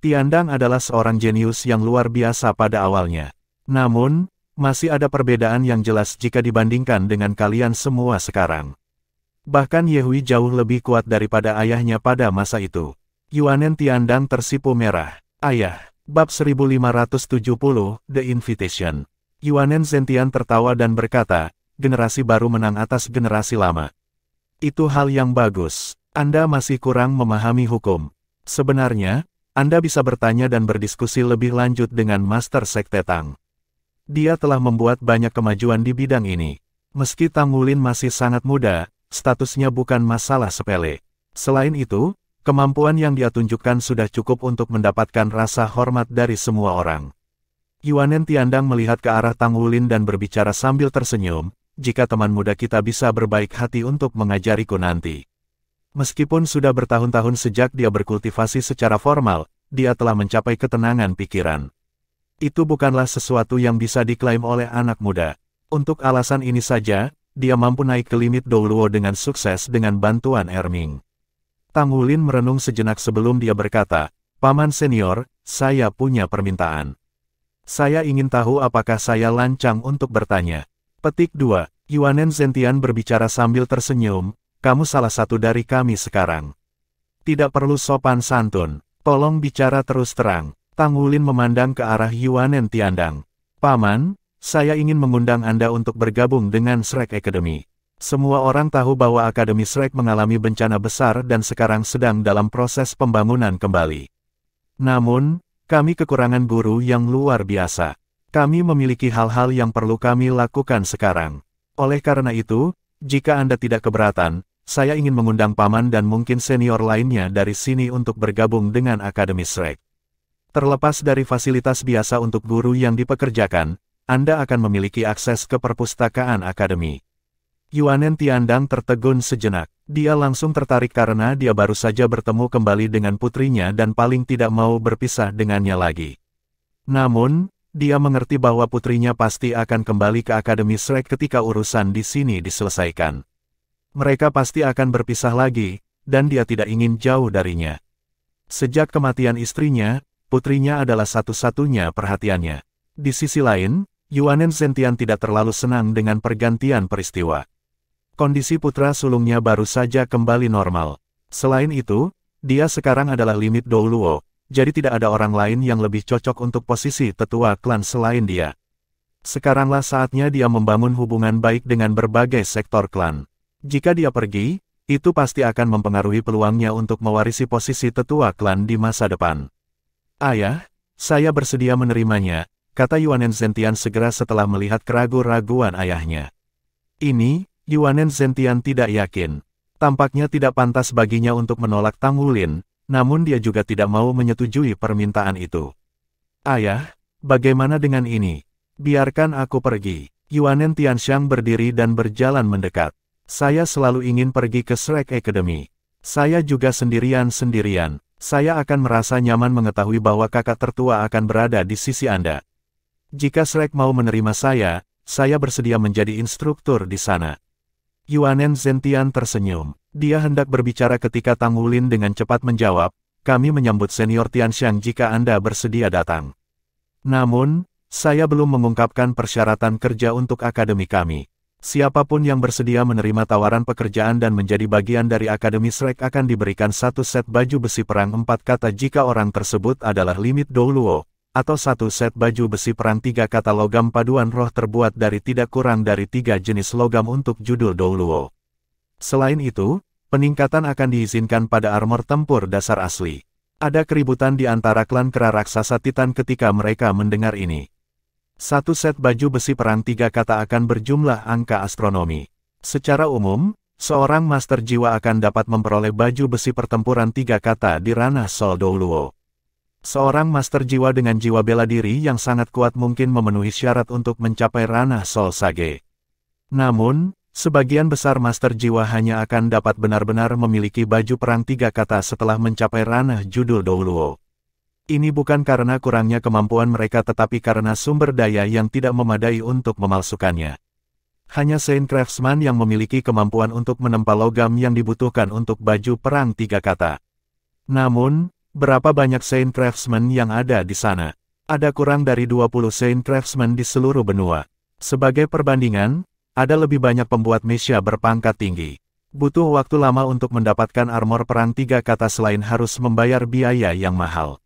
Tiandang adalah seorang jenius yang luar biasa pada awalnya. Namun, masih ada perbedaan yang jelas jika dibandingkan dengan kalian semua sekarang. Bahkan Yehui jauh lebih kuat daripada ayahnya pada masa itu. Yuanen Tiandang tersipu merah. Ayah, bab 1570, The Invitation. Yuanen Zentian tertawa dan berkata, generasi baru menang atas generasi lama. Itu hal yang bagus. Anda masih kurang memahami hukum. Sebenarnya, Anda bisa bertanya dan berdiskusi lebih lanjut dengan Master Sekte Tang. Dia telah membuat banyak kemajuan di bidang ini. Meski Tang Wulin masih sangat muda, statusnya bukan masalah sepele. Selain itu, kemampuan yang dia tunjukkan sudah cukup untuk mendapatkan rasa hormat dari semua orang. Yuanen Tiandang melihat ke arah Tang Wulin dan berbicara sambil tersenyum, jika teman muda kita bisa berbaik hati untuk mengajariku nanti. Meskipun sudah bertahun-tahun sejak dia berkultivasi secara formal, dia telah mencapai ketenangan pikiran. Itu bukanlah sesuatu yang bisa diklaim oleh anak muda. Untuk alasan ini saja, dia mampu naik ke limit Douluo dengan sukses dengan bantuan Erming. Tang Wulin merenung sejenak sebelum dia berkata, Paman senior, saya punya permintaan. Saya ingin tahu apakah saya lancang untuk bertanya. Petik 2. Yuanen Zentian berbicara sambil tersenyum, kamu salah satu dari kami sekarang. Tidak perlu sopan santun, tolong bicara terus terang. Tang Wulin memandang ke arah Yuanen Tiandang. Paman, saya ingin mengundang Anda untuk bergabung dengan Shrek Academy. Semua orang tahu bahwa Akademi Shrek mengalami bencana besar dan sekarang sedang dalam proses pembangunan kembali. Namun, kami kekurangan guru yang luar biasa. Kami memiliki hal-hal yang perlu kami lakukan sekarang. Oleh karena itu, jika Anda tidak keberatan, saya ingin mengundang Paman dan mungkin senior lainnya dari sini untuk bergabung dengan Akademi Shrek. Terlepas dari fasilitas biasa untuk guru yang dipekerjakan, Anda akan memiliki akses ke perpustakaan Akademi. Yuanen Tiandang tertegun sejenak. Dia langsung tertarik karena dia baru saja bertemu kembali dengan putrinya dan paling tidak mau berpisah dengannya lagi. Namun, dia mengerti bahwa putrinya pasti akan kembali ke Akademi Shrek ketika urusan di sini diselesaikan. Mereka pasti akan berpisah lagi, dan dia tidak ingin jauh darinya. Sejak kematian istrinya, putrinya adalah satu-satunya perhatiannya. Di sisi lain, Yuanen Zentian tidak terlalu senang dengan pergantian peristiwa. Kondisi putra sulungnya baru saja kembali normal. Selain itu, dia sekarang adalah limit Douluo, jadi tidak ada orang lain yang lebih cocok untuk posisi tetua klan selain dia. Sekaranglah saatnya dia membangun hubungan baik dengan berbagai sektor klan. Jika dia pergi, itu pasti akan mempengaruhi peluangnya untuk mewarisi posisi tetua klan di masa depan. Ayah, saya bersedia menerimanya, kata Yuanen Zentian segera setelah melihat keraguan-raguan ayahnya. Ini, Yuanen Zentian tidak yakin. Tampaknya tidak pantas baginya untuk menolak Tang Wulin, namun dia juga tidak mau menyetujui permintaan itu. Ayah, bagaimana dengan ini? Biarkan aku pergi. Yuanen Tianxiang berdiri dan berjalan mendekat. Saya selalu ingin pergi ke Shrek Academy. Saya juga sendirian-sendirian. Saya akan merasa nyaman mengetahui bahwa kakak tertua akan berada di sisi Anda. Jika Shrek mau menerima saya bersedia menjadi instruktur di sana. Yuanen Zentian tersenyum. Dia hendak berbicara ketika Tang Wulin dengan cepat menjawab, kami menyambut senior Tianxiang jika Anda bersedia datang. Namun, saya belum mengungkapkan persyaratan kerja untuk akademi kami. Siapapun yang bersedia menerima tawaran pekerjaan dan menjadi bagian dari Akademi Shrek akan diberikan satu set baju besi perang 4 kata jika orang tersebut adalah limit Douluo, atau satu set baju besi perang 3 kata logam paduan roh terbuat dari tidak kurang dari 3 jenis logam untuk judul Douluo. Selain itu, peningkatan akan diizinkan pada armor tempur dasar asli. Ada keributan di antara klan kera raksasa Titan ketika mereka mendengar ini. Satu set baju besi perang 3 kata akan berjumlah angka astronomi. Secara umum, seorang master jiwa akan dapat memperoleh baju besi pertempuran 3 kata di ranah Sol Douluo. Seorang master jiwa dengan jiwa bela diri yang sangat kuat mungkin memenuhi syarat untuk mencapai ranah Sol Sage. Namun, sebagian besar master jiwa hanya akan dapat benar-benar memiliki baju perang 3 kata setelah mencapai ranah judul Douluo. Ini bukan karena kurangnya kemampuan mereka tetapi karena sumber daya yang tidak memadai untuk memalsukannya. Hanya Saint Craftsman yang memiliki kemampuan untuk menempa logam yang dibutuhkan untuk baju perang 3 kata. Namun, berapa banyak Saint Craftsman yang ada di sana? Ada kurang dari 20 Saint Craftsman di seluruh benua. Sebagai perbandingan, ada lebih banyak pembuat mecha berpangkat tinggi. Butuh waktu lama untuk mendapatkan armor perang 3 kata selain harus membayar biaya yang mahal.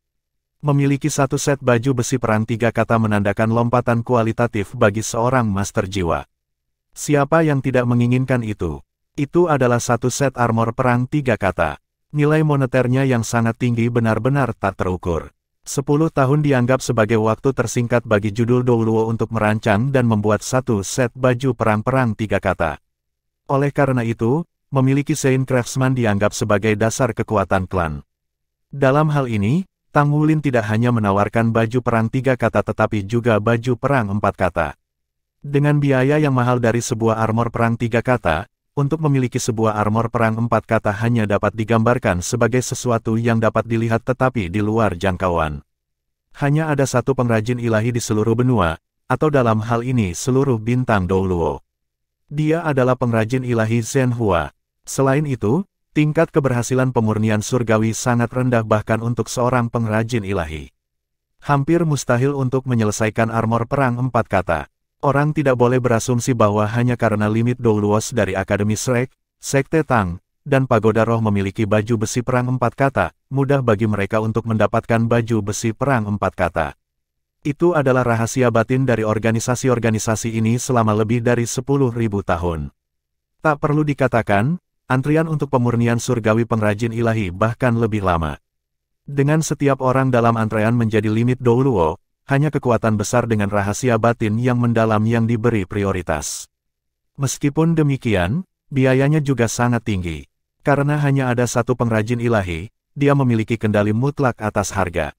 Memiliki satu set baju besi perang 3 kata menandakan lompatan kualitatif bagi seorang master jiwa. Siapa yang tidak menginginkan itu? Itu adalah satu set armor perang 3 kata. Nilai moneternya yang sangat tinggi benar-benar tak terukur. 10 tahun dianggap sebagai waktu tersingkat bagi judul Douluo untuk merancang dan membuat satu set baju perang-perang 3 kata. Oleh karena itu, memiliki Saint Craftsman dianggap sebagai dasar kekuatan klan. Dalam hal ini, Tang Wulin tidak hanya menawarkan baju perang 3 kata tetapi juga baju perang 4 kata. Dengan biaya yang mahal dari sebuah armor perang 3 kata, untuk memiliki sebuah armor perang 4 kata hanya dapat digambarkan sebagai sesuatu yang dapat dilihat tetapi di luar jangkauan. Hanya ada satu pengrajin ilahi di seluruh benua, atau dalam hal ini seluruh bintang Douluo. Dia adalah pengrajin ilahi Zhen Hua. Selain itu, tingkat keberhasilan pemurnian surgawi sangat rendah bahkan untuk seorang pengrajin ilahi. Hampir mustahil untuk menyelesaikan armor perang 4 kata. Orang tidak boleh berasumsi bahwa hanya karena limit Douluos dari Akademi Shrek, Sekte Tang, dan Pagoda Roh memiliki baju besi perang 4 kata, mudah bagi mereka untuk mendapatkan baju besi perang 4 kata. Itu adalah rahasia batin dari organisasi-organisasi ini selama lebih dari 10.000 tahun. Tak perlu dikatakan, antrian untuk pemurnian surgawi pengrajin ilahi bahkan lebih lama. Dengan setiap orang dalam antrean menjadi limit Douluo, hanya kekuatan besar dengan rahasia batin yang mendalam yang diberi prioritas. Meskipun demikian, biayanya juga sangat tinggi. Karena hanya ada satu pengrajin ilahi, dia memiliki kendali mutlak atas harga.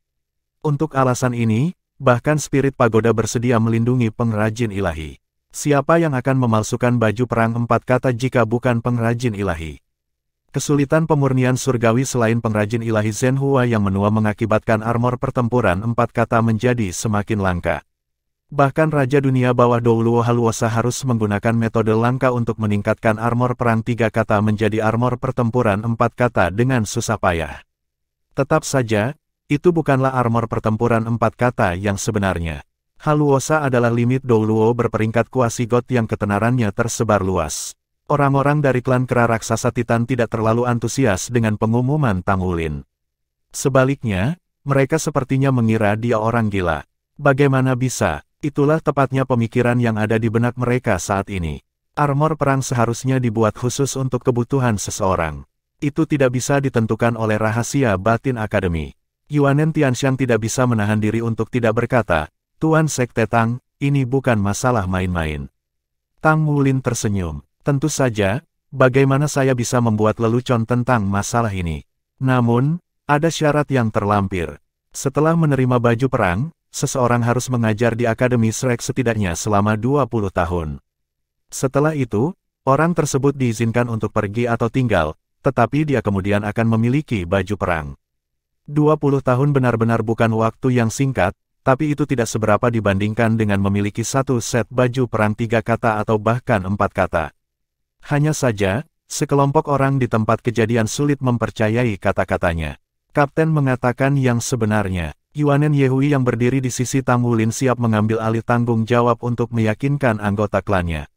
Untuk alasan ini, bahkan spirit pagoda bersedia melindungi pengrajin ilahi. Siapa yang akan memalsukan baju perang 4 kata jika bukan pengrajin ilahi? Kesulitan pemurnian surgawi selain pengrajin ilahi Zhenhua yang menua mengakibatkan armor pertempuran 4 kata menjadi semakin langka. Bahkan Raja Dunia Bawah Douluo Haluosa harus menggunakan metode langka untuk meningkatkan armor perang 3 kata menjadi armor pertempuran 4 kata dengan susah payah. Tetap saja, itu bukanlah armor pertempuran 4 kata yang sebenarnya. Haluosa adalah limit Douluo berperingkat kuasi God yang ketenarannya tersebar luas. Orang-orang dari klan kera raksasa Titan tidak terlalu antusias dengan pengumuman Tang Wulin. Sebaliknya, mereka sepertinya mengira dia orang gila. Bagaimana bisa? Itulah tepatnya pemikiran yang ada di benak mereka saat ini. Armor perang seharusnya dibuat khusus untuk kebutuhan seseorang. Itu tidak bisa ditentukan oleh rahasia batin akademi. Yuanen Tianxiang tidak bisa menahan diri untuk tidak berkata, "Tuan Sekte Tang, ini bukan masalah main-main." Tang Wulin tersenyum. Tentu saja, bagaimana saya bisa membuat lelucon tentang masalah ini? Namun, ada syarat yang terlampir. Setelah menerima baju perang, seseorang harus mengajar di Akademi Shrek setidaknya selama 20 tahun. Setelah itu, orang tersebut diizinkan untuk pergi atau tinggal, tetapi dia kemudian akan memiliki baju perang. 20 tahun benar-benar bukan waktu yang singkat, tapi itu tidak seberapa dibandingkan dengan memiliki satu set baju perang 3 kata atau bahkan 4 kata. Hanya saja, sekelompok orang di tempat kejadian sulit mempercayai kata-katanya. Kapten mengatakan yang sebenarnya. Yuanen Yehui yang berdiri di sisi Tang Wulin siap mengambil alih tanggung jawab untuk meyakinkan anggota klannya.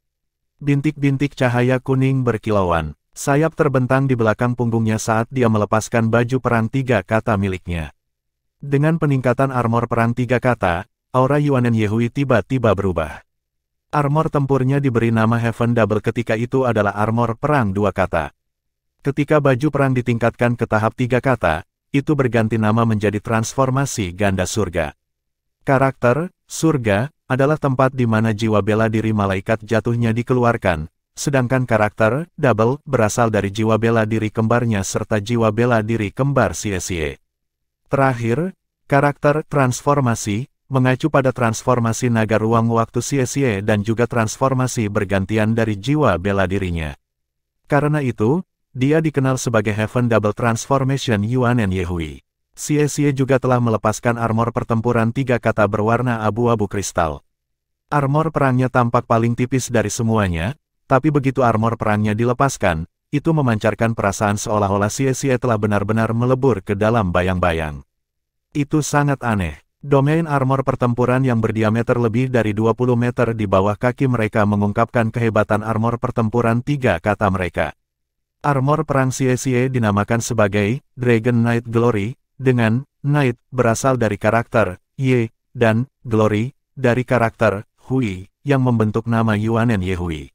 Bintik-bintik cahaya kuning berkilauan. Sayap terbentang di belakang punggungnya saat dia melepaskan baju perang 3 kata miliknya. Dengan peningkatan armor perang 3 kata, aura Yuanen Yehui tiba-tiba berubah. Armor tempurnya diberi nama Heaven Double ketika itu adalah armor perang 2 kata. Ketika baju perang ditingkatkan ke tahap 3 kata, itu berganti nama menjadi transformasi ganda surga. Karakter, surga, adalah tempat di mana jiwa bela diri malaikat jatuhnya dikeluarkan, sedangkan karakter, double, berasal dari jiwa bela diri kembarnya serta jiwa bela diri kembar Xie. Terakhir, karakter, transformasi, mengacu pada transformasi naga ruang waktu Xie dan juga transformasi bergantian dari jiwa bela dirinya. Karena itu, dia dikenal sebagai Heaven Double Transformation Yuanen Yehui. Xie juga telah melepaskan armor pertempuran 3 kata berwarna abu-abu kristal. Armor perangnya tampak paling tipis dari semuanya, tapi begitu armor perangnya dilepaskan, itu memancarkan perasaan seolah-olah Xie telah benar-benar melebur ke dalam bayang-bayang. Itu sangat aneh. Domain armor pertempuran yang berdiameter lebih dari 20 meter di bawah kaki mereka mengungkapkan kehebatan armor pertempuran 3 kata mereka. Armor perang Xie dinamakan sebagai Dragon Knight Glory, dengan Knight berasal dari karakter Ye, dan Glory dari karakter Hui, yang membentuk nama Yuanen Yehui.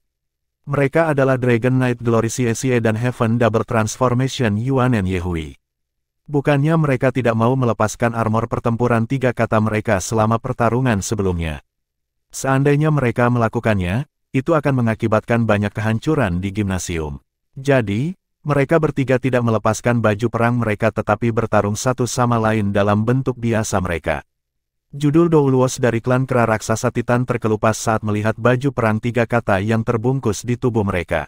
Mereka adalah Dragon Knight Glory Xie dan Heaven Double Transformation Yuanen Yehui. Bukannya mereka tidak mau melepaskan armor pertempuran 3 kata mereka selama pertarungan sebelumnya. Seandainya mereka melakukannya, itu akan mengakibatkan banyak kehancuran di gimnasium. Jadi, mereka bertiga tidak melepaskan baju perang mereka tetapi bertarung satu sama lain dalam bentuk biasa mereka. Judul Douluos dari klan kera raksasa Titan terkelupas saat melihat baju perang 3 kata yang terbungkus di tubuh mereka.